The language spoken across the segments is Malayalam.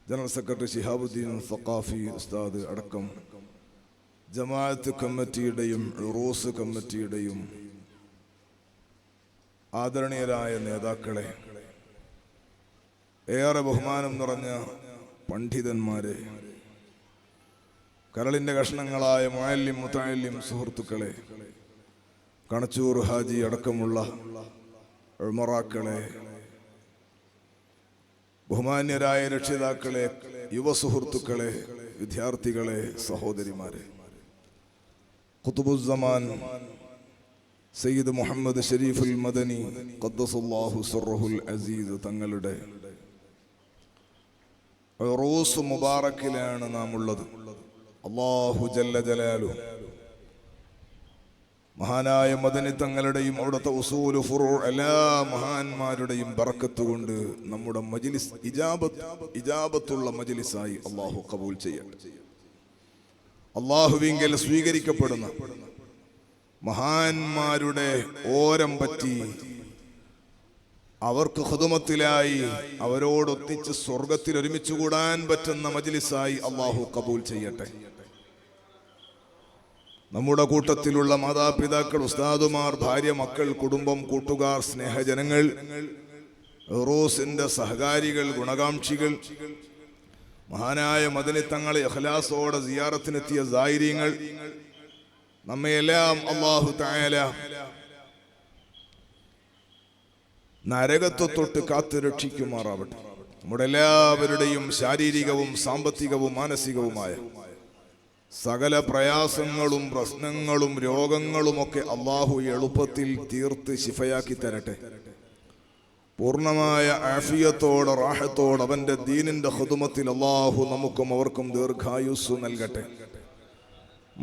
ജനറൽ സെക്രട്ടറി ശിഹാബുദ്ദീൻ സഖാഫി ഉസ്താദ് അടക്കം ജമാഅത്ത് കമ്മിറ്റിയുടെയും ഉറൂസ് കമ്മിറ്റിയുടെയും ആദരണീയരായ നേതാക്കളെ, ഏറെ ബഹുമാനം നിറഞ്ഞ പണ്ഡിതന്മാരെ, കരളിന്റെ കഷ്ണങ്ങളായ മുഅല്ലിം മുതഅല്ലിം സുഹൃത്തുക്കളെ, കണച്ചൂർ ഹാജി അടക്കമുള്ള ഉമറാക്കളെ, ബഹുമാന്യരായ രക്ഷിതാക്കളെ, യുവ സുഹൃത്തുക്കളെ, വിദ്യാർത്ഥികളെ, സഹോദരിമാരെ, ഖുതുബുസ്സമാൻ സയ്യിദ് മുഹമ്മദ് ഷരീഫുൽ മദനി ഖദ്ദസല്ലാഹു സിർറഹുൽ അസീസ് തങ്ങളുടെ ഉറൂസ് മുബാറക്കിലാണ് നാം ഉള്ളത്. അല്ലാഹു ജല്ല ജലാലു മഹാനായ മദനി തങ്ങളുടെയും അവിടുത്തെ ഉസൂലു ഫുറൂ എല്ലാ മഹാന്മാരുടെയും ബറക്കത്ത് കൊണ്ട് നമ്മുടെ മജ്ലിസ് ഇജാബത്തുള്ള മജ്ലിസായി അല്ലാഹു ഖബൂൽ ചെയ്യട്ടെ. അല്ലാഹുവിങ്കൽ സ്വീകരിക്കപ്പെടുന്ന മഹാന്മാരുടെ ഓരം പറ്റി അവർക്ക് ഖിദ്മത്തിലായി അവരോടൊത്തിച്ച് സ്വർഗത്തിൽ ഒരുമിച്ച് കൂടാൻ പറ്റുന്ന മജ്ലിസായി അല്ലാഹു ഖബൂൽ ചെയ്യട്ടെ. നമ്മുടെ കൂട്ടത്തിലുള്ള മാതാപിതാക്കൾ, ഉസ്താദുമാർ, ഭാര്യ, മക്കൾ, കുടുംബം, കൂട്ടുകാർ, സ്നേഹജനങ്ങൾ, ഉറൂസിന്റെ സഹകാരികൾ, ഗുണകാംക്ഷികൾ, മഹാനായ മദനി തങ്ങളെ ഇഖ്ലാസോടെ സിയാറത്തിനെത്തിയ സായിരീങ്ങൾ, നമ്മയെല്ലാം അല്ലാഹു തആല നരകത്തെ തൊട്ട് കാത്തു രക്ഷിക്കുമാറാവട്ടെ. നമ്മുടെ എല്ലാവരുടെയും ശാരീരികവും സാമ്പത്തികവും മാനസികവുമായ സകല പ്രയാസങ്ങളും പ്രശ്നങ്ങളും രോഗങ്ങളുമൊക്കെ അല്ലാഹു എളുപ്പത്തിൽ തീർത്ത് ശിഫയാക്കി തരട്ടെ. പൂർണ്ണമായ ആഫിയത്തോടെ റാഹത്തോടെ അവന്റെ ദീനിന്റെ ഖിദ്മത്തിൽ അല്ലാഹു നമുക്കും അവർക്കും ദീർഘായുസ്സു നൽകട്ടെ.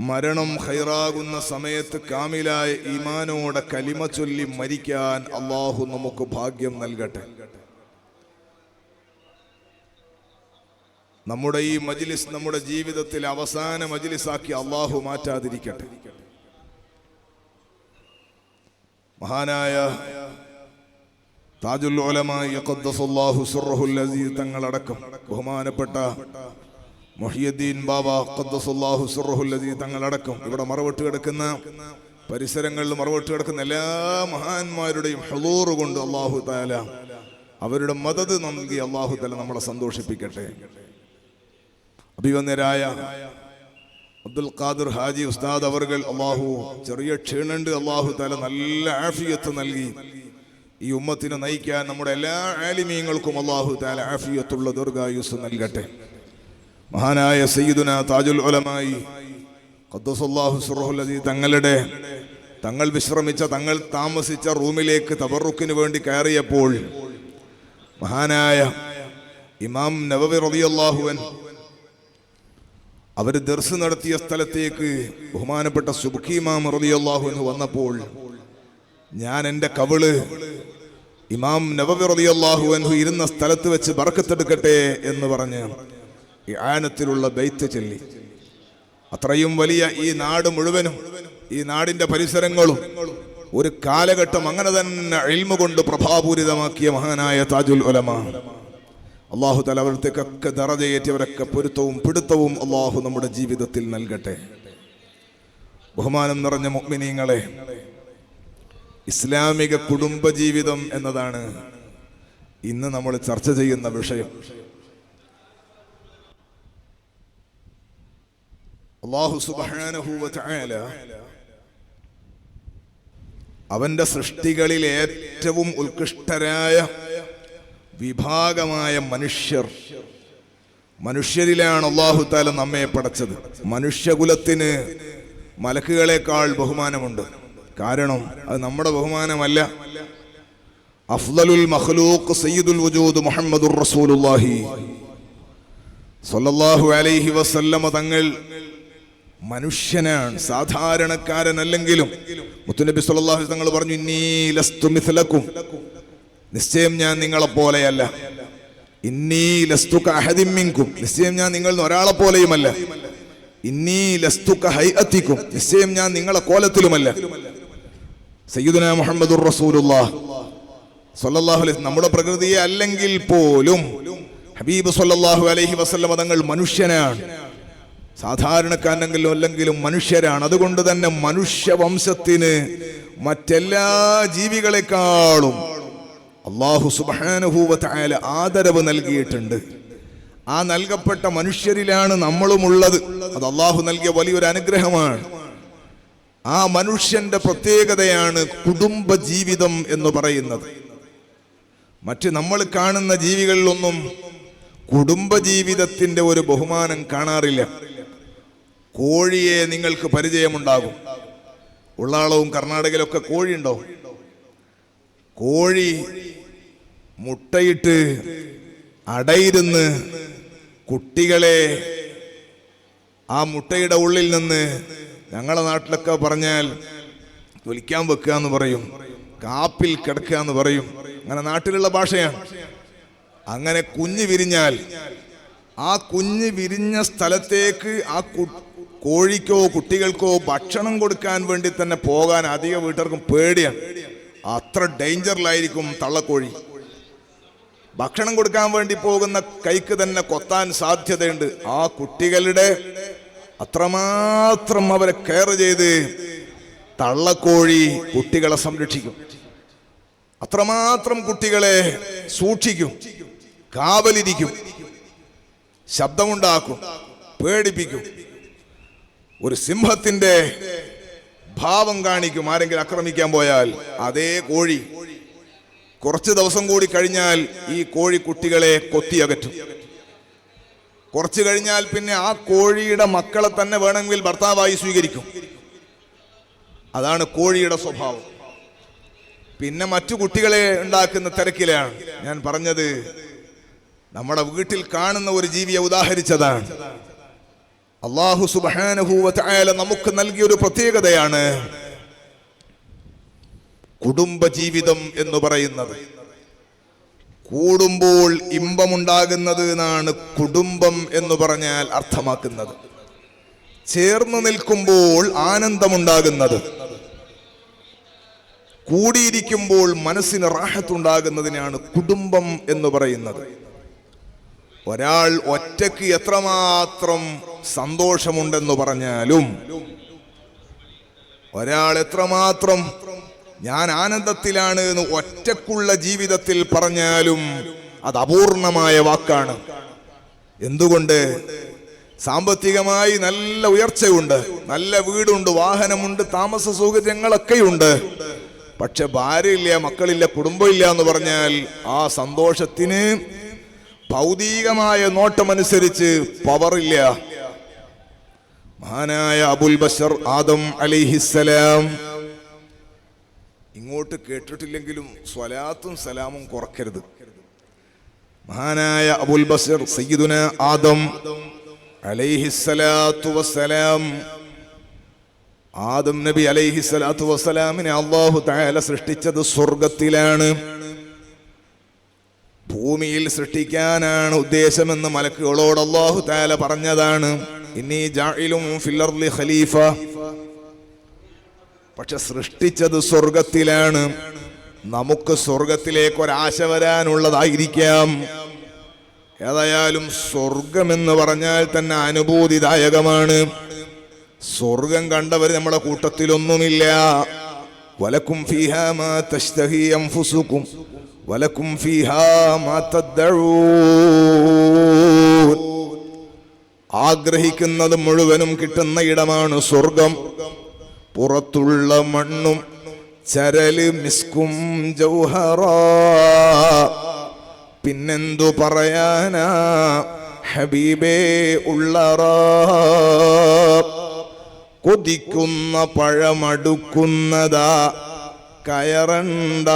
മരണം ഖൈറാകുന്ന സമയത്ത് കാമിലായ ഈമാനോടെ കലിമ ചൊല്ലി മരിക്കാൻ അല്ലാഹു നമുക്ക് ഭാഗ്യം നൽകട്ടെ. നമ്മുടെ ഈ മജ്ലിസ് നമ്മുടെ ജീവിതത്തിൽ അവസാന മജ്ലിസാക്കി അല്ലാഹു മാറ്റാതിരിക്കട്ടെ. മഹാനായ താജുൽ ഉലമാ ഖദ്ദസല്ലാഹു സിർറഹുൽ അസീസ് തങ്ങളടക്കം ബഹുമാനപ്പെട്ട മുഹിയുദ്ദീൻ ബാബ ഖദ്ദസല്ലാഹു സിർറഹുൽ അസീസ് തങ്ങളടക്കം ഇവിടെ മറവിട്ട് കിടക്കുന്ന പരിസരങ്ങളിൽ മറവിട്ട് കിടക്കുന്ന എല്ലാ മഹാന്മാരുടെയും ഹുളൂർ കൊണ്ട് അല്ലാഹു തആല അവരുടെ മദദ് നൽകി അല്ലാഹു തആല നമ്മളെ സന്തോഷിപ്പിക്കട്ടെ. അഭിവന്യരായ അബ്ദുൽ ഖാദിർ ഹാജി ഉസ്താദ് അവർകൾ അല്ലാഹു ചെറിയ ക്ഷീണുണ്ട്, അല്ലാഹു തആല നല്ല ആഫിയത്ത് നൽകി ഈ ഉമ്മത്തിനെ നയിക്കാൻ നമ്മുടെ എല്ലാ ആലിമീങ്ങൾക്കും അല്ലാഹു തആല ആഫിയത്തുള്ള ദീർഘായുസ്സ് നൽകട്ടെ. മഹാനായ സയ്യിദുന താജുൽ ഉലമായി ഖദ്ദസല്ലാഹു സിർറഹുൽ അസീസ് തങ്ങൾ വിശ്രമിച്ച തങ്ങൾ താമസിച്ച റൂമിലേക്ക് തബറുക്കിന് വേണ്ടി കയറിയപ്പോൾ മഹാനായ ഇമാം നവവി റളിയല്ലാഹു അൻഹു അവർ ദർസ് നടത്തിയ സ്ഥലത്തേക്ക് ബഹുമാനപ്പെട്ട സുബ്ഹി ഇമാം റളിയല്ലാഹു അൻഹു വന്നപ്പോൾ ഞാൻ എൻ്റെ കവിള് ഇമാം നവവി റളിയല്ലാഹു അൻഹു ഇരുന്ന സ്ഥലത്ത് വെച്ച് ബർക്കത്തെടുക്കട്ടെ എന്ന് പറഞ്ഞ് ഇആനത്തിലുള്ള ബൈത്ത് ചൊല്ലി. അത്രയും വലിയ ഈ നാട് മുഴുവനും ഈ നാടിന്റെ പരിസരങ്ങളും ഒരു കാലഘട്ടം അങ്ങനെ തന്നെ ഇൽമു കൊണ്ട് പ്രഭാപൂരിതമാക്കിയ മഹാനായ താജുൽ ഉലമാ അല്ലാഹു തആല അവർക്കൊക്കെ ദറജയേറ്റിയവരൊക്കെ പൊരുത്തവും പിടുത്തവും അല്ലാഹു നമ്മുടെ ജീവിതത്തിൽ നൽകട്ടെ. ബഹുമാനം നിറഞ്ഞ മുഅ്മിനീങ്ങളെ, ഇസ്ലാമിക കുടുംബജീവിതം എന്നതാണ് ഇന്ന് നമ്മൾ ചർച്ച ചെയ്യുന്ന വിഷയം. അല്ലാഹു സുബ്ഹാനഹു വ തആല അവന്റെ സൃഷ്ടികളിൽ ഏറ്റവും ഉത്കൃഷ്ടരായ വിഭാഗമായ മനുഷ്യരിലാണ് അല്ലാഹു തആല നമ്മെ പടച്ചത്. മനുഷ്യകുലത്തിന് മലക്കുകളെക്കാൾ ബഹുമാനമുണ്ട്. കാരണം അത് നമ്മുടെ ബഹുമാനമല്ല. അഫ്ളലുൽ മഖ്ലൂഖ് സയ്യിദുൽ വജൂദ് മുഹമ്മദുർ റസൂലുള്ളാഹി സ്വല്ലല്ലാഹു അലൈഹി വസല്ലമ തങ്ങൾ മനുഷ്യനാണ്, സാധാരണക്കാരനല്ലെങ്കിലും മുത്തുനബി സ്വല്ലല്ലാഹു അലൈഹി തങ്ങൾ പറഞ്ഞു, ഇന്നീ ലസ്തു മിസ്ലക്കും, നിശ്ചയം ഞാൻ നിങ്ങളെ പോലെയല്ല. ഇന്നീ ലസ്തു കഅഹദിൻ മിൻകും, നിശ്ചയം ഞാൻ നിങ്ങളിൽ ഒരാളെ പോലെയുമല്ല. ഇന്നീ ലസ്തു കഹൈഅതികും, നിശ്ചയം ഞാൻ നിങ്ങളെ കോലത്തിലുമല്ല. സയ്യിദുനാ മുഹമ്മദുർ റസൂലുള്ളാഹി സ്വല്ലല്ലാഹു അലൈഹി നമ്മുടെ പ്രകൃതിയെ അല്ലെങ്കിൽ പോലും ഹബീബ് സല്ലല്ലാഹു അലൈഹി വസല്ലം തങ്ങൾ മനുഷ്യനാണ്, സാധാരണക്കാരനെങ്കിലും അല്ലെങ്കിലും മനുഷ്യരാണ്. അതുകൊണ്ട് തന്നെ മനുഷ്യവംശത്തിന് മറ്റെല്ലാ ജീവികളെക്കാളും അല്ലാഹു സുബ്ഹാനഹു വ തആല ആദരവ് നൽകിയിട്ടുണ്ട്. ആ നൽകപ്പെട്ട മനുഷ്യരിലാണ് നമ്മളുമുള്ളത്. അത് അല്ലാഹു നൽകിയ വലിയൊരു അനുഗ്രഹമാണ്. ആ മനുഷ്യന്റെ പ്രത്യേകതയാണ് കുടുംബ ജീവിതം എന്ന് പറയുന്നത്. മറ്റ് നമ്മൾ കാണുന്ന ജീവികളിലൊന്നും കുടുംബജീവിതത്തിന്റെ ഒരു ബഹുമാനം കാണാറില്ല. കോഴിയെ നിങ്ങൾക്ക് പരിചയമുണ്ടാകും. ഉള്ളാളവും കർണാടകയിലൊക്കെ കോഴിയുണ്ടോ? കോഴി മുട്ടയിട്ട് അടയിരുന്ന് കുട്ടികളെ ആ മുട്ടയുടെ ഉള്ളിൽ നിന്ന്, ഞങ്ങളെ നാട്ടിലൊക്കെ പറഞ്ഞാൽ തൊലിക്കാൻ വെക്കുക എന്ന് പറയും, കാപ്പിൽ കിടക്കുക എന്ന് പറയും. അങ്ങനെ നാട്ടിലുള്ള ഭാഷയാണ്. അങ്ങനെ കുഞ്ഞ് വിരിഞ്ഞാൽ ആ കുഞ്ഞ് വിരിഞ്ഞ സ്ഥലത്തേക്ക് ആ കോഴിക്കോ കുട്ടികൾക്കോ ഭക്ഷണം കൊടുക്കാൻ വേണ്ടി തന്നെ പോകാൻ അധിക വീട്ടുകാർക്കും പേടിയാണ്. അത്ര ഡേഞ്ചറിലായിരിക്കും തള്ളക്കോഴി. ഭക്ഷണം കൊടുക്കാൻ വേണ്ടി പോകുന്ന കൈക്ക് തന്നെ കൊത്താൻ സാധ്യതയുണ്ട്. ആ കുട്ടികളുടെ അത്രമാത്രം അവരെ കെയർ ചെയ്ത് തള്ളക്കോഴി കുട്ടികളെ സംരക്ഷിക്കും. അത്രമാത്രം കുട്ടികളെ സൂക്ഷിക്കും, കാവലിരിക്കും, ശബ്ദമുണ്ടാക്കും, പേടിപ്പിക്കും. ഒരു സിംഹത്തിന്റെ ഭാവം കാണിക്കും ആരെങ്കിലും ആക്രമിക്കാൻ പോയാൽ. അതേ കോഴി കുറച്ച് ദിവസം കൂടി കഴിഞ്ഞാൽ ഈ കോഴി കുട്ടികളെ കൊത്തിയകറ്റും. കുറച്ച് കഴിഞ്ഞാൽ പിന്നെ ആ കോഴിയുടെ മക്കളെ തന്നെ വേണമെങ്കിൽ ഭർത്താവായി സ്വീകരിക്കും. അതാണ് കോഴിയുടെ സ്വഭാവം. പിന്നെ മറ്റു കുട്ടികളെ ഉണ്ടാക്കുന്ന തിരക്കിലാണ്. ഞാൻ പറഞ്ഞത് നമ്മുടെ വീട്ടിൽ കാണുന്ന ഒരു ജീവിയെ ഉദാഹരിച്ചതാണ്. അല്ലാഹു സുബ്ഹാനഹു വ തആല നമുക്ക് നൽകിയ ഒരു പ്രത്യേകതയാണ് കുടുംബജീവിതം എന്ന് പറയുന്നത്. കൂടുമ്പോൾ ഇമ്പമുണ്ടാകുന്നത് എന്നാണ് കുടുംബം എന്ന് പറഞ്ഞാൽ അർത്ഥമാക്കുന്നത്. ചേർന്ന് നിൽക്കുമ്പോൾ ആനന്ദമുണ്ടാകുന്നത്, കൂടിയിരിക്കുമ്പോൾ മനസ്സിന് റാഹത്തുണ്ടാകുന്നതിനാണ് കുടുംബം എന്ന് പറയുന്നത്. ഒരാൾ ഒറ്റയ്ക്ക് എത്രമാത്രം സന്തോഷമുണ്ടെന്ന് പറഞ്ഞാലും, ഒരാൾ എത്രമാത്രം ഞാൻ ആനന്ദത്തിലാണ് എന്ന് ഒറ്റക്കുള്ള ജീവിതത്തിൽ പറഞ്ഞാലും അത് അപൂർണമായ വാക്കാണ്. എന്തുകൊണ്ട്? സാമ്പത്തികമായി നല്ല ഉയർച്ചയുണ്ട്, നല്ല വീടുണ്ട്, വാഹനമുണ്ട്, താമസ സൗകര്യങ്ങളൊക്കെയുണ്ട്. പക്ഷെ ഭാര്യയില്ല, മക്കളില്ല, കുടുംബമില്ല എന്ന് പറഞ്ഞാൽ ആ സന്തോഷത്തിന് ഭൗതികമായ നോട്ടമനുസരിച്ച് പവറില്ല. മഹാനായ അബുൽ ബശർ ആദം അലൈഹിസ്സലാം, ഇങ്ങോട്ട് കേട്ടിട്ടില്ലെങ്കിലും സ്വലാത്തും സലാമും കുറക്കരുത്. മഹാനായ അബുൽ ബശർ സയ്യിദുന ആദം അലൈഹിസ്സലാത്തു വസ്സലാം, ആദം നബി അലൈഹിസ്സലാത്തു വസ്സലാമിനെ അല്ലാഹു തആല സൃഷ്ടിച്ചത് സ്വർഗത്തിലാണ്. ഭൂമിയിൽ സൃഷ്ടിക്കാനാണ് ഉദ്ദേശമെന്ന് മലക്കുകളോട് അല്ലാഹു തആല പറഞ്ഞതാണ്. ഇന്നീ ജാഇലും ഫിൽ അർളി ഖലീഫ. പക്ഷെ സൃഷ്ടിച്ചത് സ്വർഗത്തിലാണ്. നമുക്ക് സ്വർഗത്തിലേക്ക് ഒരാശ വരാനുള്ളതായിരിക്കാം. ഏതായാലും സ്വർഗമെന്ന് പറഞ്ഞാൽ തന്നെ അനുഭൂതിദായകമാണ്. സ്വർഗം കണ്ടവർ നമ്മുടെ കൂട്ടത്തിലൊന്നുമില്ല. വലക്കും ഫീഹാ മാ തശ്തഹി അൻഫുസുകും വലക്കും ഫീഹാ മാ തദ്ദഊൻ. ആഗ്രഹിക്കുന്നത് മുഴുവനും കിട്ടുന്ന ഇടമാണ് സ്വർഗം. പുറത്തുള്ള മണ്ണും ചരല് മിസ്കും ജൗഹറാ. പിന്നെന്തു പറയാനാ ഹബീബേ ഉള്ളറാ. കൊതിക്കുന്ന പഴമടുക്കുന്നതാ കയറണ്ട.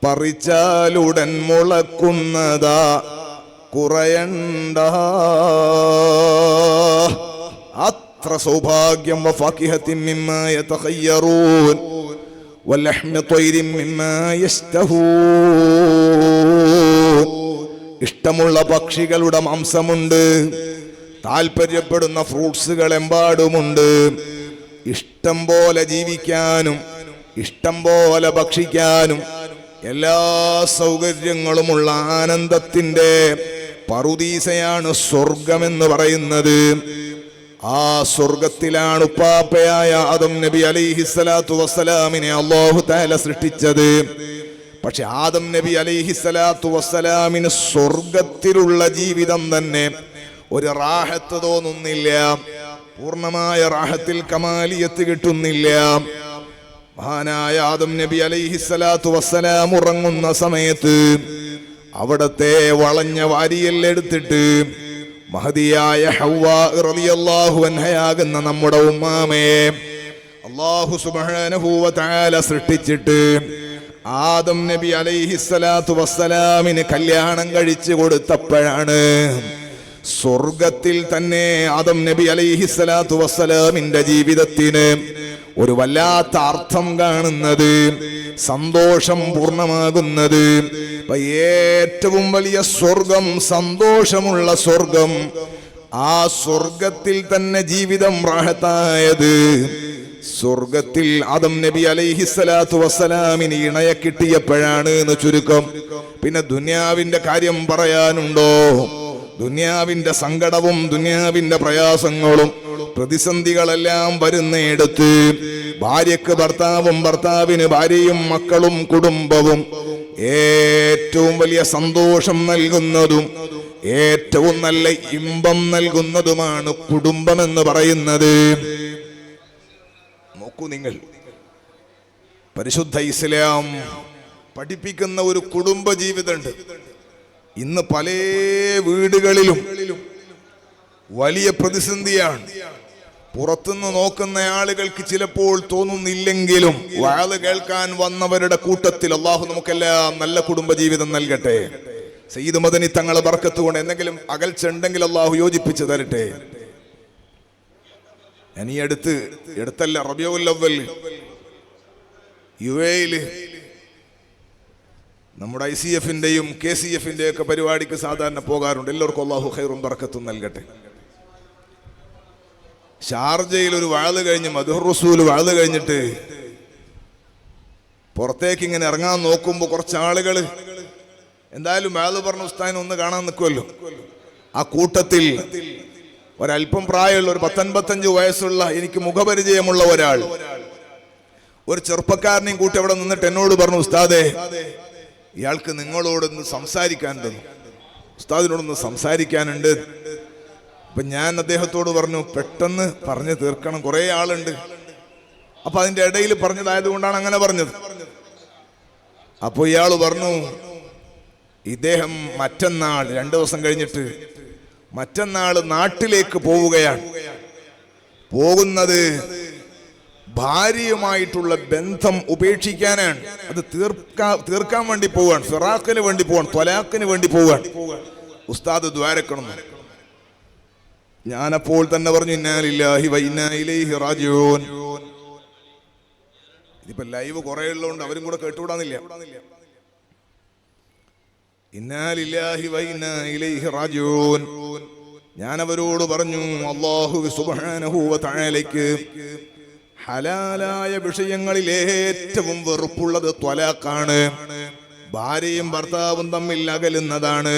പറിച്ചാലുടൻ മുളക്കുന്നതാ കുറയണ്ട. അത്ര സൗഭാഗ്യം. വഫാകിഹത്തിൻ മിമ്മാ യതഖയ്യറൂൻ വലഹ്മി ത്വയ്രിൻ മിമ്മാ യശ്തഹൂൻ. ഇഷ്ടമുള്ള പക്ഷികളുടെ മാംസമുണ്ട്, താല്പര്യപ്പെടുന്ന ഫ്രൂട്ട്സുകൾ എമ്പാടുമുണ്ട്. ഇഷ്ടം പോലെ ജീവിക്കാനും ഇഷ്ടം പോലെ ഭക്ഷിക്കാനും എല്ലാ സൗകര്യങ്ങളുമുള്ള ആനന്ദത്തിന്റെ പറുദീസയാണ് സ്വർഗമെന്ന് പറയുന്നത്. ആ സ്വർഗത്തിലാണ് ഉപ്പാപ്പയായ ആദം നബി അലൈഹിസ്സലാത്തു വസ്സലാമിനെ അല്ലാഹു തആല സൃഷ്ടിച്ചത്. പക്ഷെ ആദം നബി അലൈഹിസ്സലാത്തു വസ്സലാമിന് സ്വർഗത്തിലുള്ള ജീവിതം തന്നെ ഒരു റാഹത്ത് തോന്നുന്നില്ല, പൂർണ്ണമായ റാഹത്തിൽ കമാലിയത്ത് കിട്ടുന്നില്ല. മഹാനായ ആദം നബി അലൈഹിസ്സലാത്തു വസ്സലാം ഉറങ്ങുന്ന സമയത്ത് അവിടത്തെ വളഞ്ഞ വാരിയെല്ലെടുത്തിട്ട് മഹദിയായ ഹവ്വാ റളിയല്ലാഹു അൻഹയാകുന്ന നമ്മുടെ ഉമ്മാമയെ അല്ലാഹു സുബ്ഹാനഹു വ തആല സൃഷ്ടിച്ചിട്ട് ആദം നബി അലൈഹിസ്സലാത്തു വസ്സലാമിന് കല്യാണം കഴിച്ചു കൊടുത്തപ്പോഴാണ് സ്വർഗത്തിൽ തന്നെ ആദം നബി അലൈഹിസ്സലാത്തു വസ്സലാമിന്റെ ജീവിതത്തിന് ഒരു വല്ലാത്ത അർത്ഥം കാണുന്നത്, സന്തോഷം പൂർണ്ണമാകുന്നത്. ഏറ്റവും വലിയ സ്വർഗം, സന്തോഷമുള്ള സ്വർഗം, ആ സ്വർഗത്തിൽ തന്നെ ജീവിതം റാഹത്തായത് സ്വർഗത്തിൽ ആദം നബി അലൈഹിസ്സലാത്തു വസ്സലാമിന് ഇണയെ കിട്ടിയപ്പോഴാണ് എന്ന് ചുരുക്കം. പിന്നെ ദുനിയാവിന്റെ കാര്യം പറയാനുണ്ടോ? ദുനിയാവിന്റെ സങ്കടവും ദുനിയാവിന്റെ പ്രയാസങ്ങളും പ്രതിസന്ധികളെല്ലാം വരുന്നിടത്ത് ഭാര്യക്ക് ഭർത്താവും, ഭർത്താവിന് ഭാര്യയും, മക്കളും, കുടുംബവും ഏറ്റവും വലിയ സന്തോഷം നൽകുന്നതും ഏറ്റവും നല്ല ഇമ്പം നൽകുന്നതുമാണ് കുടുംബം എന്ന് പറയുന്നത്. നോക്കൂ നിങ്ങൾ, പരിശുദ്ധ ഇസ്ലാം പഠിപ്പിക്കുന്ന ഒരു കുടുംബ ജീവിതമുണ്ട്. ഇന്ന് പല വീടുകളിലും വലിയ പ്രതിസന്ധിയാണ്. പുറത്തുനിന്ന് നോക്കുന്ന ആളുകൾക്ക് ചിലപ്പോൾ തോന്നുന്നില്ലെങ്കിലും വഅദ് കേൾക്കാൻ വന്നവരുടെ കൂട്ടത്തിൽ അള്ളാഹു നമുക്കെല്ലാം നല്ല കുടുംബജീവിതം നൽകട്ടെ. സയ്യിദ് മദനി തങ്ങളെ ബർക്കത്ത് കൊണ്ട് എന്തെങ്കിലും അകൽച്ച ഉണ്ടെങ്കിൽ അള്ളാഹു യോജിപ്പിച്ചു തരട്ടെ. ഞാൻ ഈ അടുത്തല്ല റബീഉൽ അവ്വൽ യുഎഇയില് നമ്മുടെ ICF-ന്റെയും KCF-ന്റെയും ഒക്കെ പരിപാടിക്ക് സാധാരണ പോകാറുണ്ട്. എല്ലാവർക്കും അള്ളാഹു ഖൈറും ബർക്കത്തും നൽകട്ടെ. ഷാർജയിൽ ഒരു വഅദ് കഴിഞ്ഞ് മദ്ഹുർ റസൂൽ വഅദ് കഴിഞ്ഞിട്ട് പുറത്തേക്ക് ഇങ്ങനെ ഇറങ്ങാൻ നോക്കുമ്പോൾ കുറച്ച് ആളുകൾ എന്തായാലും വഅദ് പറഞ്ഞ ഉസ്താദിനെ ഒന്ന് കാണാൻ നിൽക്കുമല്ലോ. ആ കൂട്ടത്തിൽ ഒരല്പം പ്രായമുള്ള ഒരു 55 വയസ്സുള്ള എനിക്ക് മുഖപരിചയമുള്ള ഒരാൾ ഒരു ചെറുപ്പക്കാരനെയും കൂട്ടി അവിടെ നിന്നിട്ട് എന്നോട് പറഞ്ഞു, ഉസ്താദേ ഇയാൾക്ക് നിങ്ങളോടൊന്ന് സംസാരിക്കാനുണ്ട്, ഉസ്താദിനോടൊന്ന് സംസാരിക്കാനുണ്ട്. അപ്പൊ ഞാൻ അദ്ദേഹത്തോട് പറഞ്ഞു, പെട്ടെന്ന് പറഞ്ഞു തീർക്കണം, കുറെ ആളുണ്ട്. അപ്പൊ അതിന്റെ ഇടയിൽ പറഞ്ഞതായത് കൊണ്ടാണ് അങ്ങനെ പറഞ്ഞത്. അപ്പൊ ഇയാള് പറഞ്ഞു, ഇദ്ദേഹം മറ്റന്നാൾ 2 ദിവസം കഴിഞ്ഞിട്ട് മറ്റന്നാള് നാട്ടിലേക്ക് പോവുകയാണ്. പോകുന്നത് ഭാര്യയുമായിട്ടുള്ള ബന്ധം ഉപേക്ഷിക്കാനാണ്. അത് തീർക്കാൻ വേണ്ടി പോവാണ്, ഫിറാഖിന് വേണ്ടി പോവാണ്, ത്വലാഖിന് വേണ്ടി പോവാണ്. ഉസ്താദ് ദ്വാരക്കണം. ഞാനപ്പോൾ തന്നെ പറഞ്ഞു, ഇന്നാ ലില്ലാഹി വ ഇന്നാ ഇലൈഹി റാജിഊൻ. ഇതിപ്പോ ലൈവ് കുറെ ഉള്ളതുകൊണ്ട് അവരും കൂടെ കേട്ടുകൂടാന്നില്ല. ഇന്നാ ലില്ലാഹി വ ഇന്നാ ഇലൈഹി റാജിഊൻ. ഞാൻ അവരോട് പറഞ്ഞു, അല്ലാഹു സുബ്ഹാനഹു വ തആലയ്ക്ക് ഹലാലായ വിഷയങ്ങളിൽ ഏറ്റവും വെറുപ്പുള്ളത് ത്വലാഖാണ്. ഭാര്യയും ഭർത്താവും തമ്മിൽ അകലുന്നതാണ്.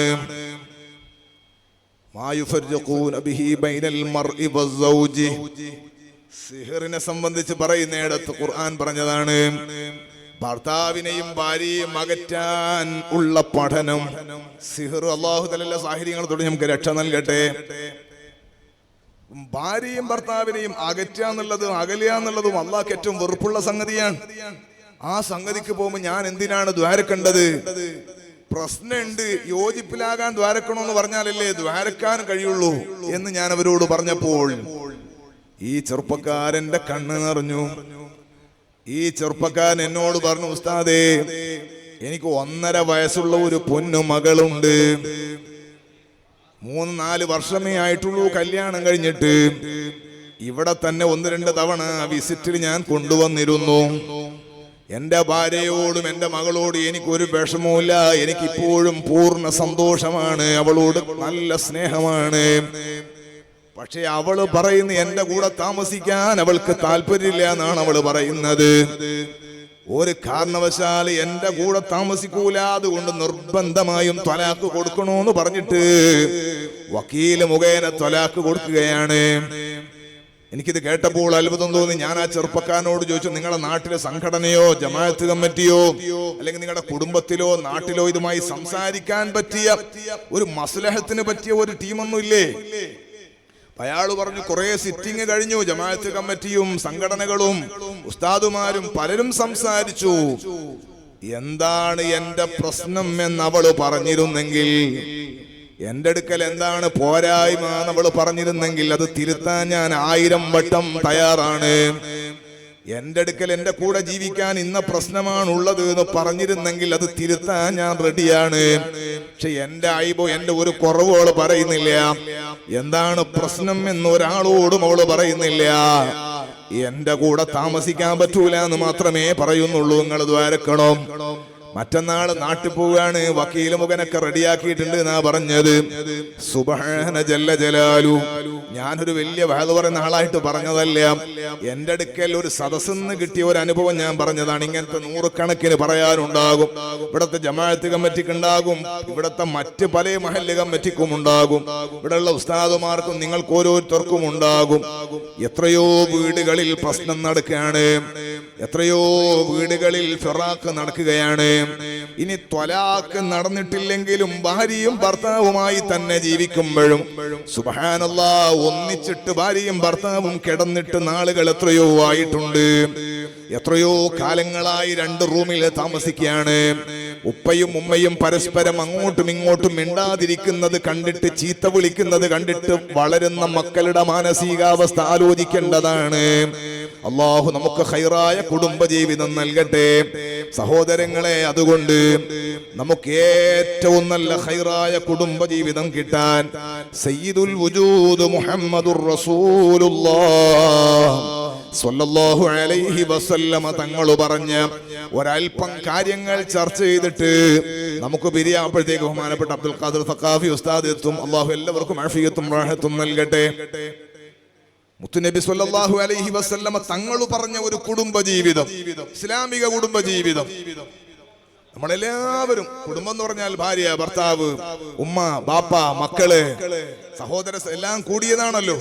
സിഹറിനെ സംബന്ധിച്ച് പറയുന്നിടത്ത് ഖുർആൻ പറഞ്ഞതാണ്, ഭർത്താവിനെയും ഭാര്യയും അകറ്റാൻ ഉള്ള പഠനം. സിഹർ അല്ലാഹു തആല സാഹചര്യങ്ങളോട് നമുക്ക് രക്ഷ നൽകട്ടെ. ഭാര്യയും ഭർത്താവിനെയും അകറ്റുക എന്നുള്ളതും അകലുക എന്നുള്ളതും അള്ളാഹ്ക്ക് ഏറ്റവും വെറുപ്പുള്ള സംഗതിയാണ്. ആ സംഗതിക്ക് പോകുമ്പോൾ ഞാൻ എന്തിനാണ് ദ്വാരക്കേണ്ടത്? പ്രശ്നമുണ്ട്, യോജിപ്പിലാകാൻ ദ്വാരക്കണമെന്ന് പറഞ്ഞാലല്ലേ ദ്വാരക്കാൻ കഴിയുള്ളൂ എന്ന് ഞാൻ അവരോട് പറഞ്ഞപ്പോൾ ഈ ചെറുപ്പക്കാരന്റെ കണ്ണ് നിറഞ്ഞു. ഈ ചെറുപ്പക്കാരൻ എന്നോട് പറഞ്ഞു, ഉസ്താദേ എനിക്ക് 1.5 വയസ്സുള്ള ഒരു പൊന്നു മകളുണ്ട്. 3-4 വർഷമേ ആയിട്ടുള്ളൂ കല്യാണം കഴിഞ്ഞിട്ട്. ഇവിടെ തന്നെ 1-2 തവണ വിസിറ്റിൽ ഞാൻ കൊണ്ടുവന്നിരുന്നു. എന്റെ ഭാര്യയോടും എന്റെ മകളോടും എനിക്കൊരു വിഷമവുമില്ല. എനിക്കിപ്പോഴും പൂർണ്ണ സന്തോഷമാണ്, അവളോട് നല്ല സ്നേഹമാണ്. പക്ഷെ അവള് പറയുന്നു എന്റെ കൂടെ താമസിക്കാൻ അവൾക്ക് താല്പര്യമില്ല എന്നാണ് അവള് പറയുന്നത്. ഒരു കാരണവശാൽ എന്റെ കൂടെ താമസിക്കൂല, അതുകൊണ്ട് നിർബന്ധമായും ത്വലാഖ് കൊടുക്കണോന്ന് പറഞ്ഞിട്ട് വക്കീല് മുഖേന ത്വലാഖ് കൊടുക്കുകയാണ്. എനിക്കിത് കേട്ടപ്പോൾ അത്ഭുതം തോന്നി. ഞാൻ ആ ചെറുപ്പക്കാരനോട് ചോദിച്ചു, നിങ്ങളുടെ നാട്ടിലെ സംഘടനയോ ജമാഅത്ത് കമ്മിറ്റിയോ അല്ലെങ്കിൽ നിങ്ങളുടെ കുടുംബത്തിലോ നാട്ടിലോ ഇതുമായി സംസാരിക്കാൻ പറ്റിയ ഒരു മസ്ലഹത്തിന് പറ്റിയ ഒരു ടീമൊന്നും ഇല്ലേ? അയാൾ പറഞ്ഞു, കുറെ സിറ്റിംഗ് കഴിഞ്ഞു, ജമാഅത്ത് കമ്മിറ്റിയും സംഘടനകളും ഉസ്താദുമാരും പലരും സംസാരിച്ചു. എന്താണ് എന്റെ പ്രശ്നം എന്ന് അവള് പറഞ്ഞിരുന്നെങ്കിൽ, എന്റെ അടുക്കൽ എന്താണ് പോരായ്മ എന്നവള് പറഞ്ഞിരുന്നെങ്കിൽ അത് തിരുത്താൻ ഞാൻ 1000 വട്ടം തയ്യാറാണ്. എന്റെ അടുക്കൽ എന്റെ കൂടെ ജീവിക്കാൻ ഇന്ന പ്രശ്നമാണുള്ളത് എന്ന് പറഞ്ഞിരുന്നെങ്കിൽ അത് തിരുത്താൻ ഞാൻ റെഡിയാണ്. പക്ഷെ എന്റെ അയ്ബോ, എന്റെ ഒരു കുറവ് അവള് പറയുന്നില്ല. എന്താണ് പ്രശ്നം എന്ന് ഒരാളോടും അവള് പറയുന്നില്ല. എന്റെ കൂടെ താമസിക്കാൻ പറ്റൂല എന്ന് മാത്രമേ പറയുന്നുള്ളൂ. നിങ്ങൾ ദ്വാരക്കണം. മറ്റന്നാള് നാട്ടിൽ പോവുകയാണ്, വക്കീല് മുഖനൊക്കെ റെഡിയാക്കിയിട്ടുണ്ട് എന്നാ പറഞ്ഞത്. സുബ്ഹാന ജല്ല ജലാലു. ഞാനൊരു വലിയ വഅദ് പറയുന്ന ആളായിട്ട് പറഞ്ഞതല്ല, എന്റെ അടുക്കൽ ഒരു സദസ്സിന്ന് കിട്ടിയ ഒരു അനുഭവം ഞാൻ പറഞ്ഞതാണ്. ഇങ്ങനത്തെ 100 കണക്കിന് പറയാനുണ്ടാകും. ഇവിടത്തെ ജമാഅത്ത് കമ്മിറ്റിക്ക് ഉണ്ടാകും, ഇവിടത്തെ മറ്റ് പല മഹല്ല് കമ്മിറ്റിക്കും ഉണ്ടാകും, ഇവിടെയുള്ള ഉസ്താദുമാർക്കും നിങ്ങൾക്ക് ഓരോരുത്തർക്കും ഉണ്ടാകും. എത്രയോ വീടുകളിൽ പ്രശ്നം നടക്കുകയാണ്, എത്രയോ വീടുകളിൽ ഫിറാഖ് നടക്കുകയാണ്. ഇനി ത്വലാഖ് നടന്നിട്ടില്ലെങ്കിലും ഭാര്യയും ഭർത്താവുമായി തന്നെ ജീവിക്കുമ്പോഴും സുബ്ഹാനല്ലാഹ്, ഒന്നിച്ചിട്ട് ഭാര്യയും ഭർത്താവും കിടന്നിട്ട് നാളുകൾ എത്രയോ ആയിട്ടുണ്ട്. എത്രയോ കാലങ്ങളായി 2 റൂമിൽ താമസിക്കുകയാണ്. ഉപ്പയും ഉമ്മയും പരസ്പരം അങ്ങോട്ടും ഇങ്ങോട്ടും മിണ്ടാതിരിക്കുന്നത് കണ്ടിട്ട്, ചീത്ത വിളിക്കുന്നത് കണ്ടിട്ട് വളരുന്ന മക്കളുടെ മാനസികാവസ്ഥ ആലോചിക്കേണ്ടതാണ്. അല്ലാഹു നമുക്ക് ഖൈറായ കുടുംബജീവിതം നൽകട്ടെ സഹോദരങ്ങളെ. അതുകൊണ്ട് നമുക്ക് ഏറ്റവും നല്ല ഖൈറായ കുടുംബജീവിതം കിട്ടാൻ സയ്യിദുൽ വജൂദ് മുഹമ്മദുർ റസൂലുള്ളാഹ് സ്വല്ലല്ലാഹു അലൈഹി വസല്ലമ തങ്ങൾ പറഞ്ഞ ഒരൽപ്പം കാര്യങ്ങൾ ചർച്ച ചെയ്തിട്ട് നമുക്ക് പിരിയാകുമ്പോഴത്തേക്ക് ബഹുമാനപ്പെട്ട അബ്ദുൽ ഖാദിർ സഖാഫി ഉസ്താദ് എത്തും. അല്ലാഹു എല്ലാവർക്കും ആഫിയത്തും റാഹത്തും നൽകട്ടെ. മുത്തുനബി സ്വല്ലല്ലാഹു അലൈഹി വസല്ലമ തങ്ങൾ പറഞ്ഞ ഒരു കുടുംബജീവിതം, ഇസ്ലാമിക കുടുംബജീവിതം. നമ്മളെല്ലാവരും കുടുംബം എന്ന് പറഞ്ഞാൽ ഭാര്യ, ഭർത്താവ്, ഉമ്മ, ബാപ്പ, മക്കള്, സഹോദര എല്ലാം കൂടിയതാണല്ലോ.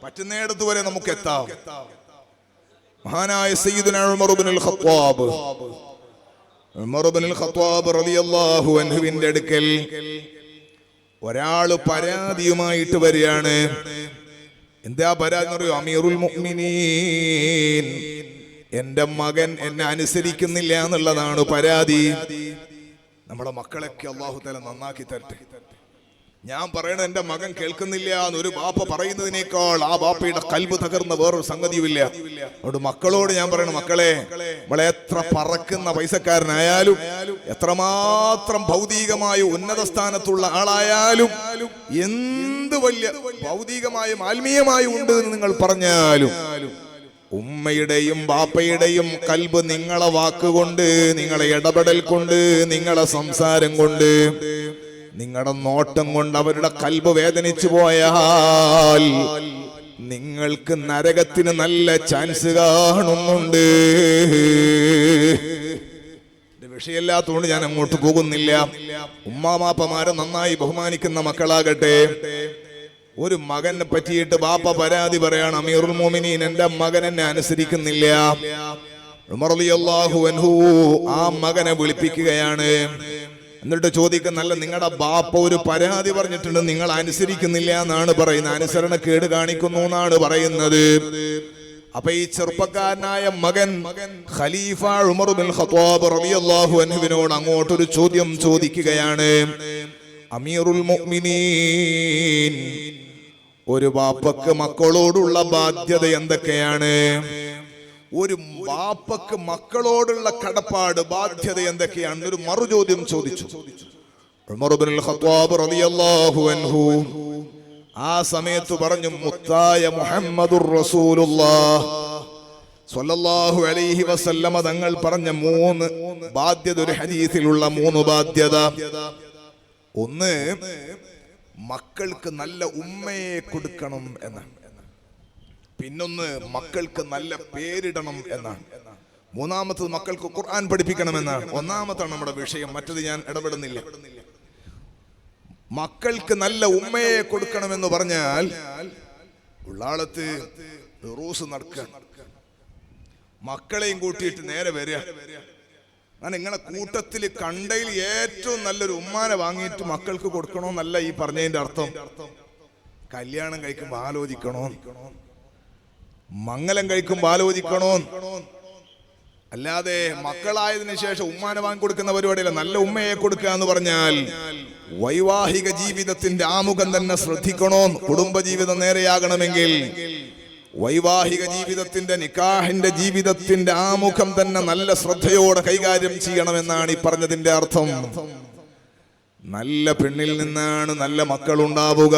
പറ്റുന്നിടത്ത് വരെ നമുക്ക് എത്താം. മഹാനായ സയ്യിദുനാ ഉമർ ഇബ്നുൽ ഖത്താബ്, ഉമർ ഇബ്നുൽ ഖത്താബ് റളിയല്ലാഹു അൻഹുവിന്റെ അടുക്കൽ ഒരാള് പരാതിയുമായിട്ട് വരികയാണ്. എന്താ പരാതി എന്ന് പറയൂ? അമീറുൽ മുഅ്മിനീൻ, എന്റെ മകൻ എന്നെ അനുസരിക്കുന്നില്ല എന്നുള്ളതാണ് പരാതി. നമ്മുടെ മക്കളൊക്കെ അല്ലാഹു തആല നന്നാക്കി തരട്ടെ. ഞാൻ പറയണ എന്റെ മകൻ കേൾക്കുന്നില്ല എന്നൊരു ബാപ്പ പറയുന്നതിനേക്കാൾ ആ ബാപ്പയുടെ കൽബ് തകർന്ന വേറൊരു സംഗതിയുമില്ല. അതുകൊണ്ട് മക്കളോട് ഞാൻ പറയണ, മക്കളെ, നമ്മളെ എത്ര പറക്കുന്ന പൈസക്കാരനായാലും, എത്രമാത്രം ഭൗതികമായ ഉന്നത സ്ഥാനത്തുള്ള ആളായാലും, എന്ത് വലിയ ഭൗതികമായും ആത്മീയമായും ഉണ്ട് എന്ന് നിങ്ങൾ പറഞ്ഞാലും, ഉമ്മയുടെയും ബാപ്പയുടെയും കൽബ് നിങ്ങളെ വാക്കുകൊണ്ട്, നിങ്ങളെ ഇടപെടൽ കൊണ്ട്, നിങ്ങളെ സംസാരം കൊണ്ട്, നിങ്ങളുടെ നോട്ടം കൊണ്ട് അവരുടെ കൽബ് വേദനിച്ചു പോയാൽ നിങ്ങൾക്ക് നരകത്തിന് നല്ല ചാൻസ് കാണുന്നുണ്ട്. വിഷയമില്ലാത്തതുകൊണ്ട് ഞാൻ അങ്ങോട്ട് പോകുന്നില്ല. ഉമ്മാമാപ്പമാരെ നന്നായി ബഹുമാനിക്കുന്ന മക്കളാകട്ടെ. ഒരു മകനെ പറ്റിയിട്ട് ബാപ്പ പരാതി പറയാണ്, അമീറുൽ മുഅ്മിനീൻ, എന്റെ മകൻ എന്നെ അനുസരിക്കുന്നില്ല. ഉമർ റളിയല്ലാഹു അൻഹു ആ മകനെ വിളിപ്പിക്കുകയാണ്. എന്നിട്ട് ചോദിക്കുന്നല്ല, നിങ്ങളുടെ ബാപ്പ ഒരു പരാതി പറഞ്ഞിട്ടുണ്ട്, നിങ്ങൾ അനുസരിക്കുന്നില്ല എന്നാണ് പറയുന്നത്, അനുസരണക്കേട് കാണിക്കുന്നു എന്നാണ് പറയുന്നത്. അപ്പൊ ഈ ചെറുപ്പക്കാരനായ മകൻ ഖലീഫ ഉമർ ഇബ്നുൽ ഖത്താബ് റളിയല്ലാഹു അൻഹുവിനോട് അങ്ങോട്ടൊരു ചോദ്യം ചോദിക്കുകയാണ്. അമീറുൽ മുഅ്മിനീൻ, ഒരു ബാപ്പക്ക് മക്കളോടുള്ള ബാധ്യത എന്തൊക്കെയാണ്? ഒരു ബാപ്പക്ക് മക്കളോടുള്ള കടപ്പാട്, ബാധ്യത എന്തൊക്കെയാണ്? ഒരു മറുചോദ്യം ചോദിച്ചു ഉമർ ഇബ്നുൽ ഖത്താബ് റളിയല്ലാഹു അൻഹു. ആ സമയത്ത് പറഞ്ഞു, മുത്തായ മുഹമ്മദുർ റസൂലുള്ളാഹ് സ്വല്ലല്ലാഹു അലൈഹി വസല്ലമ തങ്ങൾ പറഞ്ഞ 3 ബാധ്യത, ഒരു ഹദീസിലുള്ള 3 ബാധ്യത. ഒന്ന്, മക്കൾക്ക് നല്ല ഉമ്മയെ കൊടുക്കണം എന്നാണ്. പിന്നൊന്ന്, മക്കൾക്ക് നല്ല പേരിടണം എന്നാണ്. മൂന്നാമത്തത് മക്കൾക്ക് ഖുർആൻ പഠിപ്പിക്കണമെന്നാണ്. ഒന്നാമത്താണ് നമ്മുടെ വിഷയം, മറ്റത് ഞാൻ ഇടപെടുന്നില്ല. മക്കൾക്ക് നല്ല ഉമ്മയെ കൊടുക്കണമെന്ന് പറഞ്ഞാൽ ഉള്ളാളത്ത് റൂസ് നടക്കുക, മക്കളെയും കൂട്ടിയിട്ട് നേരെ വരിക. ഞാൻ നിങ്ങളെ കൂട്ടത്തിൽ കണ്ടയിൽ ഏറ്റവും നല്ലൊരു ഉമ്മാനെ വാങ്ങിയിട്ട് മക്കൾക്ക് കൊടുക്കണോന്നല്ല ഈ പറഞ്ഞതിന്റെ അർത്ഥം. കല്യാണം കഴിക്കുമ്പോൾ ആലോചിക്കണോ, മംഗലം കഴിക്കുമ്പോൾ ആലോചിക്കണോ, അല്ലാതെ മക്കളായതിനു ശേഷം ഉമ്മാനെ വാങ്ങിക്കൊടുക്കുന്ന പരിപാടിയല്ല. നല്ല ഉമ്മയെ കൊടുക്കുക എന്ന് പറഞ്ഞാൽ വൈവാഹിക ജീവിതത്തിന്റെ ആമുഖം തന്നെ ശ്രദ്ധിക്കണോ. കുടുംബജീവിതം നേരെയാകണമെങ്കിൽ വൈവാഹിക ജീവിതത്തിന്റെ നിക്കാഹിന്റെ ജീവിതത്തിന്റെ ആമുഖം തന്നെ നല്ല ശ്രദ്ധയോടെ കൈകാര്യം ചെയ്യണമെന്നാണ് ഈ പറഞ്ഞതിന്റെ അർത്ഥം. നല്ല പെണ്ണിൽ നിന്നാണ് നല്ല മക്കളുണ്ടാവുക,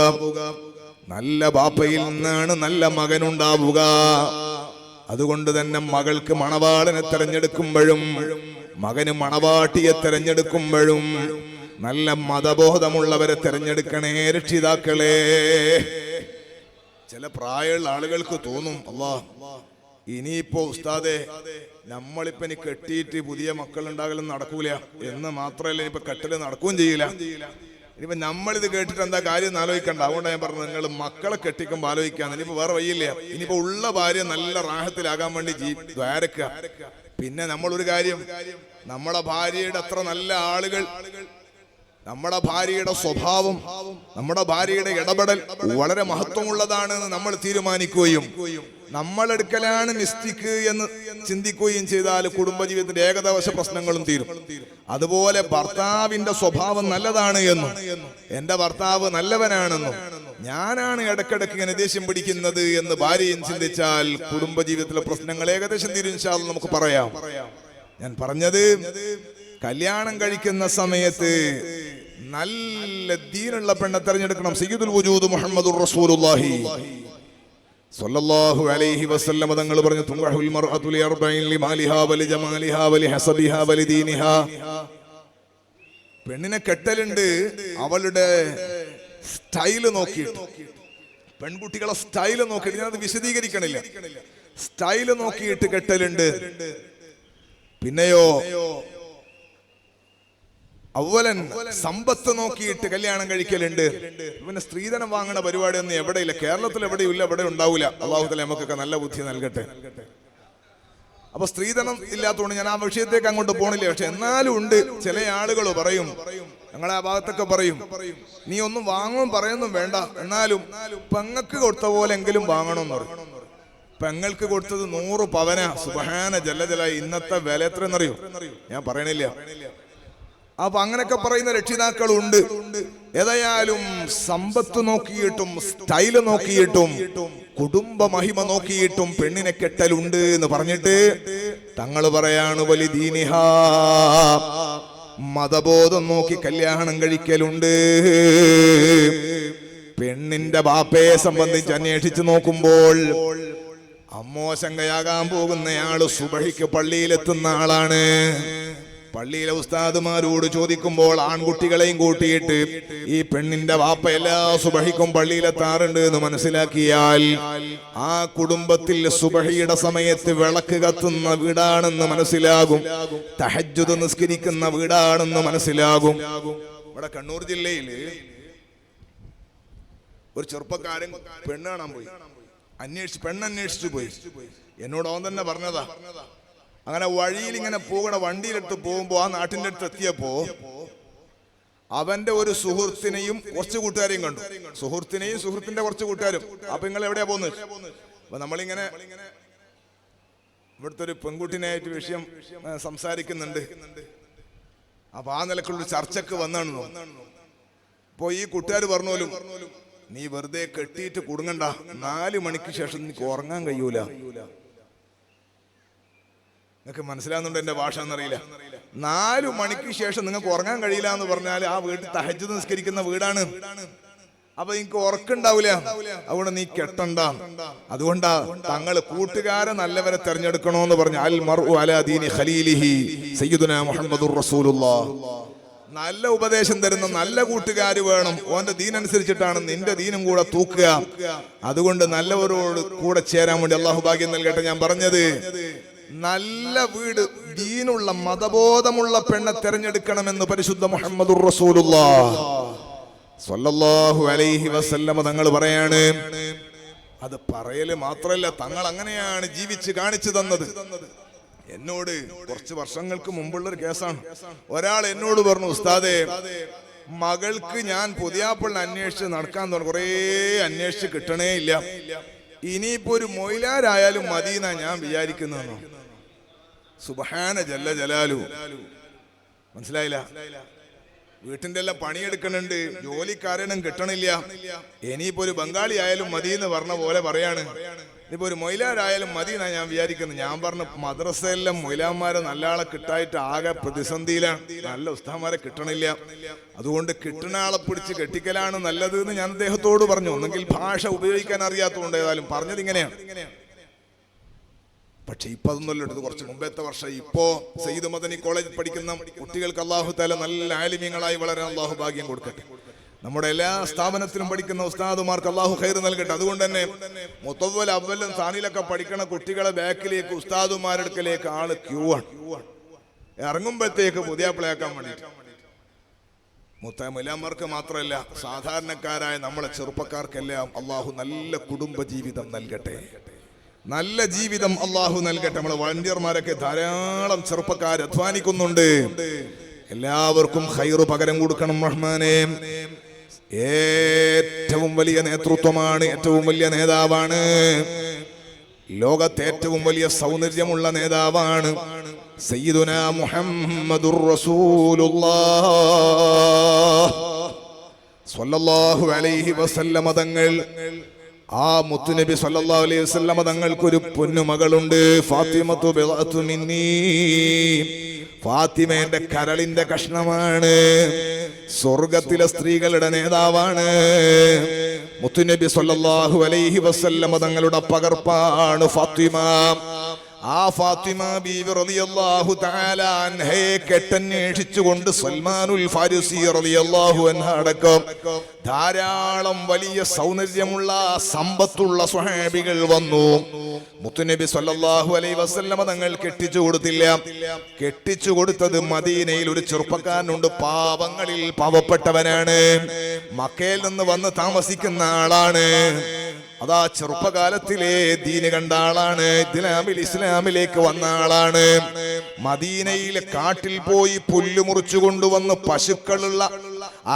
നല്ല ബാപ്പയിൽ നിന്നാണ് നല്ല മകനുണ്ടാവുക. അതുകൊണ്ട് തന്നെ മകൾക്ക് മണവാളനെ തെരഞ്ഞെടുക്കുമ്പോഴും മകന് മണവാട്ടിയെ തെരഞ്ഞെടുക്കുമ്പോഴും നല്ല മതബോധമുള്ളവരെ തെരഞ്ഞെടുക്കണേ രക്ഷിതാക്കളെ. ചില പ്രായമുള്ള ആളുകൾക്ക് തോന്നും, അല്ലാ ഇനിയിപ്പോ ഉസ്താദെ നമ്മളിപ്പോ ഇനി കെട്ടിയിട്ട് പുതിയ മക്കൾ ഉണ്ടാകലും നടക്കൂല എന്ന് മാത്രമല്ല, ഇനിയിപ്പോ കെട്ടല് നടക്കുകയും ചെയ്യില്ല. ഇനിയിപ്പോ നമ്മളിത് കേട്ടിട്ട് എന്താ കാര്യം ആലോചിക്കണ്ട. അതുകൊണ്ട് ഞാൻ പറഞ്ഞു, നിങ്ങൾ മക്കളെ കെട്ടിക്കുമ്പോൾ ആലോചിക്കാന്ന്. ഇനിയിപ്പോ വേറെ വഴിയില്ല. ഇനിയിപ്പോ ഉള്ള ഭാര്യ നല്ല റാഹത്തിലാകാൻ വേണ്ടി ദ്വാരക്കുക. പിന്നെ നമ്മളൊരു കാര്യം, നമ്മളെ ഭാര്യയുടെ അത്ര നല്ല ആളുകൾ, നമ്മുടെ ഭാര്യയുടെ സ്വഭാവം, നമ്മുടെ ഭാര്യയുടെ ഇടപെടൽ വളരെ മഹത്വമുള്ളതാണെന്ന് നമ്മൾ തീരുമാനിക്കുകയും നമ്മളെടുക്കലാണ് മിസ്റ്റേക്ക് എന്ന് ചിന്തിക്കുകയും ചെയ്താൽ കുടുംബജീവിതത്തിന്റെ ഏകദേശ പ്രശ്നങ്ങളും തീരും. അതുപോലെ ഭർത്താവിന്റെ സ്വഭാവം നല്ലതാണ് എന്നും എന്റെ ഭർത്താവ് നല്ലവനാണെന്നും ഞാനാണ് ഇടക്കിടക്ക് ഇങ്ങനെ ദേഷ്യം പിടിക്കുന്നത് എന്ന് ഭാര്യയും ചിന്തിച്ചാൽ കുടുംബജീവിതത്തിലെ പ്രശ്നങ്ങൾ ഏകദേശം തീരും. ഇൻഷാ അല്ലാഹ് നമുക്ക് പറയാം. ഞാൻ പറഞ്ഞത്, കല്യാണം കഴിക്കുന്ന സമയത്ത് നല്ല ദീനുള്ള പെണ്ണെ തെരഞ്ഞെടുക്കണം. സയ്യിദുൽ വജൂദ് മുഹമ്മദുർ റസൂലുള്ളാഹി സ്വല്ലല്ലാഹു അലൈഹി വസല്ലം തങ്ങൾ പറഞ്ഞു, തുൻകഹുൽ മർഅതു ലിഅർബഇൻ ലിമാലിഹാ വലി ജമാലിഹാ വലി ഹസബിഹാ വലി ദീനിഹാ. പെണ്ണിനെ കെട്ടലുണ്ട് അവളുടെ സ്റ്റൈല് നോക്കിയിട്ട്. പെൺകുട്ടികളെ സ്റ്റൈല് നോക്കിയിട്ട്, ഞാനത് വിശദീകരിക്കണില്ല. സ്റ്റൈല് നോക്കിയിട്ട് കെട്ടലുണ്ട്. പിന്നെയോ അവലൻ സമ്പത്ത് നോക്കിയിട്ട് കല്യാണം കഴിക്കലുണ്ട്. പിന്നെ സ്ത്രീധനം വാങ്ങണ പരിപാടി ഒന്നും എവിടെയില്ല, കേരളത്തിൽ എവിടെയില്ല, എവിടെ ഉണ്ടാവില്ല. അല്ലാഹു തആല നമുക്കൊക്കെ നല്ല ബുദ്ധി നൽകട്ടെ. അപ്പൊ സ്ത്രീധനം ഇല്ലാത്തതുകൊണ്ട് ഞാൻ ആ വിഷയത്തേക്ക് അങ്ങോട്ട് പോണില്ല. പക്ഷെ എന്നാലും ഉണ്ട്, ചില ആളുകൾ പറയും, ഞങ്ങളെ ആ ഭാഗത്തൊക്കെ പറയും, നീ ഒന്നും വാങ്ങും പറയൊന്നും വേണ്ട, എന്നാലും പെങ്ങൾക്ക് കൊടുത്ത പോലെങ്കിലും വാങ്ങണമെന്ന് പറയും. പെങ്ങൾക്ക് കൊടുത്തത് 100 പവന. സുബ്ഹാന ജല്ല ഇന്നത്തെ വില എത്രയെന്നറിയോ? ഞാൻ പറയണില്ല. അപ്പൊ അങ്ങനെയൊക്കെ പറയുന്ന രക്ഷിതാക്കളുണ്ട്. ഏതായാലും സമ്പത്ത് നോക്കിയിട്ടും സ്റ്റൈല് നോക്കിയിട്ടും കുടുംബ മഹിമ നോക്കിയിട്ടും പെണ്ണിനെ കെട്ടലുണ്ട് എന്ന് പറഞ്ഞിട്ട് തങ്ങൾ പറയാണ്, വലി ദീനിഹാ, മതബോധം നോക്കി കല്യാണം കഴിക്കലുണ്ട്. പെണ്ണിന്റെ ബാപ്പയെ സംബന്ധിച്ച് അന്വേഷിച്ച് നോക്കുമ്പോൾ അമ്മോശങ്കയാകാൻ പോകുന്നയാള് സുബഹിക്ക് പള്ളിയിലെത്തുന്ന ആളാണ്. പള്ളിയിലെ ഉസ്താദുമാരോട് ചോദിക്കുമ്പോൾ ആൺകുട്ടികളെയും കൂട്ടിയിട്ട് ഈ പെണ്ണിന്റെ വാപ്പ എല്ലാ സുബഹിക്കും പള്ളിയിലെത്താറുണ്ട് എന്ന് മനസ്സിലാക്കിയാൽ ആ കുടുംബത്തിൽ സുബഹിയുടെ സമയത്ത് വിളക്ക് കത്തുന്ന വീടാണെന്ന് മനസ്സിലാകും, തഹജ്ജുദ് നിസ്കരിക്കുന്ന വീടാണെന്ന് മനസ്സിലാകും. ഇവിടെ കണ്ണൂർ ജില്ലയില് ഒരു ചെറുപ്പക്കാരൻ പെണ്ണ് കാണാൻ പോയി, പെണ്ണന്വേഷിച്ചു പോയി. എന്നോട് അവൻ തന്നെ പറഞ്ഞതാ. അങ്ങനെ വഴിയിൽ ഇങ്ങനെ പോകണ വണ്ടിയിലെടുത്ത് പോകുമ്പോ ആ നാട്ടിന്റെ അടുത്ത് എത്തിയപ്പോ അവന്റെ ഒരു സുഹൃത്തിനെയും കുറച്ച് കൂട്ടുകാരെയും കണ്ടു. സുഹൃത്തിനെയും സുഹൃത്തിന്റെ കുറച്ച് കൂട്ടുകാരും. അപ്പൊ നിങ്ങൾ എവിടെയാ പോകുന്നത്? അപ്പൊ നമ്മളിങ്ങനെ ഇവിടുത്തെ ഒരു പെൺകുട്ടിനായിട്ട് വിഷയം സംസാരിക്കുന്നുണ്ട്. അപ്പൊ ആ നിലക്കുള്ള ചർച്ചക്ക് വന്നാണ്. അപ്പൊ ഈ കൂട്ടുകാർ പറഞ്ഞോലും, നീ വെറുതെ കെട്ടിയിട്ട് കുടുങ്ങണ്ട, 4 മണിക്ക് ശേഷം നിനക്ക് ഉറങ്ങാൻ കഴിയൂല. നിങ്ങൾക്ക് മനസ്സിലാവുന്നുണ്ട് എന്റെ ഭാഷ എന്നറിയില്ല. 4 മണിക്ക് ശേഷം നിങ്ങൾക്ക് ഉറങ്ങാൻ കഴിയില്ല എന്ന് പറഞ്ഞാൽ ആ വീട്ടിൽ തഹജ്ജുദ് നിസ്കരിക്കുന്ന വീടാണ്. അപ്പൊ എനിക്ക് ഉറക്കുണ്ടാവില്ല, അതുകൊണ്ട് നീ കെട്ടണ്ട. അതുകൊണ്ടാ തങ്ങൾ കൂട്ടുകാരെ നല്ലവരെ തെരഞ്ഞെടുക്കണോന്ന് പറഞ്ഞു. അൽ മർഉ അലാ ദീനി ഖലീലിഹി സയ്യിദുനാ മുഹമ്മദുർ റസൂലുള്ളാഹ്. നല്ല ഉപദേശം തരുന്ന നല്ല കൂട്ടുകാർ വേണം. ഓന്റെ ദീനനുസരിച്ചിട്ടാണ് നിന്റെ ദീനും കൂടെ തൂക്കുക. അതുകൊണ്ട് നല്ലവരോട് കൂടെ ചേരാൻ വേണ്ടി അള്ളാഹു ഭാഗ്യം നൽകട്ടെ. ഞാൻ പറഞ്ഞത്, നല്ല വീട്, ദീനുള്ള മതബോധമുള്ള പെണ്ണെ തെരഞ്ഞെടുക്കണമെന്ന് പരിശുദ്ധ മുഹമ്മദുർ റസൂലുള്ളാഹ് സ്വല്ലല്ലാഹു അലൈഹി വസല്ലമ തങ്ങൾ പറയാണ്. അത് പറയല് മാത്രല്ല, തങ്ങൾ അങ്ങനെയാണ് ജീവിച്ച് കാണിച്ചു തന്നത്. എന്നോട് കുറച്ച് വർഷങ്ങൾക്ക് മുമ്പുള്ളൊരു കേസാണ്. ഒരാൾ എന്നോട് പറഞ്ഞു, ഉസ്താദേ, മകൾക്ക് ഞാൻ പുതിയാപ്പിളിനെ അന്വേഷിച്ച് നടക്കാൻ തുടങ്ങി, കുറേ അന്വേഷിച്ച് കിട്ടണേ ഇല്ല, ഇനിയിപ്പോ ഒരു മൊയിലാരായാലും മദീന ഞാൻ വിചാരിക്കുന്നു. സുബ്ഹാന ജല്ല ജലാലു. മനസ്സിലായില്ല? വീട്ടിന്റെ എല്ലാം പണിയെടുക്കണുണ്ട്, ജോലിക്കാരനും കിട്ടണില്ല, ഇനിയിപ്പോ ഒരു ബംഗാളി ആയാലും മതി എന്ന് പറഞ്ഞ പോലെ പറയാണ്. ഇനിയിപ്പോ ഒരു മൊയിലാരായാലും മതി എന്നാ ഞാൻ വിചാരിക്കുന്നു. ഞാൻ പറഞ്ഞു, മദ്രസയെല്ലാം മൊയിലാന്മാരെ നല്ല ആളെ കിട്ടായിട്ട് ആകെ പ്രതിസന്ധിയിലാണ്, നല്ല ഉസ്താദ്മാരെ കിട്ടണില്ല, അതുകൊണ്ട് കിട്ടുന്ന ആളെ പിടിച്ച് കെട്ടിക്കലാണ് നല്ലത് എന്ന് ഞാൻ അദ്ദേഹത്തോട് പറഞ്ഞു. ഒന്നെങ്കിൽ ഭാഷ ഉപയോഗിക്കാൻ അറിയാത്തതുകൊണ്ട് ഏതായാലും പറഞ്ഞത് ഇങ്ങനെയാണ്. പക്ഷെ ഇപ്പൊ അതൊന്നുമല്ല, ഇത് കുറച്ച് മുമ്പത്തെ വർഷം. ഇപ്പോ സയ്യിദ് മദനി കോളേജിൽ പഠിക്കുന്ന കുട്ടികൾക്ക് അല്ലാഹു തആല നല്ല ആലിമീങ്ങളായി വളരാൻ അല്ലാഹു ഭാഗ്യം കൊടുക്കട്ടെ. നമ്മുടെ എല്ലാ സ്ഥാപനത്തിലും പഠിക്കുന്ന ഉസ്താദുമാർക്ക് അല്ലാഹു ഖൈർ നൽകട്ടെ. അതുകൊണ്ട് തന്നെ മുത്തവ്വൽ അവ്വലും സാനിലൊക്കെ പഠിക്കണ കുട്ടികളെ ബാക്കിലേക്ക് ഉസ്താദുമാരെടുക്കലേക്ക് ആള് ക്യൂ ആണ്. ഇറങ്ങുമ്പോഴത്തേക്ക് പുതിയാപ്പിളയാക്കാൻ വേണ്ടിയിട്ട്. മുത്തമിലാമാർക്ക് മാത്രമല്ല, സാധാരണക്കാരായ നമ്മളെ ചെറുപ്പക്കാർക്കെല്ലാം അല്ലാഹു നല്ല കുടുംബ ജീവിതം നൽകട്ടെ, നല്ല ജീവിതം അല്ലാഹു നൽകട്ടെ. നമ്മളെ വളണ്ടിയർമാരൊക്കെ ധാരാളം ചെറുപ്പക്കാർ അധ്വാനിക്കുന്നുണ്ട്. എല്ലാവർക്കും ഖൈറ് പകരം കൊടുക്കണം റഹ്മാനെ. ഏറ്റവും വലിയ നേതൃത്വമാണ്, ഏറ്റവും വലിയ നേതാവാണ്, ലോകത്തെ ഏറ്റവും വലിയ സൗന്ദര്യമുള്ള നേതാവാണ് സയ്യിദുനാ മുഹമ്മദുർ റസൂലുള്ളാഹ് സ്വല്ലല്ലാഹു അലൈഹി വസല്ലമ തങ്ങൾ. ആ മുത്തുനബി സല്ലല്ലാഹു അലൈഹി വസല്ലമ തങ്ങൾക്കൊരു പൊന്നുമകളുണ്ട്, ഫാത്തിമത്തു ബിദഅത്തു മിന്നീ. ഫാത്തിമ എന്റെ കരളിന്റെ കഷ്ണമാണ്, സ്വർഗത്തിലെ സ്ത്രീകളുടെ നേതാവാണ്. മുത്തുനബി സല്ലല്ലാഹു അലൈഹി വസല്ലമ തങ്ങളുടെ പകർപ്പാണ് ഫാത്തിമ. ആ ഫാത്തിമ ബീവി റളിയല്ലാഹു തആല അൻഹയെ കെട്ടന്വേഷിച്ചുകൊണ്ട് സൽമാനുൽ ഫാരിസി റളിയല്ലാഹു അൻഹു അടക്കം ധാരാളം വലിയ സൗന്ദര്യമുള്ള സമ്പത്തുള്ള സ്വഹാബികൾ വന്നു. മുത്തുനബി സല്ലല്ലാഹു അലൈഹി വസല്ലമ തങ്ങൾ കെട്ടിച്ചു കൊടുത്തില്ല. കെട്ടിച്ചു കൊടുത്തത് മദീനയിൽ ഒരു ചെറുപ്പക്കാരനുണ്ട്, പാവങ്ങളിൽ പാവപ്പെട്ടവനാണ്, മക്കയിൽ നിന്ന് വന്ന് താമസിക്കുന്ന ആളാണ്. അതാ ചെറുപ്പകാലത്തിലെ ദീന് കണ്ട ആളാണ്, ഇസ്ലാമിലേക്ക് വന്ന ആളാണ്. മദീനയിലെ കാട്ടിൽ പോയി പുല്ല് മുറിച്ചു കൊണ്ടുവന്ന് പശുക്കളുള്ള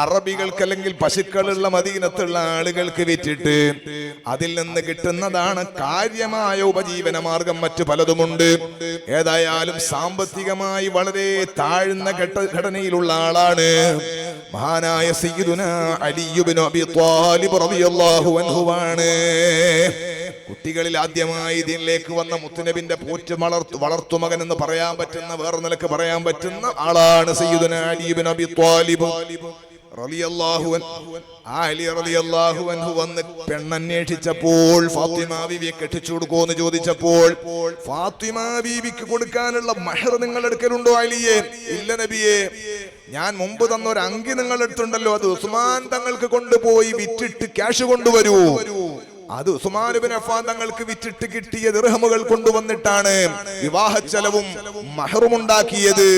അറബികൾക്ക് അല്ലെങ്കിൽ പശുക്കളുള്ള മദീനത്തുള്ള ആളുകൾക്ക് വിറ്റിട്ട് അതിൽ നിന്ന് കിട്ടുന്നതാണ് കാര്യമായ ഉപജീവന മാർഗം. മറ്റു പലതുമുണ്ട്. ഏതായാലും സാമ്പത്തികമായി വളരെ താഴ്ന്ന ഘടനയിലുള്ള ആളാണ്. മഹാനായ സയ്യിദുനാ അലി ഇബ്നു അബി ത്വാലിബ് റളിയല്ലാഹു അൻഹുവാണ്. കുട്ടികളിൽ ആദ്യമായി ദീനിലേക്ക് വന്ന മുത്തുനബിന്റെ പോറ്റ് വളർത്തുമകൻ എന്ന് പറയാൻ പറ്റുന്ന, വേറെ നിലക്ക് പറയാൻ പറ്റുന്ന ആളാണ് സയ്യിദുനാ അലി ഇബ്നു അബി ത്വാലിബ് റളിയല്ലാഹു അൻഹു. ആ അലി റളിയല്ലാഹു അൻഹു വന്ന് പെണ്ണന്വേഷിച്ചപ്പോൾ ഫാത്തിമ ബീവിയെ കെട്ടിച്ചു കൊടുക്കുമെന്ന് ചോദിച്ചപ്പോൾ ഫാത്തിമ ബീവിക്ക് കൊടുക്കാനുള്ള മഹർ നിങ്ങൾ എടുക്കലുണ്ടോ അലിയെ? ഇല്ല നബിയെ, ഞാൻ മുമ്പ് തന്ന ഒരു അങ്കി നിങ്ങളുടെ അടുത്തുണ്ടല്ലോ, അത് ഉസ്മാൻ തങ്ങൾക്ക് കൊണ്ടുപോയി വിറ്റിട്ട് ക്യാഷ് കൊണ്ടുവരൂ. അത് ഉസ്മാൻ ഇബ്നു അഫ്ഫാൻ തങ്ങൾക്ക് വിറ്റിട്ട് കിട്ടിയ ദിർഹമുകൾ കൊണ്ടുവന്നിട്ടാണ് വിവാഹ ചെലവും മഹറും ഉണ്ടാക്കിയത്.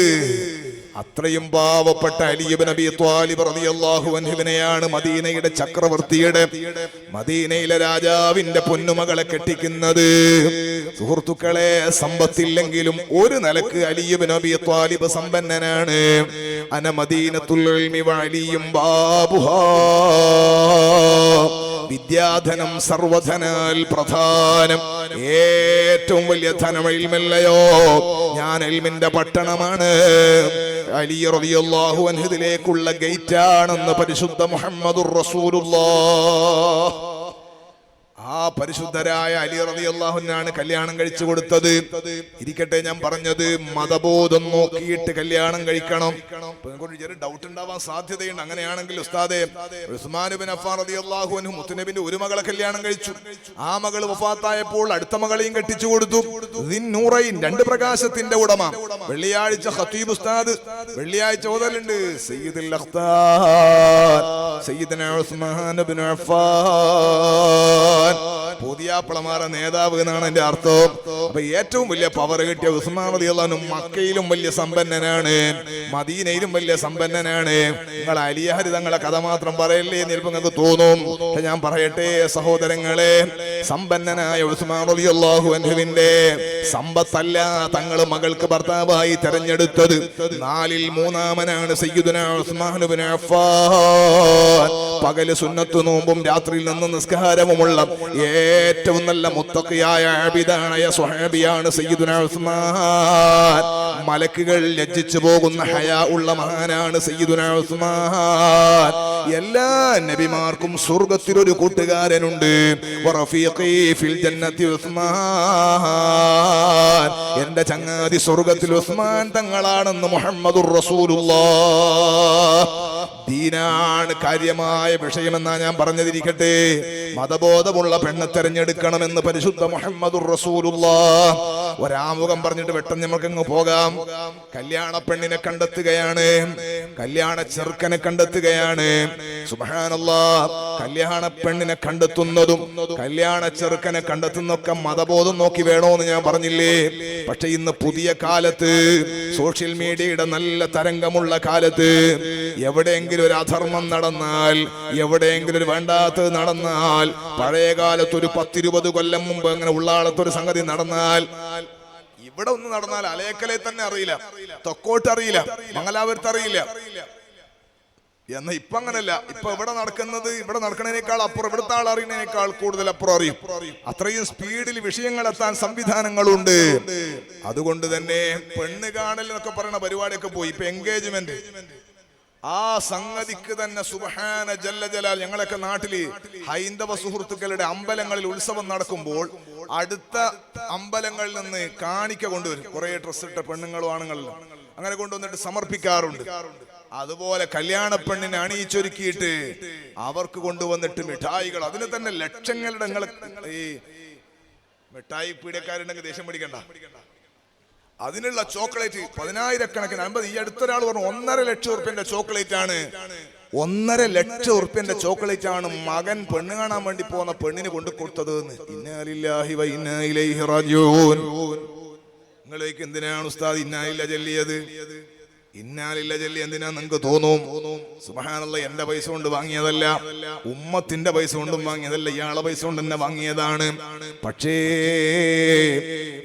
അത്രയും പാവപ്പെട്ട അലി ഇബ്നു അബീ ത്വാലിബ് റളിയല്ലാഹു അൻഹുവിനെയാണ് മദീനയുടെ ചക്രവർത്തിയുടെ, മദീനയിലെ രാജാവിന്റെ പൊന്നുമകളെ കെട്ടിക്കുന്നത്. സുഹൃത്തുക്കളെ, സമ്പത്തില്ലെങ്കിലും ഒരു നിലക്ക് അലി ഇബ്നു അബീ ത്വാലിബ് സമ്പന്നനാണ്. അന മദീനത്തുൽ ഇൽമി വഅലിയും ബാബുഹാ. വിദ്യാധനം സർവധനാൽ പ്രധാനം. ഏറ്റവും വലിയ ധനം ഇൽമല്ലയോ? ഞാൻ ഇൽമിന്റെ പട്ടണമാണ്. അലി റളിയല്ലാഹു അൻഹുവിലേക്കുള്ള ഗേറ്റാണെന്ന് പരിശുദ്ധ മുഹമ്മദുർ റസൂലുള്ളാഹ്. ആ പരിശുദ്ധരായ അലി റളിയല്ലാഹു അൻഹുവിനാണ് കല്യാണം കഴിച്ചു കൊടുത്തത്. ഇരിക്കട്ടെ, ഞാൻ പറഞ്ഞത് മതബോധം നോക്കിയിട്ട് കല്യാണം കഴിക്കണം. ചെറിയ ഡൗട്ട് ഉണ്ടാവാൻ സാധ്യതയുണ്ട്. അങ്ങനെയാണെങ്കിൽ ഉസ്താദേ, ഉസ്മാൻ ഇബ്നു അഫ്ഫാൻ റളിയല്ലാഹു അൻഹു മുത്തുനബിന്റെ ഒരു മകളെ കല്യാണം കഴിച്ചു. ആ മകൾ വഫാത്തായപ്പോൾ അടുത്ത മകളെയും കെട്ടിച്ചു കൊടുത്തു. ദിന്നൂറൈൻ, രണ്ട് പ്രകാശത്തിന്റെ ഉടമ. വെള്ളിയാഴ്ച ഖതീബ് ഉസ്താദ് വെള്ളിയാഴ്ച ഓതലുണ്ട്, സയ്യിദുൽ അഖ്താർ സയ്യിദുനാ ഉസ്മാൻ ഇബ്നു അഫ്ഫാൻ പുതിയാപ്പിളമാരെ നേതാവ് എന്നാണ് എന്റെ അർത്ഥം. അപ്പൊ ഏറ്റവും വലിയ പവർ കിട്ടിയ ഉസ്മാൻ റളിയല്ലാഹു അൻഹു മക്കയിലും വലിയ സമ്പന്നനാണ്, മദീനയിലും വലിയ സമ്പന്നനാണ്. നിങ്ങൾ അലിയാര് തങ്ങളെ കഥ മാത്രം പറയല്ലേ എന്ന് ചിലപ്പോൾ നിങ്ങൾക്ക് തോന്നും. ഞാൻ പറയട്ടെ സഹോദരങ്ങളെ, സമ്പന്നനായ ഉസ്മാൻ റളിയല്ലാഹു അൻഹുവിന്റെ സമ്പത്തല്ല തങ്ങൾ മകൾക്ക് ഭർത്താവായി തെരഞ്ഞെടുത്തത്. 4-ൽ 3-മനാണ് സയ്യിദുനാ ഉസ്മാൻ ഇബ്നു അഫ്ഫാൻ. പകല് സുന്നത്ത് നോമ്പും രാത്രിയിൽ നിന്ന് നിസ്കാരവുമുള്ള ഏറ്റവും നല്ല മുത്തഖിയായ ആബിദായ സ്വഹാബിയാണ് സയ്യിദുനാ ഉസ്മാൻ. മലക്കുകൾ ലജ്ജിച്ചു പോകുന്ന ഹയാ ഉള്ള മഹാനാണ് സയ്യിദുനാ ഉസ്മാൻ. എല്ലാ നബിമാർക്കും സ്വർഗ്ഗത്തിൽ ഒരു കൂട്ടുകാരനുണ്ട്. വറഫീഖി ഫിൽ ജന്നത്തി ഉസ്മാൻ. എന്റെ ചങ്ങാതി സ്വർഗ്ഗത്തിൽ ഉസ്മാൻ തങ്ങളാണെന്ന് മുഹമ്മദുർ റസൂലുള്ളാഹ്. ദീനാണ് കാര്യമായ വിഷയമെന്നാ ഞാൻ പറഞ്ഞതിരിക്കട്ടെ. മതബോധമുള്ള പെണ്ണ് തെരഞ്ഞെടുക്കണമെന്ന് പരിശുദ്ധ മുഹമ്മദുർ റസൂലുള്ളാഹ്. ഒരാമുഖം പറഞ്ഞിട്ട് പെട്ടെന്ന് നമുക്കങ്ങ് പോകാം. കല്യാണ പെണ്ണിനെ കണ്ടെത്തുകയാണ്, കല്യാണ ചെറുക്കനെ കണ്ടെത്തുകയാണ്. സുബ്ഹാനല്ലാഹ്, കല്യാണ പെണ്ണിനെ കണ്ടെത്തുന്നതും കല്യാണ ചെറുക്കനെ കണ്ടെത്തുന്നൊക്കെ മതബോധം നോക്കി വേണോന്ന് ഞാൻ പറഞ്ഞില്ലേ. പക്ഷെ ഇന്ന് പുതിയ കാലത്ത്, സോഷ്യൽ മീഡിയയുടെ നല്ല തരംഗമുള്ള കാലത്ത്, എവിടെയെങ്കിലും ഒരു അധർമ്മം നടന്നാൽ, എവിടെയെങ്കിലും ഒരു വേണ്ടാത്തത് നടന്നാൽ, പഴയ കാലത്ത് ഒരു 10-20 കൊല്ലം മുമ്പ് അങ്ങനെ ഉള്ളാളത്തൊരു സംഗതി നടന്നാൽ, ഇവിടെ ഒന്ന് നടന്നാൽ അലേക്കലെ തന്നെ അറിയില്ല, തൊക്കോട്ട് അറിയില്ല, മംഗലാപുരത്ത് അറിയില്ല. എന്നാ ഇപ്പൊ അങ്ങനല്ല. ഇപ്പൊ ഇവിടെ നടക്കുന്നതിനേക്കാൾ അപ്പുറം, ഇവിടുത്തെ ആൾ അറിയുന്നതിനേക്കാൾ കൂടുതൽ അപ്പുറം അറിയും. അത്രയും സ്പീഡിൽ വിഷയങ്ങൾ എത്താൻ സംവിധാനങ്ങളുണ്ട്. അതുകൊണ്ട് തന്നെ പെണ്ണ് കാണൽ എന്നൊക്കെ പറയുന്ന പരിപാടിയൊക്കെ പോയി. ഇപ്പൊ എൻഗേജ്മെന്റ്, ആ സംഗതിക്ക് തന്നെ സുബ്ഹാന ജല്ല ജലാൽ. ഞങ്ങളൊക്കെ നാട്ടില് ഹൈന്ദവ സുഹൃത്തുക്കളുടെ അമ്പലങ്ങളിൽ ഉത്സവം നടക്കുമ്പോൾ അടുത്ത അമ്പലങ്ങളിൽ നിന്ന് കാണിക്ക കൊണ്ടുവരും. കുറെ ഡ്രസ് ഇട്ട പെണ്ണുങ്ങളും ആണുങ്ങളും അങ്ങനെ കൊണ്ടുവന്നിട്ട് സമർപ്പിക്കാറുണ്ട്. അതുപോലെ കല്യാണ പെണ്ണിനെ അണിയിച്ചൊരുക്കിയിട്ട് അവർക്ക് കൊണ്ടുവന്നിട്ട് മിഠായികൾ, അതിന് തന്നെ ലക്ഷങ്ങളുടെ, ഈ മിഠായി പീഡിയക്കാരുണ്ടെങ്കിൽ ദേഷ്യം പിടിക്കണ്ട, അതിനുള്ള ചോക്ലേറ്റ് 10,000-കണക്കിന് 50. ഈ അടുത്തൊരാൾ പറഞ്ഞു 1.5 ലക്ഷം ഉറുപ്പ്യന്റെ ചോക്ലേറ്റ് ആണ്. 1.5 ലക്ഷം ഉറുപ്പ്യന്റെ ചോക്ലേറ്റ് ആണ് മകൻ പെണ്ണ് കാണാൻ വേണ്ടി പോകുന്ന പെണ്ണിന് കൊണ്ടു കൊടുത്തത്. ഇന്നാ ലില്ലാഹി വ ഇന്നാ ഇലൈഹി റാജിഊൻ. നിങ്ങളേക്ക് എന്തിനാണ് ഉസ്താദ് ഇന്നാലില്ല ചൊല്ലിയത്? ഇന്നാലില്ല ചൊല്ലി എന്തിനാ നിങ്ങൾക്ക് തോന്നും? സുബ്ഹാനല്ലാഹ്, എന്റെ പൈസ കൊണ്ട് വാങ്ങിയതല്ല, ഉമ്മത്തിന്റെ പൈസ കൊണ്ടും വാങ്ങിയതല്ല, ഇയാളെ പൈസ കൊണ്ട് തന്നെ വാങ്ങിയതാണ്. പക്ഷേ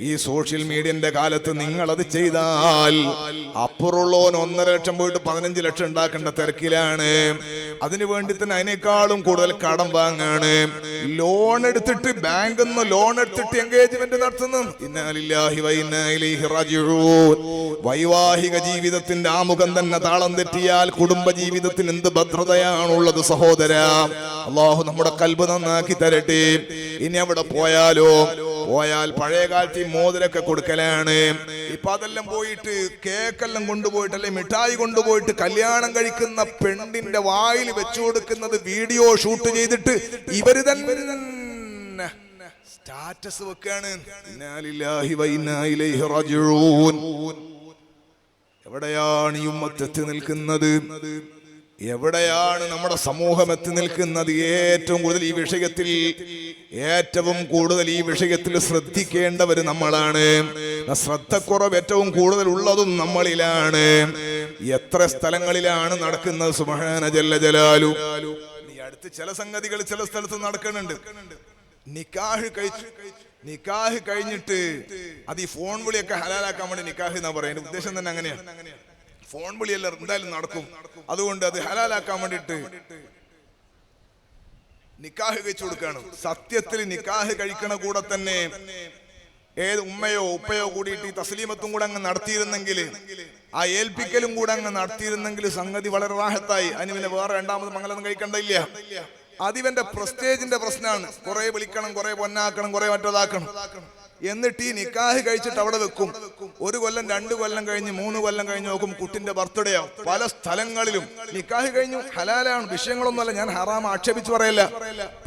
ഈ സോഷ്യൽ മീഡിയന്റെ കാലത്ത് നിങ്ങൾ അത് ചെയ്താൽ അപ്പുറമുള്ളവൻ 1.5 ലക്ഷം പോയിട്ട് 15 ലക്ഷം ഉണ്ടാക്കേണ്ട തിരക്കിലാണ്. അതിനു വേണ്ടി തന്നെ അതിനേക്കാളും കൂടുതൽ കടം വാങ്ങാണ്. ലോൺ എടുത്തിട്ട്, ബാങ്കിൽ നിന്ന് ലോൺ എടുത്തിട്ട് എൻഗേജ്മെന്റ് നടത്തുന്നു. ഇന്നാ ലില്ലാഹി വ ഇന്നാ ഇലൈഹി റാജിഊൻ. വൈവാഹിക ജീവിതത്തിന്റെ ആമുഖം തന്നെ താളം തെറ്റിയാൽ കുടുംബ ജീവിതത്തിന് എന്ത് ഭദ്രതയാണുള്ളത് സഹോദരാ. അല്ലാഹു നമ്മുടെ കൽബ് നന്നാക്കി തരട്ടെ. ഇനി അവിടെ പോയാൽ പഴയ കാലത്ത് ഈ മോതിരൊക്കെ കൊടുക്കലാണ്. ഇപ്പൊ അതെല്ലാം പോയിട്ട് കേക്കെല്ലാം കൊണ്ടുപോയിട്ട്, അല്ലെ മിഠായി കൊണ്ടുപോയിട്ട് കല്യാണം കഴിക്കുന്ന പെണ്ണിന്റെ വായിൽ വെച്ചു കൊടുക്കുന്നത് വീഡിയോ ഷൂട്ട് ചെയ്തിട്ട് ഇവര് തന്നെ സ്റ്റാറ്റസ് വെക്കാണ്. ഇന്നാ ലില്ലാഹി വ ഇന്നാ ഇലൈഹി റാജിഊൻ. എവിടെയാണ് ഈ ഉമ്മത്ത് എത്തി നിൽക്കുന്നത്? എവിടെയാണ് നമ്മുടെ സമൂഹം എത്തി നിൽക്കുന്നത്? ഏറ്റവും കൂടുതൽ ഈ വിഷയത്തിൽ ശ്രദ്ധിക്കേണ്ടവർ നമ്മളാണ്. ശ്രദ്ധക്കുറവ് ഏറ്റവും കൂടുതൽ ഉള്ളതും നമ്മളിലാണ്. എത്ര സ്ഥലങ്ങളിലാണ് നടക്കുന്നത്? സുബ്ഹാന ജല്ല ജലാലു. ഈ അടുത്ത് ചില സംഗതികൾ ചില സ്ഥലത്ത് നടക്കുന്നുണ്ട്. നിക്കാഹ് കഴിഞ്ഞിട്ട് അത് ഈ ഫോൺ വിളിയൊക്കെ ഹലാലാക്കാൻ വേണ്ടി നിക്കാഹ് എന്നാ പറയുന്നത്. ഉദ്ദേശം തന്നെ അങ്ങനെയാണ്. ഫോൺ വിളിയെല്ലാം എന്തായാലും നടക്കും, അതുകൊണ്ട് അത് ഹലാലാക്കാൻ വേണ്ടിട്ട് നിക്കാഹ് കഴിച്ചു കൊടുക്കാണ്. സത്യത്തിൽ നിക്കാഹ് കഴിക്കണ കൂടെ തന്നെ ഏത് ഉമ്മയോ ഉപ്പയോ കൂടിയിട്ട് ഈ തസ്ലീമത്തും കൂടെ അങ്ങ് നടത്തിയിരുന്നെങ്കിൽ, ആ ഏൽപ്പിക്കലും കൂടെ അങ്ങ് നടത്തിയിരുന്നെങ്കിൽ സംഗതി വളരെ റാഹത്തായി. അതിന് പിന്നെ വേറെ രണ്ടാമത് മംഗലൊന്നും കഴിക്കണ്ടില്ല. അതിവന്റെ പ്രസ്റ്റേജിന്റെ പ്രശ്നമാണ്. കുറെ വിളിക്കണം, കുറെ പൊന്നാക്കണം, കുറെ മറ്റേതാക്കണം. എന്നിട്ട് ഈ നിക്കാഹ് കഴിച്ചിട്ട് അവിടെ വെക്കും. 1 കൊല്ലം 2 കൊല്ലം കഴിഞ്ഞ് 3 കൊല്ലം കഴിഞ്ഞ് നോക്കും കുട്ടിന്റെ ബർത്ത്ഡേ ആവും. പല സ്ഥലങ്ങളിലും നിക്കാഹ് കഴിഞ്ഞു, ഹലാലാണ്, വിഷയങ്ങളൊന്നുമല്ല, ഞാൻ ഹറാം ആക്ഷേപിച്ചു പറയല്ല.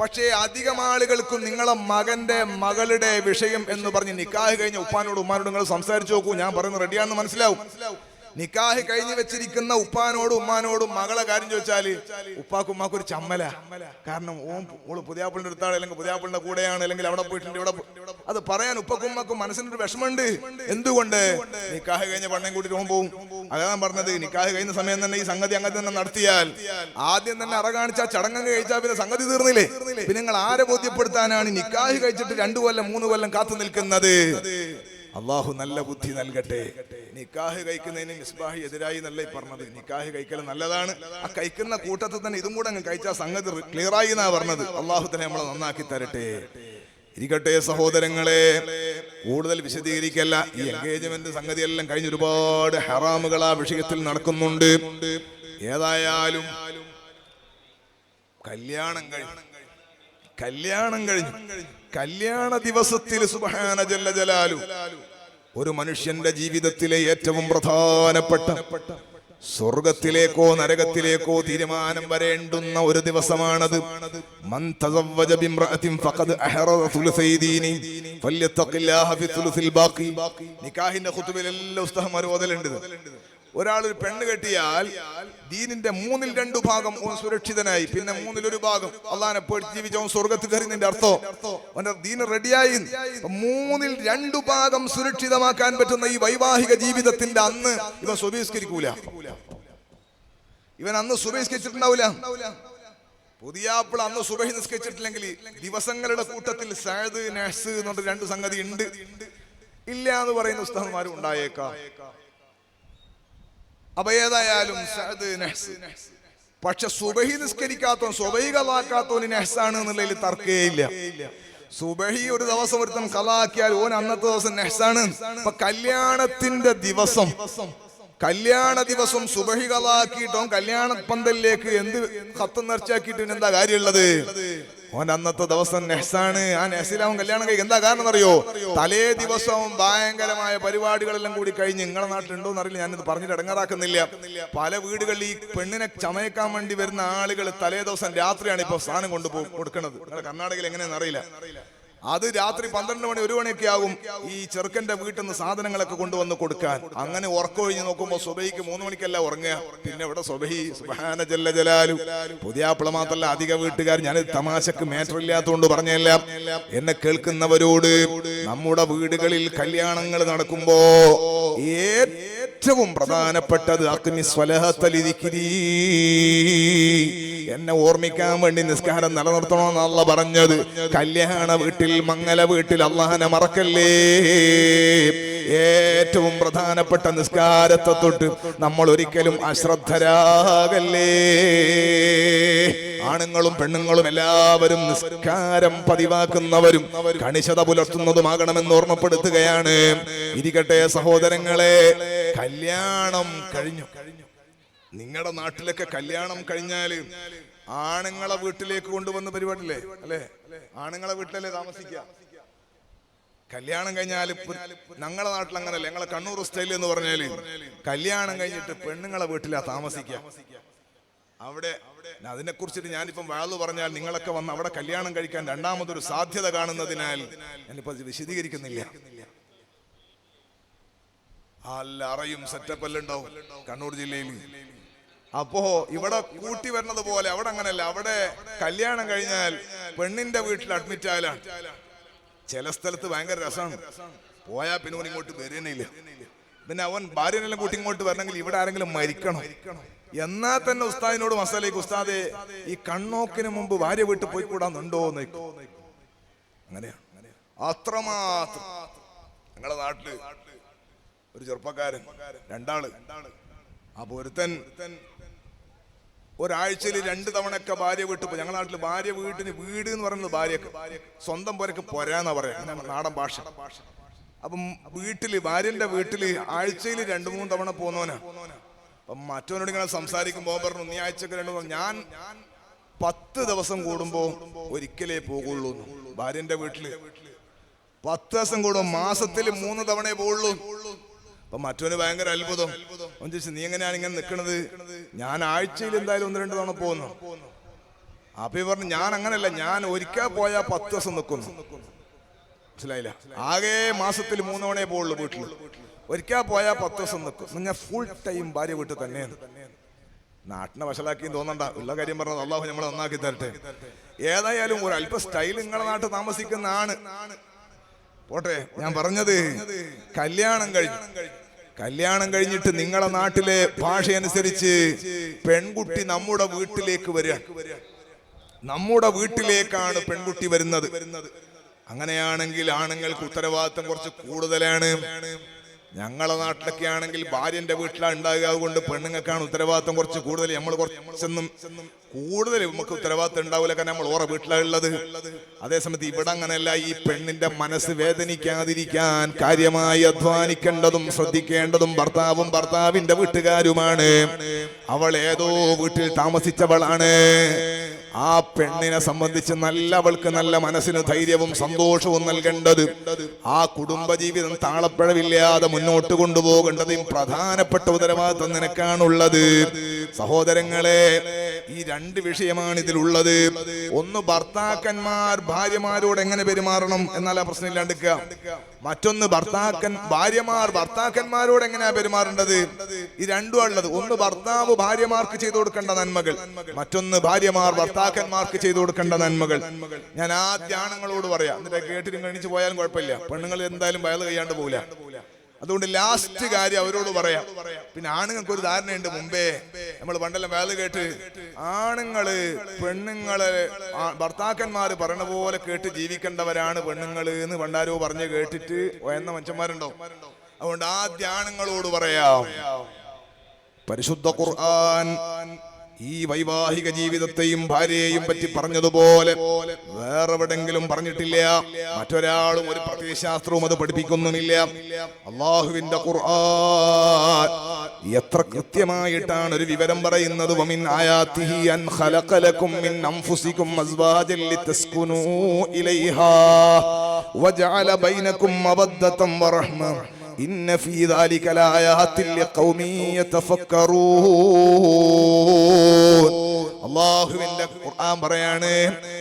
പക്ഷേ അധികം ആളുകൾക്കും നിങ്ങളെ മകന്റെ മകളുടെ വിഷയം എന്ന് പറഞ്ഞ് നിക്കാഹ് കഴിഞ്ഞ ഉപ്പാനോട് ഉമ്മാനോട് നിങ്ങൾ സംസാരിച്ചു നോക്കൂ, ഞാൻ പറയുന്നത് റെഡിയാണെന്ന് മനസ്സിലാവും. നിക്കാഹ് കഴിഞ്ഞ് വെച്ചിരിക്കുന്ന ഉപ്പാനോടും ഉമ്മാനോടും മകളെ കാര്യം ചോദിച്ചാല് ഉപ്പാക്കും ഉമ്മാക്കും ഒരു ചമ്മല. കാരണം ഓള് പുതിയാപ്പിളിന്റെ അടുത്താണ്, അല്ലെങ്കിൽ പുതിയാപ്പിളിന്റെ കൂടെയാണ്, അല്ലെങ്കിൽ അവിടെ പോയിട്ടുണ്ട് ഇവിടെ. അത് പറയാൻ ഉപ്പക്കും ഉമ്മക്കും മനസ്സിനൊരു വിഷമമുണ്ട്. എന്തുകൊണ്ട്? നിക്കാഹ് കഴിഞ്ഞ പെണ്ണേം കൂട്ടിട്ട് ഓൻ പോവും. അതാണ് പറഞ്ഞത്, നിക്കാഹ് കഴിയുന്ന സമയം തന്നെ ഈ സംഗതി അങ്ങനെ തന്നെ നടത്തിയാൽ, ആദ്യം തന്നെ അറ കാണിച്ചാൽ ചടങ്ങ് കഴിച്ചാൽ പിന്നെ സംഗതി തീർന്നില്ലേ? പിന്നെ നിങ്ങൾ ആരെ ബോധ്യപ്പെടുത്താനാണ് നിക്കാഹ് കഴിച്ചിട്ട് 2 കൊല്ലം 3 കൊല്ലം കാത്തു നിൽക്കുന്നത്? അള്ളാഹു നല്ല ബുദ്ധി നൽകട്ടെ. നിക്കാഹ് കഴിക്കുന്നതിന് മിസ്ബാഹി എതിരായി എന്നല്ല പറഞ്ഞത്. നിക്കാഹ് കഴിക്കൽ നല്ലതാണ്. ആ കഴിക്കുന്ന കൂട്ടത്തിൽ തന്നെ ഇതും കൂടെ അങ്ങ് കഴിച്ചാൽ സംഗതി ക്ലിയറായി എന്നാ പറഞ്ഞത്. അള്ളാഹു തന്നെ നമ്മളെ നന്നാക്കി തരട്ടെ. ഇരിക്കട്ടെ സഹോദരങ്ങളെ, കൂടുതൽ വിശദീകരിക്കല്ല. ഈ എൻഗേജ്മെന്റ് സംഗതി എല്ലാം കഴിഞ്ഞ് ഒരുപാട് ഹറാമുകൾ ആ വിഷയത്തിൽ നടക്കുന്നുണ്ട്. ഏതായാലും കല്യാണം കഴിഞ്ഞു കല്യാണ ദിവസത്തിൽ സുബ്ഹാന ജല്ല ജലാലു ഒരു മനുഷ്യന്റെ ജീവിതത്തിലെ ഏറ്റവും പ്രധാനപ്പെട്ട സ്വർഗത്തിലേക്കോ നരകത്തിലേക്കോ തീരുമാനം വരേണ്ടുന്ന ഒരു ദിവസമാണത്. മൻ തസവ്വജ ബിംറഅത്തിൻ ഫഖദ് അഹറദ സുലുസൈ ദീനി ഫല്യത്തഖില്ലാഹ ഫി സുലുസിൽ ബാഖി. നിക്കാഹിന്റെ ഖുതുബയിൽ എല്ലാ ഉസ്താദുമാർ ഓതലുണ്ട്. ഒരാൾ ഒരു പെണ്ണ് കെട്ടിയാൽ ദീനിന്റെ 3/2 ഭാഗം സുരക്ഷിതനായി, പിന്നെ 1/1 ഭാഗം അള്ളാഹിനെ പേടിച്ച് ജീവിച്ചവൻ സ്വർഗത്തിൽ കയറിയതിന്റെ അർത്ഥം അവന്റെ ദീൻ റെഡിയായി. 3/2 ഭാഗം സുരക്ഷിതമാക്കാൻ പറ്റുന്ന ഈ വൈവാഹിക ജീവിതത്തിന്റെ അന്ന് ഇവൻ സുബഹിസ്കരിക്കൂല. ഇവൻ അന്ന് സുബഹിസ്കരിച്ചിട്ടുണ്ടാവില്ല. പുതിയാപ്പിള അന്ന് സുബഹി നിസ്കരിച്ചിട്ടില്ലെങ്കിൽ ദിവസങ്ങളുടെ കൂട്ടത്തിൽ സഅദ് നഹ്സ് എന്ന് പറഞ്ഞ 2 സംഗതി ഉണ്ട് ഇല്ല എന്ന് പറയുന്ന ഉസ്താദുമാരും ഉണ്ടായേക്കാം. അപ്പൊ ഏതായാലും പക്ഷെ സുബഹി നിസ്കരിക്കാത്തവൻ സുബഹി കളാക്കാത്തവന് നെഹ്സാണ് എന്നുള്ളതിൽ തർക്കേയില്ല. സുബഹി ഒരു ദിവസം ഒരുത്തൻ കളാക്കിയാൽ ഓൻ അന്നത്തെ ദിവസം നെഹ്സാണ്. അപ്പൊ കല്യാണത്തിന്റെ ദിവസം സുബഹി കളാക്കിയിട്ടോ കല്യാണ പന്തലിലേക്ക് എന്ത് കത്ത് നിറച്ചാക്കിയിട്ട് എന്താ കാര്യമുള്ളത്? ഓൻ അന്നത്തെ ദിവസം നെഹ്സാണ്. ആ നെഹ്സിലാവും കല്യാണം കഴിക്കും. എന്താ കാരണം അറിയോ? തലേ ദിവസവും ഭയങ്കരമായ പരിപാടികളെല്ലാം കൂടി കഴിഞ്ഞ്, നിങ്ങളുടെ നാട്ടിലുണ്ടോ എന്നറിയില്ല, ഞാനിത് പറഞ്ഞിട്ട് ഇടങ്ങാറാക്കുന്നില്ല. പല വീടുകളിൽ ഈ പെണ്ണിനെ ചമയക്കാൻ വേണ്ടി വരുന്ന ആളുകൾ തലേ ദിവസം രാത്രിയാണ് ഇപ്പൊ സാധനം കൊടുക്കുന്നത്. നിങ്ങളുടെ കർണാടകയിൽ എങ്ങനെയാണെന്ന് അറിയില്ല. അത് രാത്രി 12 മണി 1 മണിയൊക്കെ ആകും ഈ ചെറുക്കന്റെ വീട്ടിൽ നിന്ന് സാധനങ്ങളൊക്കെ കൊണ്ടുവന്ന് കൊടുക്കാൻ. അങ്ങനെ ഉറക്കൊഴിഞ്ഞ് നോക്കുമ്പോ സുബഹിക്ക് 3 മണിക്കല്ല ഉറങ്ങുക. പിന്നെ ഇവിടെ സുബഹി സുബ്ഹാന ജല്ല ജലാലു. പുതിയാപ്പിള മാത്രല്ല, അധിക വീട്ടുകാർ, ഞാൻ തമാശക്ക് മാറ്റർ ഇല്ലാത്തതുകൊണ്ട് പറഞ്ഞല്ല, എന്നെ കേൾക്കുന്നവരോട്, നമ്മുടെ വീടുകളിൽ കല്യാണങ്ങൾ നടക്കുമ്പോ ഏറ്റവും പ്രധാനപ്പെട്ടത് എന്നെ ഓർമ്മിക്കാൻ വേണ്ടി നിസ്കാരം നിലനിർത്തണമെന്നല്ല പറഞ്ഞത്. കല്യാണ വീട്ടിൽ മംഗല വീട്ടിൽ അള്ളാഹനെ മറക്കല്ലേ. ഏറ്റവും പ്രധാനപ്പെട്ട നിസ്കാരത്തെ തൊട്ട് നമ്മൾ ഒരിക്കലും അശ്രദ്ധരാകല്ലേ. ആണുങ്ങളും പെണ്ണുങ്ങളും എല്ലാവരും നിസ്കാരം പതിവാക്കുന്നവരും കണിശത പുലർത്തുന്നതുമാകണമെന്ന് ഓർമ്മപ്പെടുത്തുകയാണ്. ഇരിക്കട്ടെ സഹോദരങ്ങളെ, കല്യാണം കഴിഞ്ഞു. നിങ്ങളുടെ നാട്ടിലൊക്കെ കല്യാണം കഴിഞ്ഞാല് ആണുങ്ങളെ വീട്ടിലേക്ക് കൊണ്ടുവന്ന പരിപാടില്ലേ? അല്ലെ? ആണുങ്ങളെ വീട്ടിലല്ലേ താമസിക്കുക. കല്യാണം കഴിഞ്ഞാൽ ഞങ്ങളുടെ നാട്ടിൽ അങ്ങനല്ലേ, ഞങ്ങളെ കണ്ണൂർ സ്റ്റൈൽ എന്ന് പറഞ്ഞാല് കല്യാണം കഴിഞ്ഞിട്ട് പെണ്ണുങ്ങളെ വീട്ടിലാ താമസിക്കുക. അവിടെ അതിനെ കുറിച്ചിട്ട് ഞാനിപ്പം വാള് പറഞ്ഞാൽ നിങ്ങളൊക്കെ വന്ന് അവിടെ കല്യാണം കഴിക്കാൻ രണ്ടാമതൊരു സാധ്യത കാണുന്നതിനാൽ ഞാനിപ്പോ വിശദീകരിക്കുന്നില്ല. അല്ല അറയും സെറ്റപ്പ് എല്ലാം ഉണ്ടാവും കണ്ണൂർ ജില്ലയിൽ. അപ്പോ ഇവിടെ കൂട്ടി വരുന്നത് പോലെ അവിടെ അങ്ങനല്ല. അവിടെ കല്യാണം കഴിഞ്ഞാൽ പെണ്ണിന്റെ വീട്ടിൽ അഡ്മിറ്റ് ആയാലാണ്. ചില സ്ഥലത്ത് ഭയങ്കര രസമാണ്. പോയാ പിന്നെ ഓൻ ഇങ്ങോട്ട് വരുന്നില്ല. പിന്നെ അവൻ ഭാര്യനെല്ലാം കൂട്ടി ഇങ്ങോട്ട് വരണമെങ്കിൽ ഇവിടെ ആരെങ്കിലും മരിക്കണം. എന്നാൽ തന്നെ ഉസ്താദിനോട് മസാലേക്ക്, ഉസ്താദെ ഈ കണ്ണോക്കിന് മുമ്പ് ഭാര്യ വീട്ടിൽ പോയി കൂടാന്നുണ്ടോ എന്ന്. അങ്ങനെയാണ്. അത്രമാത്രം. ഞങ്ങളുടെ നാട്ടില് ഒരു ചെറുപ്പക്കാരൻ, 2 ആള്. അപ്പൊ ഒരുത്തൻ ഒരാഴ്ചയിൽ 2 തവണയൊക്കെ ഭാര്യ വീട്ടിൽ പോയി. ഞങ്ങളുടെ നാട്ടില് ഭാര്യ വീട്ടിന് വീട് എന്ന് പറയുന്നത് ഭാര്യക്ക് സ്വന്തം പോരക്ക് പോരാന്നാ പറയാ, നാടൻ ഭാഷ. അപ്പം ഭാര്യന്റെ വീട്ടില് ആഴ്ചയിൽ 2-3 തവണ പോന്നോനാ. അപ്പം മറ്റവനോട് ഇങ്ങനെ സംസാരിക്കുമ്പോ പറഞ്ഞു, നീ ആഴ്ചക്ക് 2 ഞാൻ 10 ദിവസം കൂടുമ്പോ ഒരിക്കലേ പോകുള്ളൂ. ഭാര്യന്റെ വീട്ടില് 10 ദിവസം കൂടുമ്പോ മാസത്തിൽ 3 തവണേ പോകുള്ളൂ. അപ്പൊ മറ്റവന് ഭയങ്കര അത്ഭുതം. അവൻ ചോദിച്ചു, നീ എങ്ങനെയാണ് ഇങ്ങനെ നിൽക്കണത്? ഞാൻ ആഴ്ചയിൽ എന്തായാലും 1-2 തവണ പോകുന്നു. അപ്പൊ പറഞ്ഞു, ഞാൻ അങ്ങനല്ല, ഞാൻ ഒരിക്കൽ പോയാൽ 10 ദിവസം നിൽക്കുന്നു. മനസ്സിലായില്ല? ആകെ മാസത്തിൽ 3 തവണയെ പോകുള്ളൂ വീട്ടിൽ. ഒരിക്കൽ പോയാൽ 10 ദിവസം നിൽക്കും. ഞാൻ ഫുൾ ടൈം ഭാര്യ വീട്ടിൽ തന്നെയാണ്. നാട്ടിനെ വഷളാക്കി തോന്നണ്ട, ഉള്ള കാര്യം പറഞ്ഞത് അള്ളാഹു നമ്മളെ നന്നാക്കി തരട്ടെ. ഏതായാലും ഒരു അല്പ സ്റ്റൈൽ നിങ്ങളെ നാട്ടിൽ താമസിക്കുന്ന ആണ് പോട്ടെ. ഞാൻ പറഞ്ഞത് കല്യാണം കഴിഞ്ഞിട്ട് നിങ്ങളെ നാട്ടിലെ ഭാഷയനുസരിച്ച് പെൺകുട്ടി നമ്മുടെ വീട്ടിലേക്ക് വരിക. നമ്മുടെ വീട്ടിലേക്കാണ് പെൺകുട്ടി വരുന്നത്. അങ്ങനെയാണെങ്കിൽ ആണുങ്ങൾക്ക് ഉത്തരവാദിത്തം കുറച്ച് കൂടുതലാണ്. ഞങ്ങളെ നാട്ടിലൊക്കെ ആണെങ്കിൽ ഭാര്യന്റെ വീട്ടിലാണ് ഉണ്ടാകുക. അതുകൊണ്ട് പെണ്ണുങ്ങൾക്കാണ് ഉത്തരവാദിത്തം കുറച്ച് കൂടുതൽ. നമ്മൾ കുറച്ചൊന്നും കൂടുതൽ നമുക്ക് ഉത്തരവാദിത്തം ഉണ്ടാവില്ല, കാരണം നമ്മൾ ഓരോ വീട്ടിലാണ് ഉള്ളത്. അതേസമയത്ത് ഇവിടെ അങ്ങനെയല്ല. ഈ പെണ്ണിന്റെ മനസ്സ് വേദനിക്കാതിരിക്കാൻ കാര്യമായി അധ്വാനിക്കേണ്ടതും ശ്രദ്ധിക്കേണ്ടതും ഭർത്താവും ഭർത്താവിന്റെ വീട്ടുകാരുമാണ്. അവൾ ഏതോ വീട്ടിൽ താമസിച്ചവളാണ്. ആ പെണ്ണിനെ സംബന്ധിച്ച് അവൾക്ക് നല്ല മനസ്സിന് ധൈര്യവും സന്തോഷവും നൽകേണ്ടത്, ആ കുടുംബജീവിതം താളപ്പിഴവില്ലാതെ മുന്നോട്ട് കൊണ്ടുപോകേണ്ടതും പ്രധാനപ്പെട്ട ഉത്തരവാദിത്വം നിനക്കാണുള്ളത്. സഹോദരങ്ങളെ, ഈ 2 വിഷയമാണ് ഇതിലുള്ളത്. ഒന്ന്, ഭർത്താക്കന്മാർ ഭാര്യമാരോട് എങ്ങനെ പെരുമാറണം എന്നാലാ പ്രശ്നം ഇല്ലാണ്ടിരിക്കുക. മറ്റൊന്ന്, ഭാര്യമാർ ഭർത്താക്കന്മാരോട് എങ്ങനെയാ പെരുമാറേണ്ടത്. ഈ രണ്ടും ഉള്ളത്. ഒന്ന്, ഭർത്താവ് ഭാര്യമാർക്ക് ചെയ്തു കൊടുക്കേണ്ട നന്മകൾ, മറ്റൊന്ന് ഭാര്യമാർ ഭർത്താക്കന്മാർക്ക് ചെയ്തു കൊടുക്കേണ്ട നന്മകൾ. ഞാൻ ആദ്യ ആണുങ്ങളോട് പറയാം, എന്നിട്ട് കേട്ടിട്ട് കഴിച്ചു പോയാലും കുഴപ്പമില്ല. പെണ്ണുങ്ങൾ എന്തായാലും വയല് കഴിയാണ്ട് പോകില്ല. അതുകൊണ്ട് ലാസ്റ്റ് കാര്യം അവരോട് പറയാം. പിന്നെ ആണുങ്ങൾക്ക് ഒരു ധാരണയുണ്ട്. മുമ്പേ നമ്മൾ പണ്ടെല്ലാം വയല് കേട്ട് പെണ്ണുങ്ങള് ഭർത്താക്കന്മാര് പറയണ പോലെ കേട്ട് ജീവിക്കേണ്ടവരാണ് പെണ്ണുങ്ങള് എന്ന് പണ്ടാരോ പറഞ്ഞ് കേട്ടിട്ട് എന്ന മനുഷ്യന്മാരുണ്ടോ? അതുകൊണ്ട് ആദ്യ ആണുങ്ങളോട് പറയാം, പരിശുദ്ധ ഖുർആൻ ഈ വൈവാഹിക ജീവിതത്തെയും ഭാര്യയെയും പറ്റി പറഞ്ഞതുപോലെ വേറെ എവിടെങ്കിലും പറഞ്ഞിട്ടില്ല. മറ്റൊരാളും ഒരു പ്രത്യയശാസ്ത്രവും അത് പഠിപ്പിക്കുന്നുമില്ല. അള്ളാഹുവിന്റെ ഖുർആൻ എത്ര കൃത്യമായിട്ടാണ് ഒരു വിവരം പറയുന്നത്. വമിൻ ആയാതിഹി അൻ ഖലഖ ലക്കും മിൻ അൻഫുസികും അസ്വാജൻ ലിതസ്കുനൂ ഇലൈഹാ വജഅല ബൈനകും മവദ്ദതൻ വറഹ്മ ഇന്ന ഫീ ദാലിക ലആയാതിൻ ലിഖൗമി യതഫക്കറൂൻ. അല്ലാഹുവിന്റെ ഖുർആൻ പറയാണ്,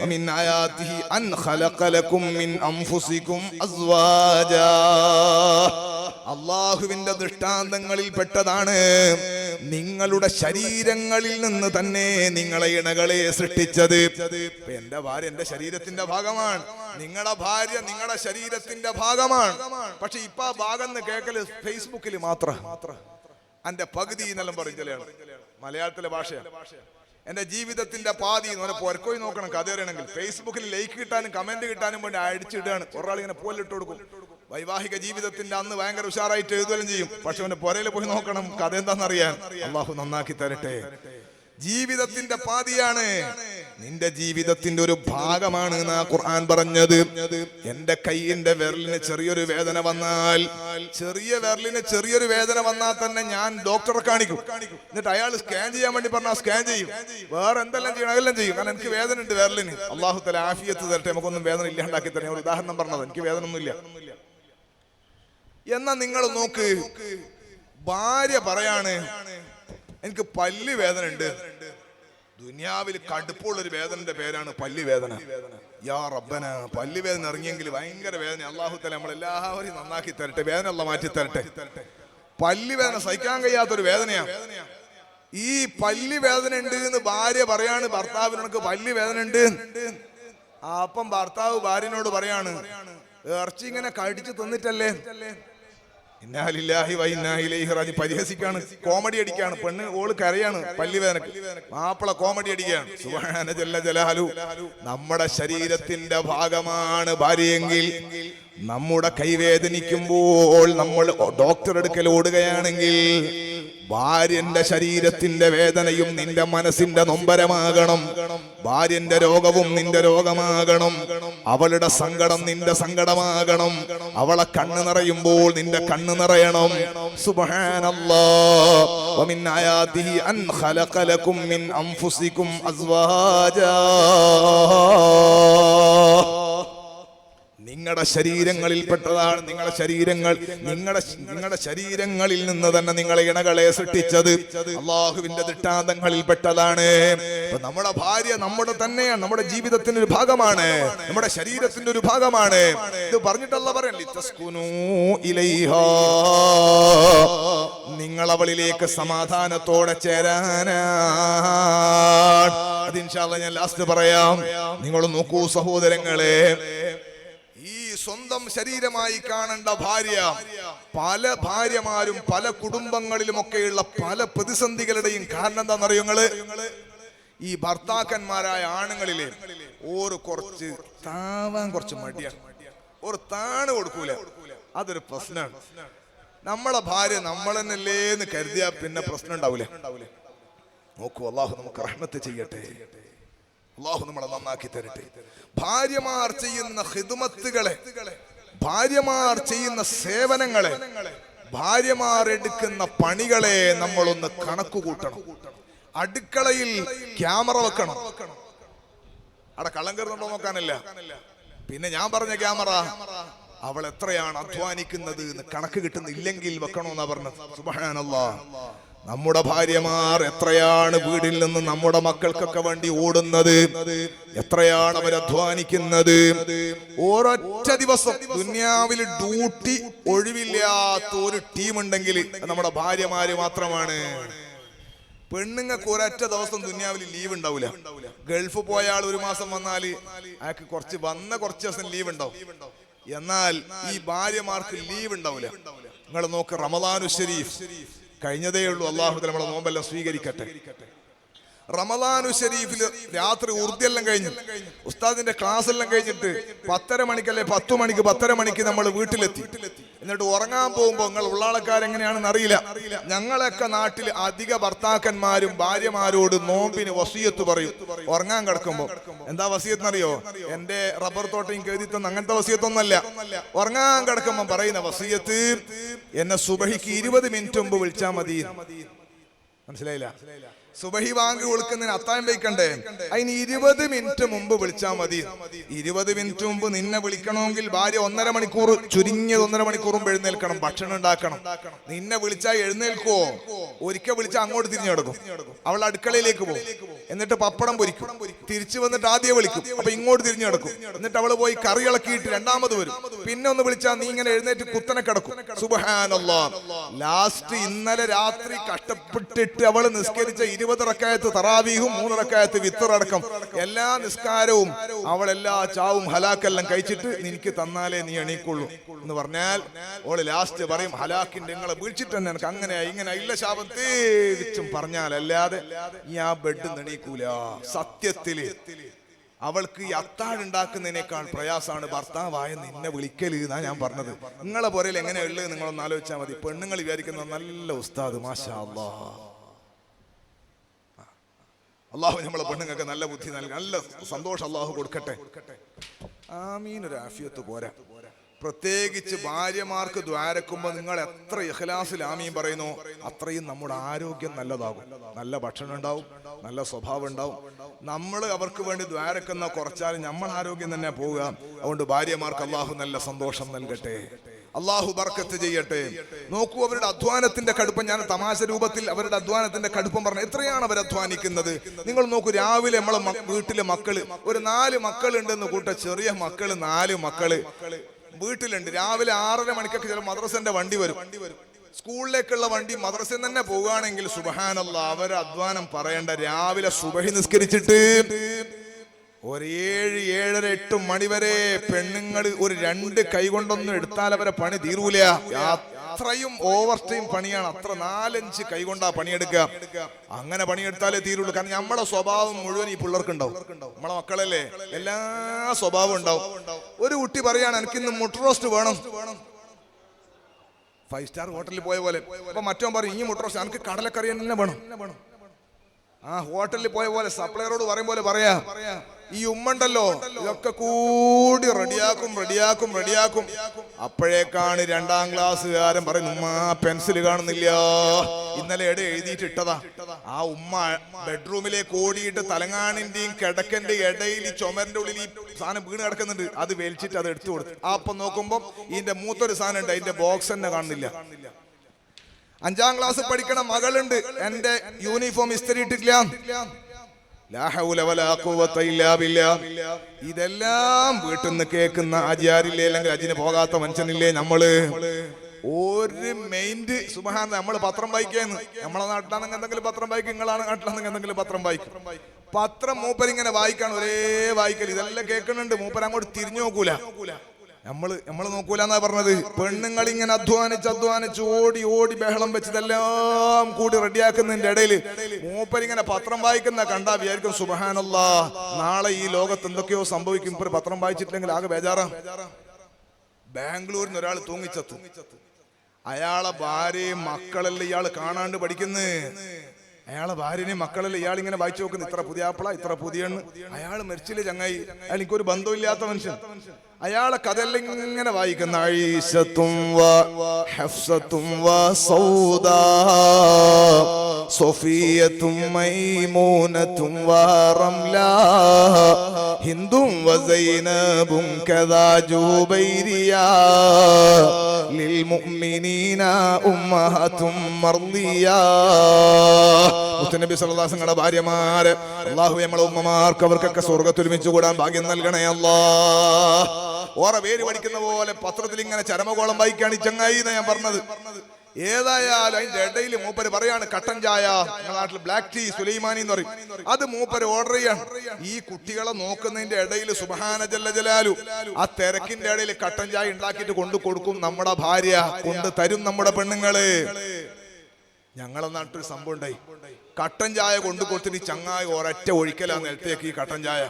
വമിൻ ആയാതിഹി അൻ ഖലഖ ലക്കും മിൻ അൻഫുസികും അസ്വാജാ. അള്ളാഹുവിന്റെ ദൃഷ്ടാന്തങ്ങളിൽ പെട്ടതാണ് നിങ്ങളുടെ ശരീരങ്ങളിൽ നിന്ന് തന്നെ നിങ്ങളെ ഇണകളെ സൃഷ്ടിച്ചത്. എന്റെ ഭാര്യ എന്റെ ശരീരത്തിന്റെ ഭാഗമാണ്, നിങ്ങളുടെ ഭാര്യ നിങ്ങളുടെ ശരീരത്തിന്റെ ഭാഗമാണ്. പക്ഷെ ഇപ്പൊ ആ ഭാഗം കേൾക്കല് ഫേസ്ബുക്കിൽ മാത്രം. എന്റെ പകുതി എന്നെല്ലാം പറയും ചില മലയാളത്തിലെ ഭാഷയാണ്. എന്റെ ജീവിതത്തിന്റെ പാതി പൊരക്കോയി നോക്കണം. കഥ അറിയണമെങ്കിൽ ഫേസ്ബുക്കിൽ ലൈക്ക് കിട്ടാനും കമന്റ് കിട്ടാനും വേണ്ടി അടിച്ചിട്ടാണ്. ഒരാൾ ഇങ്ങനെ പോലിട്ട് കൊടുക്കും. വൈവാഹിക ജീവിതത്തിന്റെ അന്ന് ഭയങ്കര ഉഷാറായിട്ട് എഴുതുകയും ചെയ്യും. പക്ഷെ അവന്റെ പുരയിൽ പോയി നോക്കണം, കഥ എന്താണെന്നറിയാൻ. അള്ളാഹു നന്നാക്കി തരട്ടെ. ജീവിതത്തിന്റെ പാതിയാണ്, നിന്റെ ജീവിതത്തിന്റെ ഒരു ഭാഗമാണ് എന്നാ ഖുർആൻ പറഞ്ഞത്. എന്റെ കൈയിന്റെ വിരലിന് ചെറിയൊരു വേദന വന്നാൽ, ചെറിയൊരു വേദന വന്നാൽ തന്നെ ഞാൻ ഡോക്ടറെ കാണിക്കും. എന്നിട്ട് അയാൾ സ്കാൻ ചെയ്യാൻ വേണ്ടി പറഞ്ഞാൽ സ്കാൻ ചെയ്യും. വേറെ എന്തെല്ലാം ചെയ്യണം അതെല്ലാം ചെയ്യും. കാരണം എനിക്ക് വേദന ഉണ്ട് വിരലിന്. അള്ളാഹു തആല ആഫിയത്ത് തരട്ടെ, നമുക്കൊന്നും വേദന ഇല്ലാണ്ടാക്കി തരാം. ഒരു ഉദാഹരണം പറഞ്ഞത്, എനിക്ക് വേദന ഒന്നുമില്ല. എന്നാ നിങ്ങൾ നോക്ക്, ഭാര്യ പറയാണ് എനിക്ക് പല്ല് വേദന ഉണ്ട്. ദുനിയാവിൽ കടുപ്പുള്ളൊരു വേദനന്റെ പേരാണ് പല്ല് വേദന. യാ റബ്ബന, പല്ല് വേദന ഇറങ്ങിയെങ്കിൽ ഭയങ്കര വേദന. അല്ലാഹു തആല നമ്മളെല്ലാവരെയും നന്നാക്കി തരട്ടെ, വേദന അല്ലാഹു മാറ്റി തരട്ടെ. പല്ല് വേദന സഹിക്കാൻ കഴിയാത്തൊരു വേദനയാണ്. ഈ പല്ല് വേദന ഉണ്ട് എന്ന് ഭാര്യ പറയാണ് ഭർത്താവിനോട്, പല്ല് വേദന ഉണ്ട്. അപ്പം ഭർത്താവ് ഭാര്യനോട് പറയാണ്, ഇറച്ചി ഇങ്ങനെ കടിച്ചു തിന്നിട്ടല്ലേ. ഇന്നാ ലില്ലാഹി വ ഇന്നാ ഇലൈഹി റാജിഊൻ. പരിഹസിക്കാണ്, കോമഡി അടിക്കാണ്. പെണ്ണ് ഓള് കരയാണ് പല്ല് വേദനക്ക്, മാപ്പിള കോമഡി അടിക്കുകയാണ്. സുബ്ഹാന ജല്ല ജലാലു. നമ്മുടെ ശരീരത്തിന്റെ ഭാഗമാണ് ഭാര്യയെങ്കിൽ, നമ്മുടെ കൈവേദനിക്കുമ്പോൾ നമ്മൾ ഡോക്ടർ അടുക്കൽ ഓടുകയാണെങ്കിൽ ഭാര്യന്റെ ശരീരത്തിന്റെ വേദനയും നിന്റെ മനസ്സിന്റെ നൊമ്പരമാകണം. ഭാര്യന്റെ രോഗവും നിന്റെ രോഗമാകണം. അവളുടെ സങ്കടം നിന്റെ സങ്കടമാകണം. അവളെ കണ്ണ് നിറയുമ്പോൾ നിന്റെ കണ്ണ് നിറയണം. സുബ്ഹാനല്ലാഹ്. വമിൻ ആയാതിഹി അൻ ഖലഖ ലക്കും മിൻ അൻഫുസികും അസ്വാജാ. നിങ്ങളുടെ ശരീരങ്ങളിൽപ്പെട്ടതാണ്. നിങ്ങളുടെ ശരീരങ്ങളിൽ നിന്ന് തന്നെ നിങ്ങളെ ഇണകളെ സൃഷ്ടിച്ചത് അള്ളാഹുവിന്റെ ദൃഷ്ടാന്തങ്ങളിൽപ്പെട്ടതാണ്. നമ്മുടെ ഭാര്യ നമ്മുടെ തന്നെയാണ്, നമ്മുടെ ജീവിതത്തിന്റെ ഒരു ഭാഗമാണ്, നമ്മുടെ ശരീരത്തിന്റെ ഒരു ഭാഗമാണ്. ഇത് പറഞ്ഞിട്ടല്ല പറയാൻ നിങ്ങൾ അവളിലേക്ക് സമാധാനത്തോടെ ചേരാനാണ്. അത് ഇൻഷാ അല്ലാഹ് ഞാൻ ലാസ്റ്റ് പറയാം. നിങ്ങൾ നോക്കൂ സഹോദരങ്ങളെ, ഈ സ്വന്തം ശരീരമായി കാണേണ്ട ഭാര്യ പല ഭാര്യമാരും പല കുടുംബങ്ങളിലുമൊക്കെയുള്ള പല പ്രതിസന്ധികളുടെയും കാരണം എന്താണെന്നറിയോ നിങ്ങള്? ഈ ഭർത്താക്കന്മാരായ ആണുങ്ങളിലെ ഓര് കുറച്ച് താവാൻ കുറച്ച് മടിയാണ്, ഒരു താണ് കൊടുക്കൂല. അതൊരു പ്രശ്നമാണ്. നമ്മളെ ഭാര്യ നമ്മളെന്നല്ലേന്ന് കരുതിയാ പിന്നെ പ്രശ്നം ഉണ്ടാവൂലേ? നോക്കൂ, അള്ളാഹു നമുക്ക് റഹ്മത്ത് ചെയ്യട്ടെ, അള്ളാഹു നമ്മളെ നന്നാക്കി തരട്ടെ. ഭാര്യമാർ ചെയ്യുന്ന ഖിദ്മത്തുകളെ, ഭാര്യമാർ ചെയ്യുന്ന സേവനങ്ങളെ, ഭാര്യമാർ എടുക്കുന്ന പണികളെ നമ്മളൊന്ന് കണക്ക് കൂട്ടണം. അടുക്കളയിൽ ക്യാമറ വെക്കണം, അവിടെ കള്ളം കയറുന്നുണ്ടോ നോക്കാനല്ല. പിന്നെ ഞാൻ പറഞ്ഞ ക്യാമറ അവൾ എത്രയാണ് അധ്വാനിക്കുന്നത് എന്ന് കണക്ക് കിട്ടുന്നില്ലെങ്കിൽ വെക്കണമെന്നാ പറഞ്ഞത്. സുബ്ഹാനല്ലാഹ്, നമ്മുടെ ഭാര്യമാർ എത്രയാണ് വീടിൽ നിന്ന് നമ്മുടെ മക്കൾക്കൊക്കെ വേണ്ടി ഓടുന്നത്, എത്രയാണ് അവർ അധ്വാനിക്കുന്നത്. ഒരൊറ്റ ദിവസം ദുനിയാവിൽ ഡ്യൂട്ടി ഒഴിവില്ലാത്ത ഒരു ടീമുണ്ടെങ്കിൽ നമ്മുടെ ഭാര്യമാര് മാത്രമാണ്. പെണ്ണുങ്ങൾക്ക് ഒരൊറ്റ ദിവസം ദുനിയാവിൽ ലീവ് ഉണ്ടാവില്ല. ഗൾഫ് പോയ ആൾ ഒരു മാസം വന്നാല് അയാൾക്ക് കുറച്ച് ദിവസം ലീവ് ഉണ്ടാവും. എന്നാൽ ഈ ഭാര്യമാർക്ക് ലീവ് ഉണ്ടാവില്ല. നിങ്ങൾ നോക്ക്, റമദാനു ഷരീഫ് കഴിഞ്ഞതേ ഉള്ളൂ. അല്ലാഹു തആല നമ്മളെ നോമ്പെല്ലാം സ്വീകരിക്കട്ടെ. റമദാനു ഷരീഫില് രാത്രി ഉറുദിയെല്ലാം കഴിഞ്ഞു, ഉസ്താദിന്റെ ക്ലാസ് എല്ലാം കഴിഞ്ഞിട്ട് 10:30 മണിക്കല്ലേ 10 മണിക്ക് 10:30 മണിക്ക് നമ്മൾ വീട്ടിലെത്തി. എന്നിട്ട് ഉറങ്ങാൻ പോകുമ്പോ നിങ്ങൾ ഉള്ളാളക്കാരെങ്ങനെയാണെന്ന് അറിയില്ല, ഞങ്ങളൊക്കെ നാട്ടിൽ അധിക ഭർത്താക്കന്മാരും ഭാര്യമാരോട് നോമ്പിന് വസിയത്ത് പറയും. ഉറങ്ങാൻ കിടക്കുമ്പോ എന്താ വസിയത്ത് അറിയോ? എന്റെ റബ്ബർ തോട്ടയും കരുതി തന്ന അങ്ങനത്തെ വസിയത്തൊന്നല്ല. ഉറങ്ങാൻ കിടക്കുമ്പോ പറയുന്ന വസിയത്ത്, എന്നെ സുബഹിക്ക് 20 മിനിറ്റ് മുമ്പ് വിളിച്ചാൽ മതി. മനസ്സിലായില്ല? സുബഹി വാങ്ങി കൊടുക്കുന്നതിന് അത്താഴം വയ്ക്കണ്ടേ, അതിന് 20 മിനിറ്റ് മുമ്പ് വിളിച്ചാൽ മതി. 20 മിനിറ്റ് മുമ്പ് നിന്നെ വിളിക്കണമെങ്കിൽ ഭാര്യ 1.5 മണിക്കൂർ, ചുരുങ്ങിയത് 1.5 മണിക്കൂർ മുമ്പ് എഴുന്നേൽക്കണം, ഭക്ഷണം ഉണ്ടാക്കണം. നിന്നെ വിളിച്ചാൽ എഴുന്നേൽക്കുവോ? ഒരിക്കൽ വിളിച്ചാൽ അങ്ങോട്ട് തിരിഞ്ഞു കിടക്കും. അവൾ അടുക്കളയിലേക്ക് പോകും, എന്നിട്ട് പപ്പടം പൊരിക്കും, തിരിച്ചു വന്നിട്ട് ആദ്യം വിളിക്കും, അപ്പൊ ഇങ്ങോട്ട് തിരിഞ്ഞു കിടക്കും. എന്നിട്ട് അവള് പോയി കറി ഇളക്കിയിട്ട് രണ്ടാമത് വരും. പിന്നെ ഒന്ന് വിളിച്ചാൽ നീ ഇങ്ങനെ എഴുന്നേറ്റ് കുത്തനെ കിടക്കും. സുബ്ഹാനല്ലാഹ്, ലാസ്റ്റ് ഇന്നലെ രാത്രി കഷ്ടപ്പെട്ടിട്ട് അവള് നിസ്കരിച്ച 20 റക്അത്ത് തറാവീഹും 3 റക്അത്ത് വിത്തർ അടക്കം എല്ലാ നിസ്കാരവും അവൾ എല്ലാ ചാവും ഹലാക്കെല്ലാം കഴിച്ചിട്ട് നിനക്ക് തന്നാലേ നീ എണീക്കുള്ളൂ എന്ന് പറഞ്ഞാൽ ഓള് ലാസ്റ്റ് പറയും, ഹലാക്കിന്റെ നിങ്ങളെ വീഴ്ചിട്ട് തന്നെ എനിക്ക് അങ്ങനെ ഇങ്ങനെ ഇല്ല ശാപം തീർച്ചും പറഞ്ഞാൽ അല്ലാതെ ഈ ആ ബെഡ് എണീക്കൂല. സത്യത്തില് അവൾക്ക് ഈ അത്താഴുണ്ടാക്കുന്നതിനേക്കാൾ പ്രയാസമാണ് ഭർത്താവായ നിന്നെ വിളിക്കല് എന്നാ ഞാൻ പറഞ്ഞത്. നിങ്ങളെ പുരയിൽ എങ്ങനെയാ ഉള്ളത് നിങ്ങളൊന്ന് ആലോചിച്ചാൽ മതി. പെണ്ണുങ്ങൾ വിചാരിക്കുന്ന നല്ല ഉസ്താദ്, മാഷാ അല്ലാഹ്, അള്ളാഹു നമ്മളെ പെണ്ണുങ്ങൾക്ക് നല്ല ബുദ്ധി നൽകി, നല്ല സന്തോഷം അള്ളാഹു കൊടുക്കട്ടെ. ആമീൻ. ഒരു ആഫിയത്ത് പോരാ. പ്രത്യേകിച്ച് ഭാര്യമാർക്ക് ദ്വാരക്കുമ്പോൾ നിങ്ങൾ എത്ര ഇഖ്ലാസിൽ ആമീൻ പറയുന്നു, അത്രയും നമ്മുടെ ആരോഗ്യം നല്ലതാകും. നല്ല ഭക്ഷണം ഉണ്ടാവും, നല്ല സ്വഭാവം ഉണ്ടാവും. നമ്മൾ അവർക്ക് വേണ്ടി ദ്വാരക്കുന്ന കുറച്ചാലും നമ്മൾ ആരോഗ്യം തന്നെ പോവുക. അതുകൊണ്ട് ഭാര്യമാർക്ക് അള്ളാഹു നല്ല സന്തോഷം നൽകട്ടെ, അള്ളാഹു ബർക്കത്ത് ചെയ്യട്ടെ. നോക്കൂ, അവരുടെ അധ്വാനത്തിന്റെ കടുപ്പം, ഞാൻ തമാശ രൂപത്തിൽ അവരുടെ അധ്വാനത്തിന്റെ കടുപ്പം പറഞ്ഞു. എത്രയാണ് അവർ അധ്വാനിക്കുന്നത് നിങ്ങൾ നോക്കൂ. രാവിലെ നമ്മളെ വീട്ടിലെ മക്കള്, ഒരു 4 മക്കളുണ്ടെന്ന് കൂട്ട, ചെറിയ മക്കള് 4 മക്കള് വീട്ടിലുണ്ട്. രാവിലെ 6:30 മണിക്കൊക്കെ ചില മദ്രസന്റെ വണ്ടി വരും, സ്കൂളിലേക്കുള്ള വണ്ടി മദ്രസയിൽ തന്നെ പോവുകയാണെങ്കിൽ സുബ്ഹാനല്ലാഹ്, അവരെ അധ്വാനം പറയണ്ട. രാവിലെ സുബഹി നിസ്കരിച്ചിട്ട് ഒരു 7, 7:30, 8 മണി വരെ പെണ്ണുങ്ങൾ ഒരു 2 കൈ കൊണ്ടൊന്നും എടുത്താൽ അവരെ പണി തീരൂല. അത്രയും ഓവർ ടൈം പണിയാണ്. അത്ര 4-5 കൈ കൊണ്ടാ പണിയെടുക്കുക. അങ്ങനെ പണിയെടുത്താലേ തീരുള്ളൂ. കാരണം നമ്മളെ സ്വഭാവം മുഴുവൻ ഈ പിള്ളേർക്ക് ഉണ്ടാവും. നമ്മളെ മക്കളല്ലേ, എല്ലാ സ്വഭാവം ഉണ്ടാവും. ഒരു കുട്ടി പറയാണ്, എനിക്കിന്ന് മുട്ട റോസ്റ്റ് വേണം, 5 സ്റ്റാർ ഹോട്ടലിൽ പോയ പോലെ. അപ്പൊ മറ്റോ പറയും, ഈ മുട്ട റോസ്റ്റ് എനിക്ക് കടലക്കറി തന്നെ വേണം. ആ ഹോട്ടലിൽ പോയ പോലെ സപ്ലയറോട് പറയും പോലെ പറയാ, ഈ ഉമ്മണ്ടല്ലോ ഇതൊക്കെ കൂടി റെഡിയാക്കും. അപ്പോഴേക്കാണ് 2ാം ക്ലാസ്സുകാരൻ പറയുന്നു, ഉമ്മ പെൻസിൽ കാണുന്നില്ല, ഇന്നലെ എഴുതിയിട്ട് ഇട്ടതാ. ആ ഉമ്മ ബെഡ്റൂമിലേക്ക് ഓടിയിട്ട് തലങ്ങാണിന്റെയും കിടക്കന്റെ ഇടയിൽ ഈ ചുമരിന്റെ ഉള്ളിൽ ഈ സാധനം വീണ് കിടക്കുന്നുണ്ട്. അത് വലിച്ചിട്ട് അത് എടുത്തു കൊടുത്തു. അപ്പം നോക്കുമ്പോ ഇതിന്റെ മൂത്തൊരു സാധനം ഉണ്ട്, അതിന്റെ ബോക്സ് തന്നെ കാണുന്നില്ല. 5ാം ക്ലാസ് പഠിക്കണ മകളുണ്ട്, എന്റെ യൂണിഫോം ഇസ്തിരി ഇട്ടിട്ടില്ല. ഇതെല്ലാം വീട്ടിൽ നിന്ന് കേൾക്കുന്ന ആചാരില്ലേ, അല്ലെങ്കിൽ അജിന് പോകാത്ത മനുഷ്യനില്ലേ നമ്മള്? ഒരു മെയിൻഡ് സുബ്ഹാൻ. നമ്മള് പത്രം വായിക്കാന്ന്, നമ്മളെ നാട്ടിലാണെങ്കിൽ എന്തെങ്കിലും പത്രം വായിക്കും, നിങ്ങളാണ് നാട്ടിലാണെങ്കിൽ എന്തെങ്കിലും പത്രം വായിക്കും. പത്രം മൂപ്പരിങ്ങനെ വായിക്കാണ്, ഒരേ വായിക്കൽ. ഇതെല്ലാം കേൾക്കുന്നുണ്ട്, മൂപ്പർ അങ്ങോട്ട് തിരിഞ്ഞു നോക്കൂല. നമ്മള് നോക്കൂലെന്നാ പറഞ്ഞത്. പെണ്ണുങ്ങൾ ഇങ്ങനെ അധ്വാനിച്ച് ഓടി ബഹളം വെച്ചതെല്ലാം കൂടി റെഡിയാക്കുന്നതിന്റെ ഇടയിൽ മൂപ്പരിങ്ങനെ പത്രം വായിക്കുന്ന കണ്ടാ വിചാരിക്കും സുബ്ഹാനല്ലാഹ്, നാളെ ഈ ലോകത്ത് എന്തൊക്കെയോ സംഭവിക്കും. ഇപ്പൊ പത്രം വായിച്ചിട്ടില്ലെങ്കിൽ ആകെ ബേജാറാ. ബാംഗ്ലൂരിൽ നിന്ന് ഒരാൾ തൂങ്ങിച്ചത്തു. അയാളെ ഭാര്യയും മക്കളെല്ലാം ഇയാൾ കാണാണ്ട് പഠിക്കുന്നു. അയാളെ ഭാര്യനെയും മക്കളെല്ലാം ഇയാൾ ഇങ്ങനെ വായിച്ചു നോക്കുന്നു. ഇത്ര പുതിയാപ്പിള, ഇത്ര പുതിയ എണ്ണ്. അയാൾ മരിച്ചില്ലേ ചങ്ങായി, അയാൾ എനിക്കൊരു ബന്ധമില്ലാത്ത മനുഷ്യൻ. അയാളെ കഥയെല്ലാം ഇങ്ങനെ വായിക്കുന്ന ആയിഷത്തും ഹഫ്സത്തും സൗദാ സഫിയത്തും മൈമൂനത്തും റംലാ ഹിന്ദും വസൈനബും കദാ ജുബൈരിയാ ലിൽ മുഅ്മിനീന ഉമ്മഹത്തും മർദിയാ. മുത്തനബി സല്ലല്ലാഹു അലൈഹി വസല്ലം ഭാര്യമാരെ അല്ലാഹു നമ്മളെ ഉമ്മമാർക്ക് അവർക്കൊക്കെ സ്വർഗ്ഗത്തിൽ ഒരുമിച്ച് കൂടാൻ ഭാഗ്യം നൽകണേ അല്ലാഹ്. ഓറെ പേര് പഠിക്കുന്ന പോലെ പത്രത്തിൽ ഇങ്ങനെ ചരമകോളം വായിക്കാണ് ഈ ചങ്ങായി എന്നാ ഞാൻ പറഞ്ഞത്. ഏതായാലും അതിന്റെ ഇടയിൽ മൂപ്പര് പറയാണ് കട്ടൻ ചായ, നിങ്ങളുടെ നാട്ടിൽ ബ്ലാക്ക് ടീ സുലൈമാനി എന്ന് പറയും, അത് മൂപ്പര് ഓർഡർ ചെയ്യാണ്. ഈ കുട്ടികളെ നോക്കുന്നതിന്റെ ഇടയിൽ സുബ്ഹാന ജല്ല ജലാലു ആ തിരക്കിന്റെ ഇടയിൽ കട്ടൻ ചായ ഉണ്ടാക്കിയിട്ട് കൊണ്ടു കൊടുക്കും നമ്മുടെ ഭാര്യ, കൊണ്ട് തരും നമ്മുടെ പെണ്ണുങ്ങള്. ഞങ്ങളെ നാട്ടിൽ സംഭവം ഉണ്ടായി. കട്ടൻ ചായ കൊണ്ടു കൊടുത്തിട്ട് ചങ്ങായി ഒരൊറ്റ ഒഴിക്കലാ നിലത്തേക്ക് ഈ കട്ടൻ ചായ.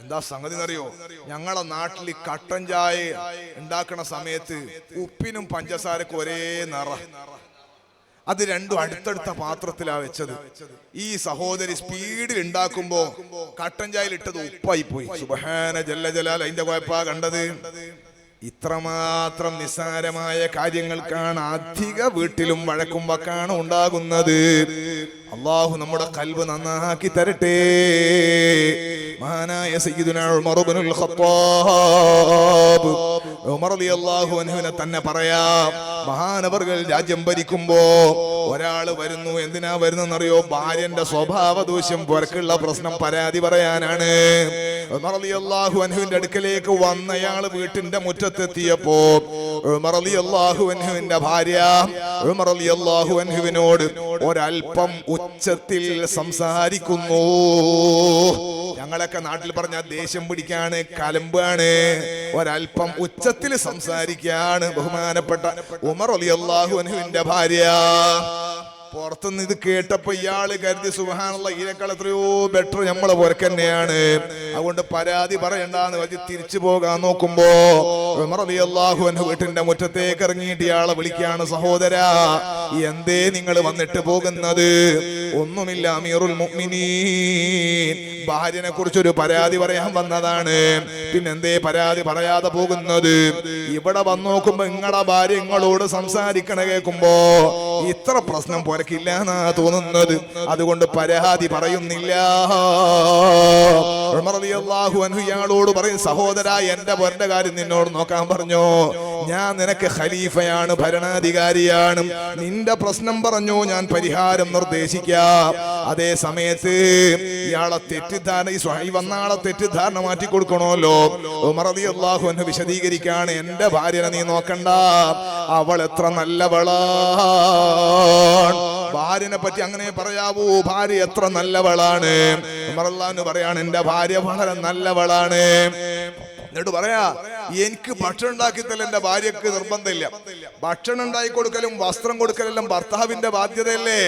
എന്താ സംഗതി എന്നറിയോ? ഞങ്ങളെ നാട്ടിൽ കട്ടൻ ചായ ഉണ്ടാക്കണ സമയത്ത് ഉപ്പിനും പഞ്ചസാരക്കും ഒരേ നിറ. അത് രണ്ടും അടുത്തടുത്ത പാത്രത്തിലാ വെച്ചത്. ഈ സഹോദരി സ്പീഡിൽ ഉണ്ടാക്കുമ്പോ കട്ടൻ ചായയിൽ ഇട്ടത് ഉപ്പായി പോയി. സുബ്ഹാന ജല്ല ജലാൽ, അതിന്റെ കുഴപ്പാ കണ്ടത്. ഇത്രമാത്രം നിസ്സാരമായ കാര്യങ്ങൾക്കാണ് അധിക വീട്ടിലും വഴക്കും വക്കാണ് ഉണ്ടാകുന്നത്. അല്ലാഹു നമ്മുടെ ഖൽബ് നന്നാക്കി തരട്ടെ. മഹാനായ സയ്യിദുനാ ഉമർ ഇബ്നുൽ ഖത്താബ്, ഉമർ റളിയല്ലാഹു അൻഹുവിനെ തന്നെ പറയാം. മഹാനവർകൾ രാജ്യം ഭരിക്കുമ്പോ ഒരാള് വരുന്നു. എന്തിനാ വരുന്നറിയോ? ഭാര്യന്റെ സ്വഭാവ ദൂഷ്യം, പുറക്കുള്ള പ്രശ്നം പരാതി പറയാനാണ്. ഉമർ റളിയല്ലാഹു അൻഹുവിന്റെ അടുക്കലേക്ക് വന്നയാള് വീട്ടിന്റെ മുറ്റത്തെത്തിയപ്പോ ഉമർ റളിയല്ലാഹു അൻഹുവിന്റെ ഭാര്യ ഉമർ റളിയല്ലാഹു അൻഹുവിനോട് ഒരൽപ്പം ഉച്ചത്തിൽ സംസാരിക്കുന്നു. ഞങ്ങളൊക്കെ നാട്ടിൽ പറഞ്ഞ ദേഷ്യം പിടിക്കാണ്, കലമ്പാണ്. ഒരൽപ്പം ഉച്ചത്തിൽ സംസാരിക്കാണ് ബഹുമാനപ്പെട്ട ഉമർ റളിയല്ലാഹു അൻഹുവിന്റെ ഭാര്യ. പുറത്തുനിന്ന് ഇത് കേട്ടപ്പോ ഇയാള് കരുതി സുബ്ഹാനല്ലാഹ്, ഇതിനേക്കാൾ എത്രയോ ബെറ്റർ നമ്മളെ പുരക്ക് തന്നെയാണ്, അതുകൊണ്ട് പരാതി പറയണ്ടെന്ന് വെച്ച് തിരിച്ചു പോകാൻ നോക്കുമ്പോ ഉമർ റളിയല്ലാഹു അൻഹു വീട്ടിന്റെ മുറ്റത്തേക്ക് ഇറങ്ങിയിട്ട് ഇയാളെ വിളിക്കാണ്, സഹോദരാ എന്തേ നിങ്ങൾ വന്നിട്ട് പോകുന്നത്? ഒന്നുമില്ല അമീറുൽ മുഅ്മിനീൻ, ഭാര്യനെ കുറിച്ചൊരു പരാതി പറയാൻ വന്നതാണ്. പിന്നെന്തേ പരാതി പറയാതെ പോകുന്നത്? ഇവിടെ വന്ന് നോക്കുമ്പോ നിങ്ങളുടെ ഭാര്യ നിങ്ങളോട് സംസാരിക്കണ കേൾക്കുമ്പോ ഇത്ര പ്രശ്നം പുരക്കില്ല എന്നാ തോന്നുന്നത്, അതുകൊണ്ട് പരാതി പറയുന്നില്ല. ഉമർ റളിയല്ലാഹു അൻഹു ഇയാളോട് പറയും, സഹോദരാ എന്റെ പൊരന്റെ കാര്യം നിന്നോട് നോക്കാൻ പറഞ്ഞോ? ഞാൻ നിനക്ക് ഖലീഫയാണ്, ഭരണാധികാരിയാണ്. നിന്റെ പ്രശ്നം പറഞ്ഞോ, ഞാൻ പരിഹാരം നിർദ്ദേശിക്കാം. അതേ സമയത്ത് ഇയാളെ തെറ്റിദ്ധാരണ, ഈ സ്വഹീബ് വന്ന ആളെ തെറ്റിദ്ധാരണ മാറ്റി കൊടുക്കണമല്ലോ. ഉമർ റളിയല്ലാഹു അൻഹു വിശദീകരിക്കാണ്, എന്റെ ഭാര്യനെ നീ നോക്കണ്ട, അവൾ എത്ര നല്ലവളാണ്. ഭാര്യനെ പറ്റി അങ്ങനെ പറയാവൂ, ഭാര്യ എത്ര നല്ലവളാണ്. ഉമർ റളിയല്ലാഹു അൻഹു പറയാണ്, എന്റെ ഭാര്യ വളരെ നല്ലവളാണ്. എന്നിട്ട് പറയാ, എനിക്ക് ഭക്ഷണം ഉണ്ടാക്കി തല്ല എന്റെ ഭാര്യക്ക് നിർബന്ധമില്ല. ഭക്ഷണം ഉണ്ടാക്കി കൊടുക്കലും വസ്ത്രം കൊടുക്കലെല്ലാം ഭർത്താവിന്റെ ബാധ്യതയല്ലേ?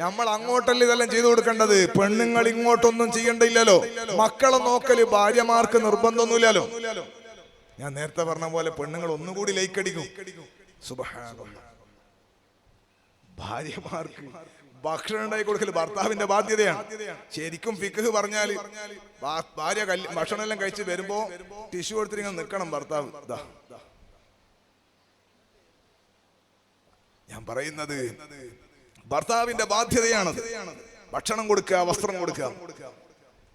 നമ്മൾ അങ്ങോട്ടല്ലേ ഇതെല്ലാം ചെയ്തു കൊടുക്കേണ്ടത്, പെണ്ണുങ്ങൾ ഇങ്ങോട്ടൊന്നും ചെയ്യണ്ടില്ലല്ലോ. മക്കളെ നോക്കല് ഭാര്യമാർക്ക് നിർബന്ധമൊന്നുമില്ലല്ലോ. ഞാൻ നേരത്തെ പറഞ്ഞ പോലെ പെണ്ണുങ്ങൾ ഒന്നുകൂടി ലൈക്കടിക്കും. സുബ്ഹാനല്ലാഹ്, ഭാര്യമാർക്ക് ഭക്ഷണം ഉണ്ടാക്കി കൊടുക്കൽ ഭർത്താവിന്റെ ബാധ്യതയാണ്. ശരിക്കും ഫിഖ് പറഞ്ഞാൽ ഭാര്യ ഭക്ഷണം എല്ലാം കഴിച്ച് വരുമ്പോ ടിഷ്യൂ കൊടുത്തിട്ട് ഇങ്ങനെ നിൽക്കണം ഭർത്താവ്. ഞാൻ പറയുന്നത് ഭർത്താവിന്റെ ബാധ്യതയാണ് ഭക്ഷണം കൊടുക്കുക, വസ്ത്രം കൊടുക്കുക.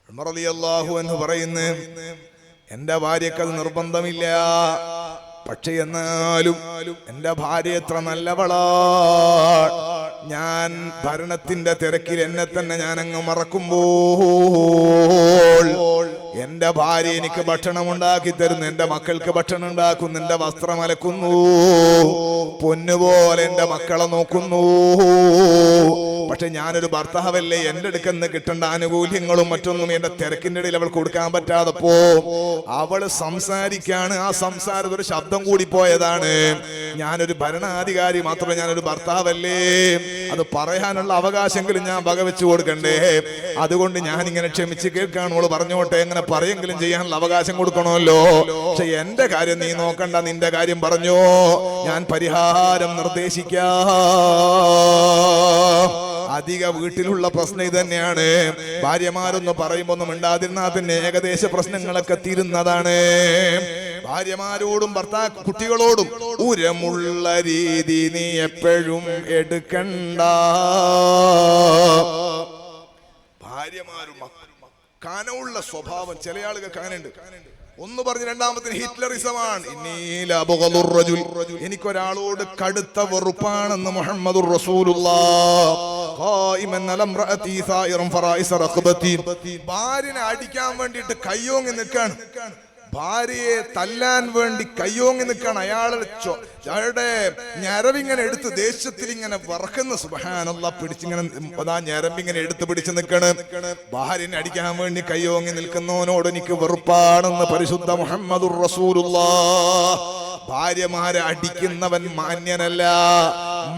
ഉമർ റളിയല്ലാഹു അൻഹു പറയുന്നു, എന്റെ ഭാര്യക്കത് നിർബന്ധമില്ല, പക്ഷെ എന്നാലും എന്റെ ഭാര്യ എത്ര നല്ലവളാ, ഞാൻ ഭരണത്തിന്റെ തിരക്കിൽ എന്നെ തന്നെ ഞാൻ അങ്ങ് മറക്കുമ്പോൾ എന്റെ ഭാര്യ എനിക്ക് ഭക്ഷണം ഉണ്ടാക്കി തരുന്നു, എന്റെ മക്കൾക്ക് ഭക്ഷണം ഉണ്ടാക്കുന്നു, എന്റെ വസ്ത്രം അലക്കുന്നു, പൊന്നുപോലെ എന്റെ മക്കളെ നോക്കുന്നു. പക്ഷെ ഞാനൊരു ഭർത്താവല്ലേ, എന്റെ അടുക്കന്ന് കിട്ടേണ്ട ആനുകൂല്യങ്ങളും മറ്റൊന്നും എന്റെ തിരക്കിന്റെ ഇടയിൽ അവൾ കൊടുക്കാൻ പറ്റാതപ്പോ അവള് സംസാരിക്കാണ്. ആ സംസാരത്തിൽ ഒരു ശബ്ദം കൂടി പോയതാണ്. ഞാനൊരു ഭരണാധികാരി മാത്രമേ, ഞാനൊരു ഭർത്താവല്ലേ, അത് പറയാനുള്ള അവകാശമെങ്കിലും ഞാൻ വകവെച്ചു കൊടുക്കണ്ടേ. അതുകൊണ്ട് ഞാൻ ഇങ്ങനെ ക്ഷമിച്ച് കേൾക്കാണ്. ഓള് പറഞ്ഞോട്ടെ, എങ്ങനെ പറയെങ്കിലും ചെയ്യാനുള്ള അവകാശം കൊടുക്കണമല്ലോ. പക്ഷെ എന്റെ കാര്യം നീ നോക്കണ്ട, നിന്റെ കാര്യം പറഞ്ഞോ, ഞാൻ പരിഹാരം നിർദ്ദേശിക്കാം. അധിക വീട്ടിലുള്ള പ്രശ്നം ഇത് തന്നെയാണ്. ഭാര്യമാരൊന്ന് പറയുമ്പോ ഒന്നും മിണ്ടാതിരുന്നാൽ പിന്നെ ഏകദേശ പ്രശ്നങ്ങളൊക്കെ തീരുന്നതാണ്. ഭാര്യമാരോടും കുട്ടികളോടും ഉരമുള്ള രീതി നീ എപ്പോഴും എടുക്കണ്ട. ഭാര്യമാരും കനമുള്ള സ്വഭാവം ചില ആളുകൾ കാണുന്നുണ്ട്. ഒന്ന് പറഞ്ഞ് രണ്ടാമത്തിന് ഹിറ്റ്ലറിസമാണ്. എനിക്കൊരാളോട് കടുത്ത വെറുപ്പാണെന്ന് മുഹമ്മദുർ റസൂലുള്ളാഹ്. ഭാര്യനെ അടിക്കാൻ വേണ്ടിയിട്ട് കയ്യോങ്ങി നിൽക്കാണ്, ഭാര്യയെ തല്ലാൻ വേണ്ടി കയ്യോങ്ങി നിൽക്കാണ്. അയാളുടെ ഞരവിങ്ങനെ എടുത്ത് ദേഷ്യത്തിൽ ഇങ്ങനെ വറക്കുന്ന, സുബ്ഹാനല്ലാഹ്, പിടിച്ചിങ്ങനെ അതാ ഞരമ്പിങ്ങനെ എടുത്ത് പിടിച്ച് നിൽക്കണ്. ഭാര്യനെ അടിക്കാൻ വേണ്ടി കയ്യോങ്ങി നിൽക്കുന്നവനോട് എനിക്ക് വെറുപ്പാണെന്ന് പരിശുദ്ധ മുഹമ്മദുർ റസൂലുള്ളാഹ്. ഭാര്യമാരെ അടിക്കുന്നവൻ മാന്യനല്ല.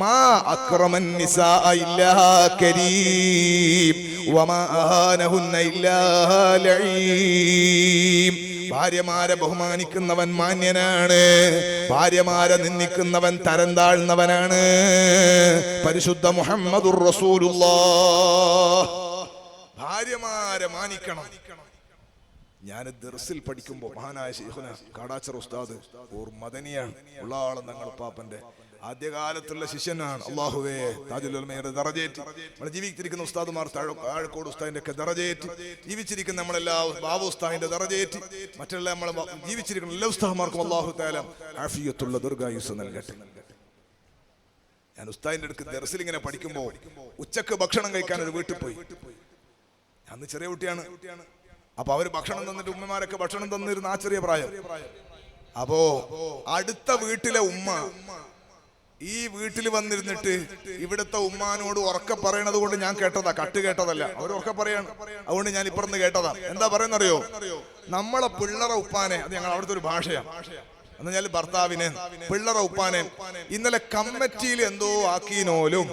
മാ അക്രമൻ നിസാ ഇല്ലാ കരീം വമാ ആനഹുന്ന ഇല്ലാ ലഈം. ഭാര്യമാരെ ബഹുമാനിക്കുന്നവൻ മാന്യനാണ്, ഭാര്യമാരെ നിന്ദിക്കുന്നവൻ തരം താഴ്ന്നവനാണ്. പരിശുദ്ധ മുഹമ്മദുർ റസൂലുള്ളാഹ്. ഭാര്യമാരെ മാനിക്കണം. ഞാൻ ദർസിൽ പഠിക്കുമ്പോൾ മഹാനായ ശൈഖുന കാടാച്ചർ ഉസ്താദ് ഓർ മദനിയാണ് ഉള്ളാള് ഞങ്ങൾ പാപ്പന്റെ ആദ്യകാലത്തുള്ള ശിഷ്യനാണ്. അല്ലാഹുവേ, താജുൽ ഉലമയുടെ ദറജേറ്റ് നമ്മൾ ജീവിച്ചിരിക്കുന്ന ഉസ്താദുമാർ, താഴക്കോട് ഉസ്താദിന്റെ ഒക്കെ ദറജേറ്റ് ജീവിച്ചിരിക്കുന്ന നമ്മളെല്ലാ ബാബു ഉസ്താദിന്റെ ദറജേറ്റ്, മറ്റുള്ള നമ്മളെ ജീവിച്ചിരിക്കുന്ന എല്ലാ ഉസ്താദുമാർക്കും അല്ലാഹു തആല ആഫിയത്തുള്ള ദീർഘായുസ്സ് നൽകട്ടെ. ഞാൻ ഉസ്താദിന്റെ അടുത്ത് ദർസിൽ ഇങ്ങനെ പഠിക്കുമ്പോൾ ഉച്ചക്ക് ഭക്ഷണം കഴിക്കാൻ ഒരു വീട്ടിൽ പോയി. അന്ന് ചെറിയ കുട്ടിയാണ്. അപ്പൊ അവര് ഭക്ഷണം തന്നിട്ട്, ഉമ്മമാരൊക്കെ ഭക്ഷണം തന്നിരുന്ന ആ ചെറിയ പ്രായം. അപ്പോ അടുത്ത വീട്ടിലെ ഉമ്മ ഈ വീട്ടിൽ വന്നിരുന്നിട്ട് ഇവിടുത്തെ ഉമ്മാനോട് ഉറക്കെ പറയണത് കൊണ്ട് ഞാൻ കേട്ടതാ, കട്ട് കേട്ടതല്ല, അവർ ഉറക്കെ പറയാണ്. അതുകൊണ്ട് ഞാൻ ഇപ്പുറന്ന് കേട്ടതാ. എന്താ പറയുന്നറിയോ? നമ്മളെ പിള്ളറ ഉപ്പാനെ, അത് ഞങ്ങൾ അവിടുത്തെ ഒരു ഭാഷയാണ്, എന്ന് പറഞ്ഞാൽ ഭർത്താവിനെ പിള്ളറ ഉപ്പാനെ ഇന്നലെ കമ്മിറ്റിയിൽ എന്തോ ആക്കീനോലും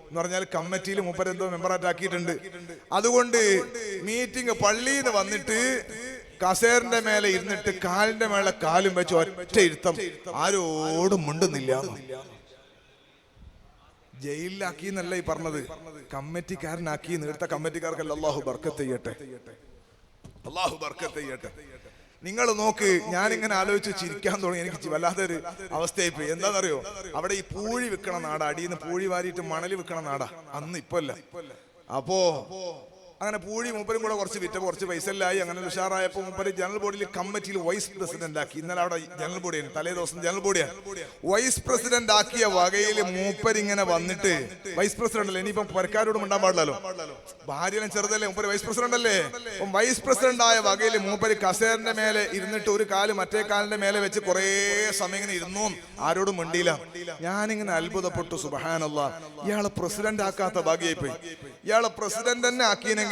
എന്ന് പറഞ്ഞാൽ കമ്മിറ്റിയിൽ മൂപ്പരെന്തോ മെമ്പറായിട്ട് ആക്കിയിട്ടുണ്ട്. അതുകൊണ്ട് മീറ്റിംഗ് പള്ളിയിൽ നിന്ന് വന്നിട്ട് കസേറിന്റെ മേലെ ഇരുന്നിട്ട് കാലിന്റെ മേലെ കാലും വെച്ച് ഒറ്റ ഇരുത്തം, ആരോടും മിണ്ടുന്നില്ല. ജയിലിലാക്കി എന്നല്ല ഈ പറഞ്ഞത്, കമ്മിറ്റിക്കാരനാക്കി. നേരത്തെ കമ്മിറ്റിക്കാർക്കല്ല. അല്ലാഹു ബർക്കത്ത് ചെയ്യട്ടെ, അല്ലാഹു ബർക്കത്ത് ചെയ്യട്ടെ. നിങ്ങൾ നോക്ക്, ഞാനിങ്ങനെ ആലോചിച്ച് ചിരിക്കാൻ തുടങ്ങി. എനിക്ക് വല്ലാത്തൊരു അവസ്ഥയായി പോയി. എന്താണെന്നറിയോ? അവിടെ ഈ പൂഴി വിൽക്കണ നാടാ, അടിയിൽ നിന്ന് പൂഴി വാരിയിട്ട് മണല് വിൽക്കണ നാടാ അന്ന്, ഇപ്പല്ല. അപ്പോ അങ്ങനെ പൂഴി മൂപ്പരും കൂടെ കുറച്ച് വിറ്റ, കുറച്ച് പൈസ എല്ലായി. അങ്ങനെ ഉഷാറായപ്പോ മൂപ്പര് ജനറൽ ബോഡിയിൽ കമ്മിറ്റിയിൽ വൈസ് പ്രസിഡന്റ് ആക്കി. ഇന്നലെ അവിടെ ജനറൽ ബോഡിയാണ്, തലേ ദിവസം ജനറൽ ബോഡിയാണ്. വൈസ് പ്രസിഡന്റ് ആക്കിയ വകയിൽ മൂപ്പരിങ്ങനെ വന്നിട്ട്, വൈസ് പ്രസിഡന്റ് അല്ലേ, ഇനിയിപ്പം പുരക്കാരോടും ഉണ്ടാൻ പാടില്ലല്ലോ, ഭാര്യനും ചെറുതല്ലേ, മൂപ്പര് വൈസ് പ്രസിഡന്റ് അല്ലേ. അപ്പം വൈസ് പ്രസിഡന്റ് ആയ വകയിൽ മൂപ്പര് കസേറിന്റെ മേലെ ഇരുന്നിട്ട് ഒരു കാല് മറ്റേ കാലിന്റെ മേലെ വെച്ച് കുറെ സമയം ഇങ്ങനെ ഇരുന്നു, ആരോടും മിണ്ടിയില്ല. ഞാനിങ്ങനെ അത്ഭുതപ്പെട്ടു, സുബ്ഹാനല്ലാഹ്, ഇയാളെ പ്രസിഡന്റ് ആക്കാത്ത ഭാഗ്യമായി പോയി. ഇയാളെ പ്രസിഡന്റ് തന്നെ ആക്കിയെങ്കിൽ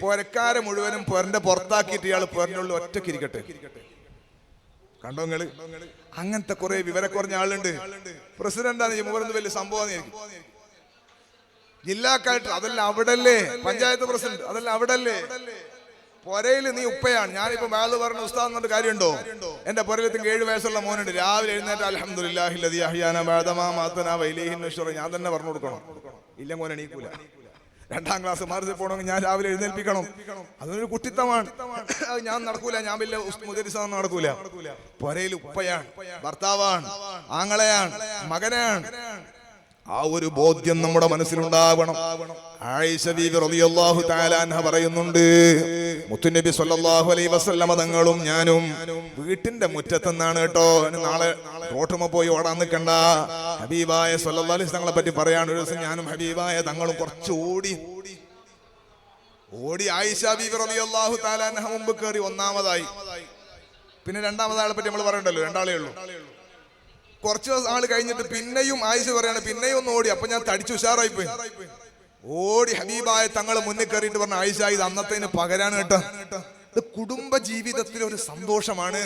പൊരക്കാരെ മുഴുവനും പൊരന്റെ പുറത്താക്കിയിട്ട് ഇയാൾ പൊരന്റെ ഉള്ളിൽ ഒറ്റയ്ക്ക് ഇരിക്കട്ടെ. കണ്ടോ നിങ്ങള്? അങ്ങനത്തെ കുറെ വിവരം കുറഞ്ഞ ആളുണ്ട്. പ്രസിഡന്റാണ് മൂവരെന്ന് വലിയ സംഭവം. ജില്ലാ കളക്ടർ അതല്ല അവിടല്ലേ, പഞ്ചായത്ത് പ്രസിഡന്റ് അതല്ല അവിടല്ലേ. പൊരയില് നീ ഉപ്പയാണ്. ഞാനിപ്പോ മേള് പറഞ്ഞ ഉസ്താദ് എന്നിട്ട് കാര്യമുണ്ടോ? എന്റെ പൊരയിലെത്തും 7 വയസ്സുള്ള മോനുണ്ട്. രാവിലെ എഴുന്നേറ്റ് അൽഹംദുലില്ലാഹില്ലദീ അഹ്യാനാ ബഅദ മാ മാതനാ വഇലൈഹി നുശൂർ ഞാൻ തന്നെ പറഞ്ഞു കൊടുക്കണം. ഇല്ലെങ്കിൽ ഓൻ എണീക്കൂല. 2ാം ക്ലാസ് മാർച്ച് പോകണമെങ്കിൽ ഞാൻ രാവിലെ എഴുന്നേൽപ്പിക്കണം. അതൊരു കുട്ടിത്തമാണ്. ഞാൻ നടക്കൂല, ഞാൻ വലിയ മുദരിസാന്ന് നടക്കൂല. പുരയിൽ ഉപ്പയാണ്, ഭർത്താവാണ്, ആങ്ങളെയാണ്, മകനാണ്. ആ ഒരു ബോധ്യം നമ്മുടെ മനസ്സിലുണ്ടാവണം. ആയിഷ ബീബി റളിയല്ലാഹു തആല അൻഹ പറയുന്നുണ്ട്, മുത്തുനബി സ്വല്ലല്ലാഹു അലൈഹി വസല്ലമ തങ്ങളും ഞാനും വീട്ടിന്റെ മുറ്റത്തെന്നാണ് കേട്ടോ. നാളെ റോട്ടുമ്മ പോയി ഓടാൻ നിൽക്കണ്ട. ഹബീബായ സ്വല്ലല്ലാഹു അലൈഹി തങ്ങളെ പറ്റി പറയാണ്. ഒരു ദിവസം ഞാനും ഹബീബായ തങ്ങളും കുറച്ച് ഓടി ആയിഷ ബീബി റളിയല്ലാഹു തആല അൻഹ മുമ്പ് കയറി ഒന്നാമതായി. പിന്നെ 2ാമതാളെ പറ്റി നമ്മൾ പറയണ്ടല്ലോ, 2 ആളേ ഉള്ളൂ. കുറച്ച് ആള് കഴിഞ്ഞിട്ട് പിന്നെയും ആയിഷ പറയാണ്, പിന്നെയും ഒന്ന് ഓടി. അപ്പൊ ഞാൻ തടിച്ചു ഉഷാറായിപ്പോയി. ഓടി ഹബീബായ തങ്ങള് മുന്നിൽ കയറിയിട്ട് പറഞ്ഞു, ആയിഷ ഇത് അന്നത്തേന് പകരാണ് കേട്ടോ. ഇത് കുടുംബ ജീവിതത്തിലെ ഒരു സന്തോഷമാണ്.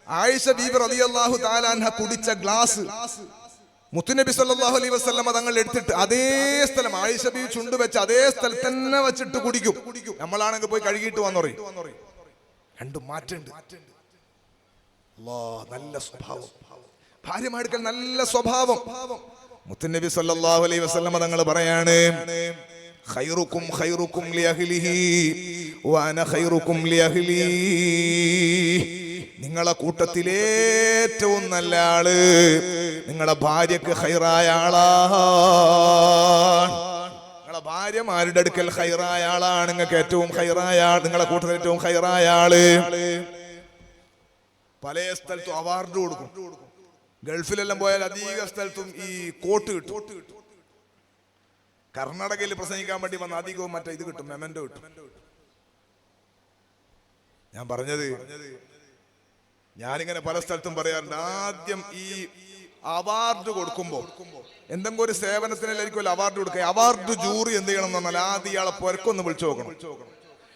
ആയിഷ ബീബി റളിയല്ലാഹു തആല അൻഹ കുടിച്ച ഗ്ലാസ് മുത്തുനബി സല്ലല്ലാഹു അലൈഹി വസല്ലമ തങ്ങൾ എടുത്തിട്ട് അതേ സ്ഥലം, ആയിഷ ബീബി ചുണ്ട് വെച്ച് അതേ സ്ഥലത്ത് തന്നെ വെച്ചിട്ട് കുടിക്കും. നമ്മളാണെങ്കിൽ പോയി കഴുകിയിട്ട് വന്നോറി. രണ്ടും മാറ്റുണ്ട്. നല്ല സ്വഭാവം, ഭാര്യമാർക്കൽ നല്ല സ്വഭാവം. മുത്തുനബി സല്ലല്ലാഹു അലൈഹി വസല്ലമ തങ്ങൾ പറയാണ്, ഖൈറുക്കും ഖൈറുക്കും ലിഅഹ്ലിഹി വഅന ഖൈറുക്കും ലിഅഹ്ലി. നിങ്ങളെ കൂട്ടത്തിൽ ഏറ്റവും നല്ല ആള് നിങ്ങളുടെ ഭാര്യക്ക് ഖൈറായ ആളാണ്. നിങ്ങളെ ഭാര്യമാരുടെ അടുക്കൽ ഖൈറായ ആളാണ്. നിങ്ങൾക്ക് ഏറ്റവും ഖൈറായ ആൾ, നിങ്ങളെ കൂട്ടത്തിൽ ഏറ്റവും ഖൈറായ ആള്. പല സ്ഥലത്തും അവാർഡ് കൊടുക്കും. ഗൾഫിലെല്ലാം പോയാൽ അധിക സ്ഥലത്തും ഈ കോട്ട് കിട്ടും. കർണാടകയിൽ പ്രസംഗിക്കാൻ വേണ്ടി വന്ന അധികവും മറ്റേ ഇത് കിട്ടും, മെമന്റോ കിട്ടും. ഞാൻ പറഞ്ഞത്, ഞാനിങ്ങനെ പല സ്ഥലത്തും പറയാറുണ്ട്, ആദ്യം ഈ അവാർഡ് കൊടുക്കുമ്പോ എന്തെങ്കിലും ഒരു സേവനത്തിനായിരിക്കും അവാർഡ് കൊടുക്കുക. അവാർഡ് ജൂറി എന്ത് ചെയ്യണം എന്ന് പറഞ്ഞാൽ ആദ്യം ഇയാളെ പുരക്കൊന്ന് വിളിച്ചു നോക്കണം.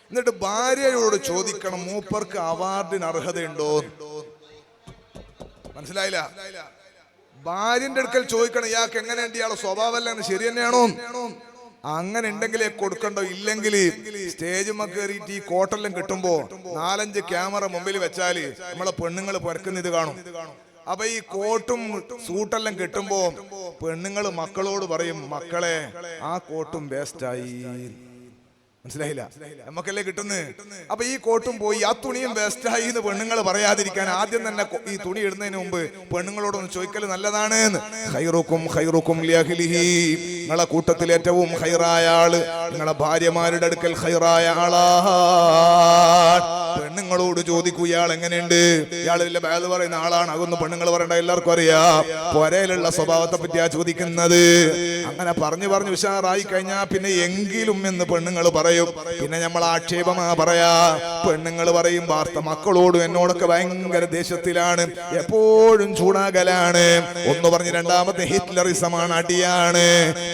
എന്നിട്ട് ഭാര്യയോട് ചോദിക്കണം, മൂപ്പർക്ക് അവാർഡിന് അർഹതയുണ്ടോ. മനസ്സിലായില്ല? ഭാര്യന്റെ അടുക്കൽ ചോദിക്കണം, ഇയാൾക്ക് എങ്ങനെയുണ്ട്, ഇയാളെ സ്വഭാവമല്ല ശരി തന്നെയാണോ. അങ്ങനെ ഉണ്ടെങ്കിലേ കൊടുക്കണ്ടോ. ഇല്ലെങ്കിൽ സ്റ്റേജുമ്മ കയറിയിട്ട് ഈ കോട്ടെല്ലാം കിട്ടുമ്പോ 4-5 ക്യാമറ മുമ്പിൽ വെച്ചാല് നമ്മളെ പെണ്ണുങ്ങൾ പുരക്കുന്ന ഇത് കാണും. അപ്പൊ ഈ കോട്ടും സൂട്ടെല്ലാം കിട്ടുമ്പോ പെണ്ണുങ്ങൾ മക്കളോട് പറയും, മക്കളെ ആ കോട്ടും വേസ്റ്റായി. മനസ്സിലായില്ല? നമുക്കല്ലേ കിട്ടുന്നത്. അപ്പൊ ഈ കോട്ടും പോയി, ആ തുണിയും വേസ്റ്റായി എന്ന് പെണ്ണുങ്ങൾ പറയാതിരിക്കാൻ ആദ്യം തന്നെ ഈ തുണി ഇടുന്നതിന് മുമ്പ് പെണ്ണുങ്ങളോടൊന്ന് ചോദിക്കല് നല്ലതാണ്. ഖൈറുക്കും ഖൈറുക്കും ലിഅഹ്ലിഹി. നിങ്ങളെ കൂട്ടത്തിൽ ഏറ്റവും ഖൈറായ ആള് നിങ്ങളെ ഭാര്യമാരുടെ അടുക്കൽ ഖൈറായ ആളാണ്. പെണ്ണുങ്ങളോട് ചോദിക്കൂ, ഇയാൾ എങ്ങനെയുണ്ട്, ഇയാൾ വലിയ ബാധ പറയുന്ന ആളാണ്. അതൊന്നും പെണ്ണുങ്ങൾ പറയണ്ട, എല്ലാവർക്കും അറിയാം. പൊരയിലുള്ള സ്വഭാവത്തെ പറ്റിയാ ചോദിക്കുന്നത്. അങ്ങനെ പറഞ്ഞു ഉഷാറായി കഴിഞ്ഞാ പിന്നെ എങ്കിലും എന്ന് പെണ്ണുങ്ങൾ പറയും. പിന്നെ നമ്മൾ ആക്ഷേപമാ പറയാ. പെണ്ണുങ്ങൾ പറയും, വാർത്ത മക്കളോട് എന്നോടൊക്കെ ഭയങ്കര ദേഷ്യത്തിലാണ്, എപ്പോഴും ചൂടാകലാണ്. ഒന്ന് പറഞ്ഞ് രണ്ടാമത്തെ ഹിറ്റ്ലറിസമാണ്, അടിയാണ്,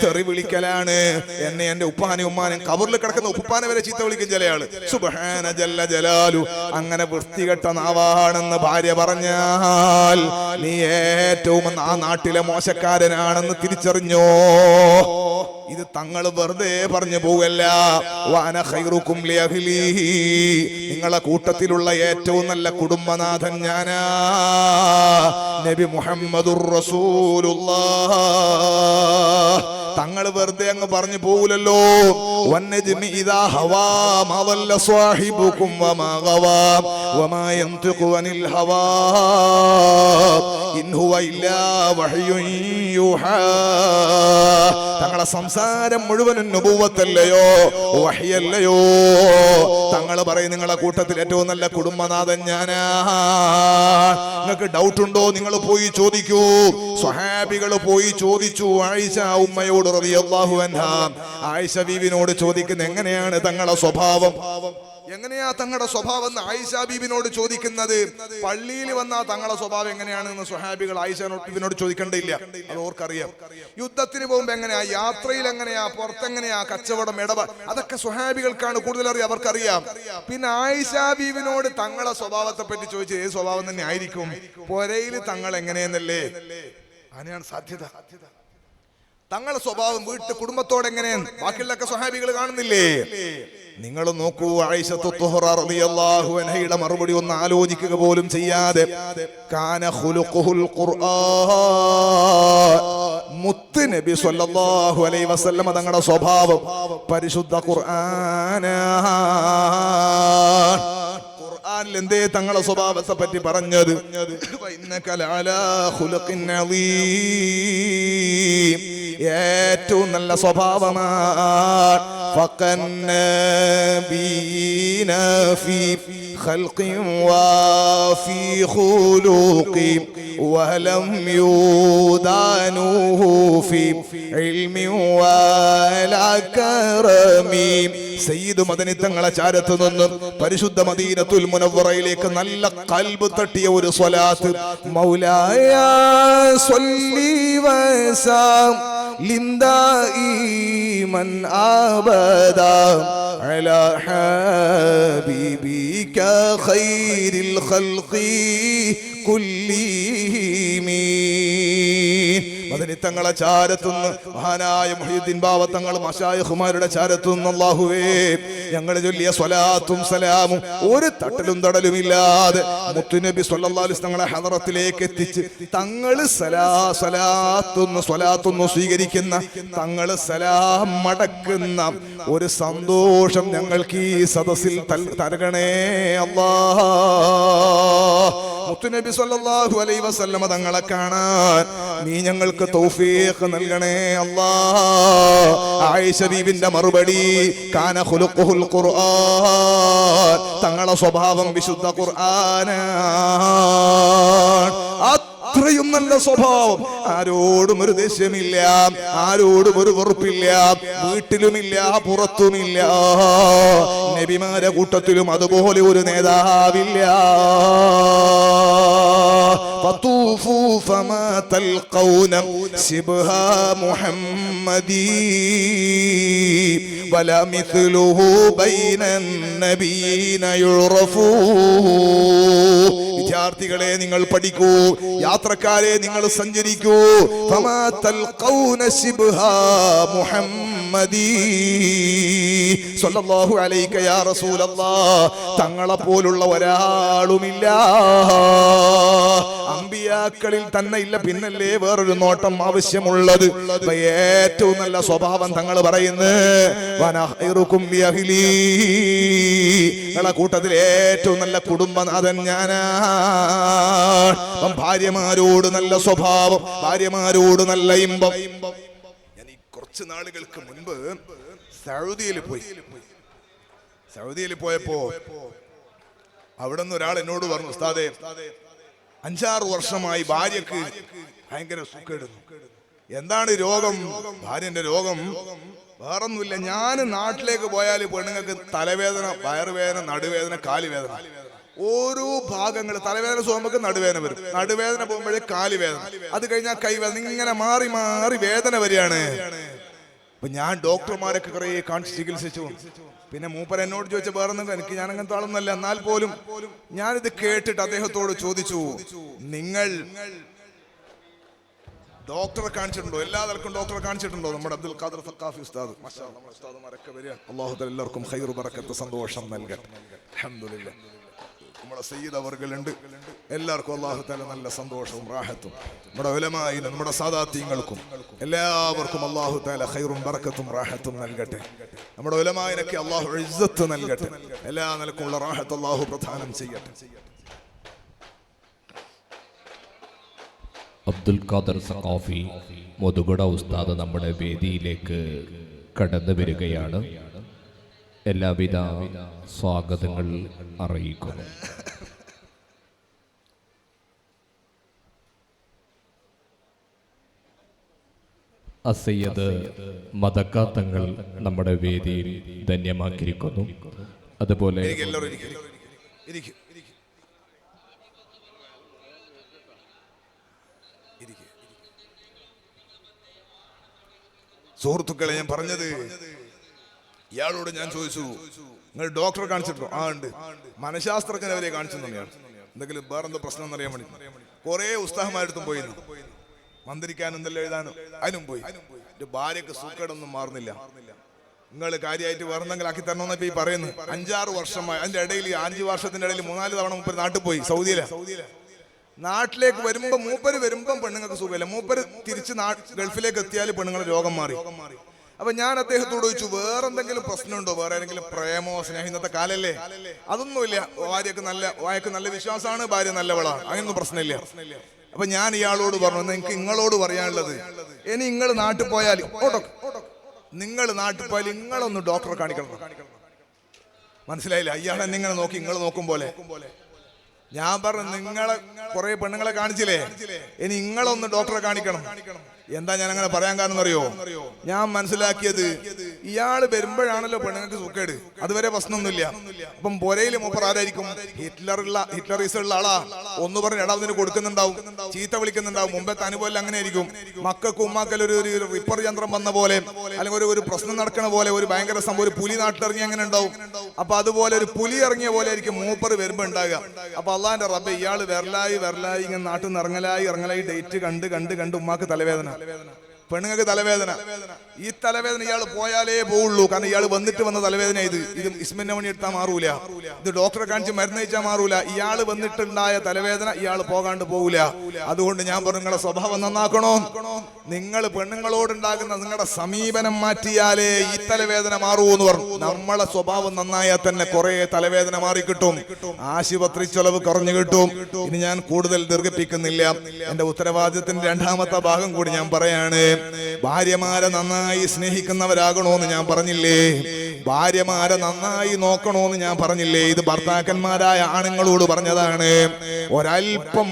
തെറി വിളിക്കലാണ്. എന്നെ എന്റെ ഉപ്പാനും ഉമ്മാനും കബറിൽ കിടക്കുന്ന ഉപ്പാനെ വരെ ചീത്ത വിളിക്കും ചിലയാള്. സുബ്ഹാന ജല്ല ജലാലു. അങ്ങനെ വൃത്തികെട്ട നാവാണെന്ന് ഭാര്യ പറഞ്ഞാൽ നീ ഏറ്റവും ആ നാട്ടിലെ മോശക്കാരനാണെന്ന് തിരിച്ചറിഞ്ഞോ. ഇത് തങ്ങൾ വെറുതെ പറഞ്ഞു പോവല്ല. വഅന ഖൈറുക്കും ലിഅഹ്ലി. നിങ്ങളെ കൂട്ടത്തിലുള്ള ഏറ്റവും നല്ല കുടുംബനാഥൻ ഞാനാ. നബി മുഹമ്മദുർ റസൂലുള്ളാഹ്. തങ്ങൾ വെറുതെ അങ്ങ് പറഞ്ഞു പോവില്ലല്ലോ. വന്നജ്മി ഇദാ ഹവാ മാ വല്ല സ്വാഹിബുകും വമാ ഗവാ വമാ യൻതിഖു അനിൽ ഹവാ ഇൻ ഹുവ ഇല്ലാ വഹ്യുൻ യൂഹാ. തങ്ങളെ സംസാരം മുഴുവനും നുബുവത്തല്ലയോ, വഹ്യല്ലയോ. തങ്ങൾ പറയും, നിങ്ങളെ കൂട്ടത്തിൽ ഏറ്റവും നല്ല കുടുംബനാഥൻ ഞാനാ. നിങ്ങൾക്ക് ഡൗട്ട് ഉണ്ടോ, നിങ്ങൾ പോയി ചോദിക്കൂ. സ്വഹാബികൾ പോയി ചോദിച്ചു ആയിഷ ഉമ്മയോട് റളിയല്ലാഹു അൻഹാ. ആയിഷ ബീവിനോട് ചോദിക്കുന്നത്, എങ്ങനെയാണ് തങ്ങളുടെ സ്വഭാവം, എങ്ങനെയാ തങ്ങളുടെ സ്വഭാവം എന്ന് ആയിഷ ബീവിനോട് ചോദിക്കുന്നത്. പള്ളിയിൽ വന്നാ തങ്ങളുടെ സ്വഭാവം എങ്ങനെയാണെന്ന് സ്വഹാബികൾ ആയിഷ ബീവിനോട് ചോദിക്കേണ്ടില്ല, അത് ഓർക്കറിയാം. യുദ്ധത്തിന് പോകുമ്പോ എങ്ങനെയാ, യാത്രയിൽ എങ്ങനെയാ, പുറത്തെങ്ങനെയാ, കച്ചവടം, ഇടപാട്, അതൊക്കെ സ്വഹാബികൾക്കാണ് കൂടുതൽ അറിയാം, അവർക്കറിയാം. പിന്നെ ആയിഷ ബീവിനോട് തങ്ങളുടെ സ്വഭാവത്തെ പറ്റി ചോദിച്ചു, ഏത് സ്വഭാവം തന്നെ ആയിരിക്കും, പൊരയിൽ തങ്ങൾ എങ്ങനെയെന്നല്ലേ, അങ്ങനെയാണ് സാധ്യത. തങ്ങളുടെ സ്വഭാവം വീട്ടു കുടുംബത്തോടെ എങ്ങനെയെന്ന് ബാക്കിയുള്ളൊക്കെ സ്വഹാബികൾ കാണുന്നില്ലേ. നിങ്ങൾ നോക്കൂ, ആയിഷത്തു തുഹ്റ റളിയല്ലാഹു അൻഹയുടെ മറുപടി ഒന്ന് ആലോചിക്കുക പോലും ചെയ്യാതെ, കാന ഖുലുഖുൽ ഖുർആൻ. മുത്ത് നബി സ്വല്ലല്ലാഹു അലൈഹി വസല്ലം തങ്ങളുടെ സ്വഭാവം പരിശുദ്ധ ഖുർആനിൽ എന്തേ തങ്ങളുടെ സ്വഭാവത്തെ പറ്റി പറഞ്ഞത്? ഏറ്റവും നല്ല സയ്യിദ് മദനി തങ്ങളെ ചാരത്ത് നിന്നും പരിശുദ്ധ മദീനത്തുൽ മുനവ്വറയിലേക്ക് നല്ല ഖൽബ് തട്ടിയ ഒരു സ്വലാത്ത്. മൗലായ സ്വല്ലി വസല്ലം ലിന്ദായിമൻ അബദാ അലാ ഹബീബിക ഖൈറിൽ ഖൽഖി കുല്ലിഹിം. മദനി തങ്ങളെ ചാരത്തുനിന്ന് മഹാനായ മുഹ്യിദ്ദീൻ ബാവ തങ്ങൾ മശായിഖുമാരുടെ ചാരത്തുനിന്ന് അല്ലാഹുവേ ഞങ്ങൾ ചൊല്ലിയ സ്വലാത്തും സലാമും ഒരു തട്ടലും തടലുമില്ലാതെ മുത്തുനബി സ്വല്ലല്ലാഹു അലൈഹി വസല്ലം തങ്ങളെ ഹദറത്തിലേക്ക് എത്തിച്ച് തങ്ങൾ സ്വലാത്തൊന്ന് സ്വീകരിക്കുന്ന തങ്ങൾ സലാം മടക്കുന്ന ഒരു സന്തോഷം ഞങ്ങൾക്ക് ഈ സദസ്സിൽ തരകണേ അല്ലാഹ്. മുത്തുനബി സ്വല്ലല്ലാഹു അലൈഹി വസല്ലം തങ്ങളെ കാണാൻ നീ ഞങ്ങൾക്ക് തൗഫീഖ് നൽകണേ അല്ലാഹ്. ആയിഷ ബീവിന്റെ മറുപടി കാന ഖുലുഖുൽ ഖുർആൻ, തങ്ങളുടെ സ്വഭാവം വിശുദ്ധ ഖുർആനാണ്. അത്രയും നല്ല സ്വഭാവം, ആരോടും ഒരു ദേഷ്യമില്ല, ആരോടും ഒരു വെറുപ്പില്ല, വീട്ടിലുമില്ല പുറത്തുമില്ല, നബിമാരെ കൂട്ടത്തിലും അതുപോലെ ഒരു നേതാവില്ല. فطوفوا فما تلقون شبه محمدي ولا مثله بين النبيين يعرفوا. വിദ്യാർത്ഥികളെ നിങ്ങൾ പഠിക്കൂ, യാത്രക്കാരെ നിങ്ങൾ സഞ്ചരിക്കൂ. فما تلقون شبه محمدي സല്ലല്ലാഹു അലൈക യാ റസൂലല്ലാഹ്. തങ്ങളെ പോലുള്ള ഒരാളുമില്ല. അമ്പിയാക്കളിൽ തന്നെ ഇല്ല, പിന്നല്ലേ വേറൊരു നോട്ടം ആവശ്യമുള്ളത്. ഏറ്റവും നല്ല സ്വഭാവം തങ്ങൾ പറയുന്നത് നിങ്ങളെ കൂട്ടത്തിൽ ഏറ്റവും നല്ല കുടുംബനാഥൻ ഞാനാണ്. ഭാര്യമാരോട് നല്ല സ്വഭാവം, ഭാര്യമാരോട് നല്ല ഇമ്പം. ഞാൻ ഈ കുറച്ച് നാളുകൾക്ക് മുൻപ് സൗദിയിൽ പോയപ്പോ അവിടെ നിന്ന് ഒരാൾ എന്നോട് പറഞ്ഞു, ഉസ്താദേ 5-6 വർഷമായി ഭാര്യക്ക് ഭയങ്കര സുഖേടുന്നു. എന്താണ് രോഗം? ഭാര്യന്റെ രോഗം വേറൊന്നുമില്ല, ഞാൻ നാട്ടിലേക്ക് പോയാൽ പെണ്ണുങ്ങൾക്ക് തലവേദന, വയറുവേദന, നടുവേദന, കാലുവേദന, ഓരോ ഭാഗങ്ങൾ. തലവേദന പോകുമ്പോൾ നടുവേദന വരും, നടുവേദന പോകുമ്പോഴേ കാലുവേദന, അത് കഴിഞ്ഞാൽ കൈവേദന, ഇങ്ങനെ മാറി മാറി വേദന വരികയാണ്. അപ്പൊ ഞാൻ ഡോക്ടർമാരൊക്കെ കുറെ കാണിച്ച് ചികിത്സിച്ചു. പിന്നെ മൂപ്പർ എന്നോട് ചോദിച്ച വേറൊന്നും, എനിക്ക് ഞാൻ അങ്ങനത്തെ ആളൊന്നല്ല, എന്നാൽ പോലും ഞാനിത് കേട്ടിട്ട് അദ്ദേഹത്തോട് ചോദിച്ചു, നിങ്ങൾ ഡോക്ടറെ കാണിച്ചിട്ടുണ്ടോ? എല്ലാ തലക്കും ഡോക്ടറെ കാണിച്ചിട്ടുണ്ടോ? നമ്മുടെ അബ്ദുൽ ഖാദർ സഖാഫി ഉസ്താദ്, നമ്മുടെ ഉസ്താദുമാരൊക്കെ വരിക. അല്ലാഹു തആല എല്ലാവർക്കും ഖൈർ ബറക്കത്ത് സന്തോഷം നൽകട്ടെ. അൽഹംദുലില്ലാഹ്. നമ്മുടെ സയ്യിദ് അവർകളുണ്ട്, എല്ലാവർക്കും അല്ലാഹു തആല നല്ല സന്തോഷവും റാഹത്തും, നമ്മുടെ ഉലമായിനും നമ്മുടെ സാദാത്യങ്ങൾക്കും എല്ലാവർക്കും അല്ലാഹു തആല ഖൈറും ബറക്കത്തും റാഹത്തും നൽകട്ടെ. നമ്മുടെ ഉലമായിനൊക്കെ അല്ലാഹു ഇസ്സത്ത് നൽകട്ടെ. എല്ലാ നിലക്കുമുള്ള റാഹത്ത് അല്ലാഹു പ്രദാനം ചെയ്യട്ടെ. അബ്ദുൽ ഖാദർ സഖാഫി മുതുകുട ഉസ്താദ് നമ്മുടെ വേദിയിലേക്ക് കടന്നു വരികയാണ്. എല്ലാവിധ സ്വാഗതങ്ങൾ അറിയിക്കുന്നു. അസയ്യദ് മദക്കാത്തങ്ങൾ നമ്മുടെ വേദിയിൽ ധന്യമാക്കിയിരിക്കുന്നു. അതുപോലെ സുഹൃത്തുക്കളെ, ഞാൻ പറഞ്ഞത്, ഇയാളോട് ഞാൻ ചോദിച്ചു, നിങ്ങൾ ഡോക്ടറെ കാണിച്ചിട്ടോ? ആ ഉണ്ട്. മനഃശാസ്ത്രജ്ഞനെ വരെ കാണിച്ചു തന്നെയാണ്. എന്തെങ്കിലും വേറെന്തോ പ്രശ്നം എന്നറിയാൻ വേണ്ടി കുറെ ഉസ്താഹന്മാരടുത്തും പോയിരുന്നു. മന്ത്രിക്കാനും എന്തെല്ലാം എഴുതാനും അതിനും പോയി. എന്റെ ഭാര്യക്ക് സൂക്കേടൊന്നും മാറുന്നില്ല. നിങ്ങൾ കാര്യമായിട്ട് വേറെ എന്തെങ്കിലും ആക്കി തരണമെന്നപ്പോ ഈ പറയുന്നു. 5-6 വർഷമായി. അതിന്റെ ഇടയിൽ 5 വർഷത്തിന്റെ ഇടയിൽ 3-4 തവണ മുമ്പ് നാട്ടിൽ പോയി, സൗദിയിലെ. നാട്ടിലേക്ക് വരുമ്പോ മൂപ്പര് വരുമ്പം പെണ്ണുങ്ങൾക്ക് സുഖമില്ല. മൂപ്പര് തിരിച്ച് ഗൾഫിലേക്ക് എത്തിയാൽ പെണ്ണുങ്ങളെ രോഗം മാറി. അപ്പൊ ഞാൻ അദ്ദേഹത്തോട് ചോദിച്ചു, വേറെന്തെങ്കിലും പ്രശ്നമുണ്ടോ? വേറെ ഏതെങ്കിലും പ്രേമോ സ്നേഹം? ഇന്നത്തെ കാലല്ലേ, അതൊന്നുമില്ല. വായക്ക് നല്ല വിശ്വാസമാണ്, ഭാര്യ നല്ലവളാണ്, അങ്ങനൊന്നും പ്രശ്നമില്ല. അപ്പൊ ഞാൻ ഇയാളോട് പറഞ്ഞു, എനിക്ക് നിങ്ങളോട് പറയാനുള്ളത്, ഇനി നിങ്ങൾ നാട്ടിൽ പോയാൽ നിങ്ങളൊന്ന് ഡോക്ടറെ കാണിക്കണം. മനസ്സിലായില്ല? ഇയാളെ നിങ്ങൾ നോക്കി, നിങ്ങൾ നോക്കും പോലെ. ഞാൻ പറഞ്ഞു, നിങ്ങളെ കുറെ പെണ്ണുങ്ങളെ കാണിച്ചില്ലേ, ഇനി നിങ്ങളൊന്ന് ഡോക്ടറെ കാണിക്കണം. എന്താ ഞാൻ അങ്ങനെ പറയാൻ കാരണം അറിയോ? ഞാൻ മനസ്സിലാക്കിയത്, ഇയാള് വരുമ്പോഴാണല്ലോ പെണ്ണുങ്ങൾക്ക് സുഖേട്, അതുവരെ പ്രശ്നമൊന്നുമില്ല. അപ്പം പൊരയില് മൂപ്പർ ആരായിരിക്കും? ഹിറ്റ്ലറിസം ഉള്ള ആളാ. ഒന്ന് പറഞ്ഞ് ഇടാതിന് കൊടുക്കുന്നുണ്ടാവും, ചീത്ത വിളിക്കുന്നുണ്ടാവും. മുമ്പത്തെ അനുഭവം അങ്ങനെ ആയിരിക്കും. മക്കൾക്ക് ഉമ്മാക്കൽ ഒരു റിപ്പർ യന്ത്രം വന്ന പോലെ, അല്ലെങ്കിൽ ഒരു പ്രശ്നം നടക്കണ പോലെ, ഒരു ഭയങ്കര സംഭവം, ഒരു പുലി നാട്ടിലിറങ്ങി അങ്ങനെ ഉണ്ടാവും. അപ്പൊ അതുപോലെ ഒരു പുലി ഇറങ്ങിയ പോലെ ആയിരിക്കും മൂപ്പർ വരുമ്പോ ഉണ്ടാകുക. അപ്പൊ അള്ളാന്റെ റബ്ബേ, ഇയാള് വരലായി ഇങ്ങനെ നാട്ടിൽ നിന്ന് ഇറങ്ങലായി ഡേറ്റ് കണ്ട് ഉമ്മാക്ക് തലവേദന, പെണ്ണുങ്ങൾക്ക് തലവേദന. ഈ തലവേദന ഇയാൾ പോയാലേ പോവുള്ളൂ. കാരണം ഇയാൾ വന്നിട്ട് വന്ന തലവേദന ഇത് ഇസ്മിന്റെ മണി എടുത്താൽ മാറൂല, ഇത് ഡോക്ടറെ കാണിച്ച് മരുന്ന് കഴിച്ചാൽ മാറൂല. ഇയാൾ വന്നിട്ടുണ്ടായ തലവേദന ഇയാൾ പോകാണ്ട് പോകൂല. അതുകൊണ്ട് ഞാൻ പറഞ്ഞു, നിങ്ങളുടെ സ്വഭാവം നന്നാക്കണോ? നിങ്ങൾ പെണ്ണുങ്ങളോടുണ്ടാകുന്ന നിങ്ങളുടെ സമീപനം മാറ്റിയാലേ ഈ തലവേദന മാറൂ എന്ന് പറഞ്ഞു. നമ്മളെ സ്വഭാവം നന്നായാൽ തന്നെ കുറെ തലവേദന മാറിക്കിട്ടും, ആശുപത്രി ചെലവ് കുറഞ്ഞു കിട്ടും. ഇനി ഞാൻ കൂടുതൽ ദീർഘിപ്പിക്കുന്നില്ല. എന്റെ ഉത്തരവാദിത്തത്തിന്റെ രണ്ടാമത്തെ ഭാഗം കൂടി ഞാൻ പറയാണ്. ഭാര്യമാരെ നന്നായി സ്നേഹിക്കുന്നവരാകണോന്ന് ഞാൻ പറഞ്ഞില്ലേ? ഭാര്യമാരെ നന്നായി നോക്കണോന്ന് ഞാൻ പറഞ്ഞില്ലേ? ഇത് ഭർത്താക്കന്മാരായ ആണുങ്ങളോട് പറഞ്ഞതാണ്. ഒരൽപ്പം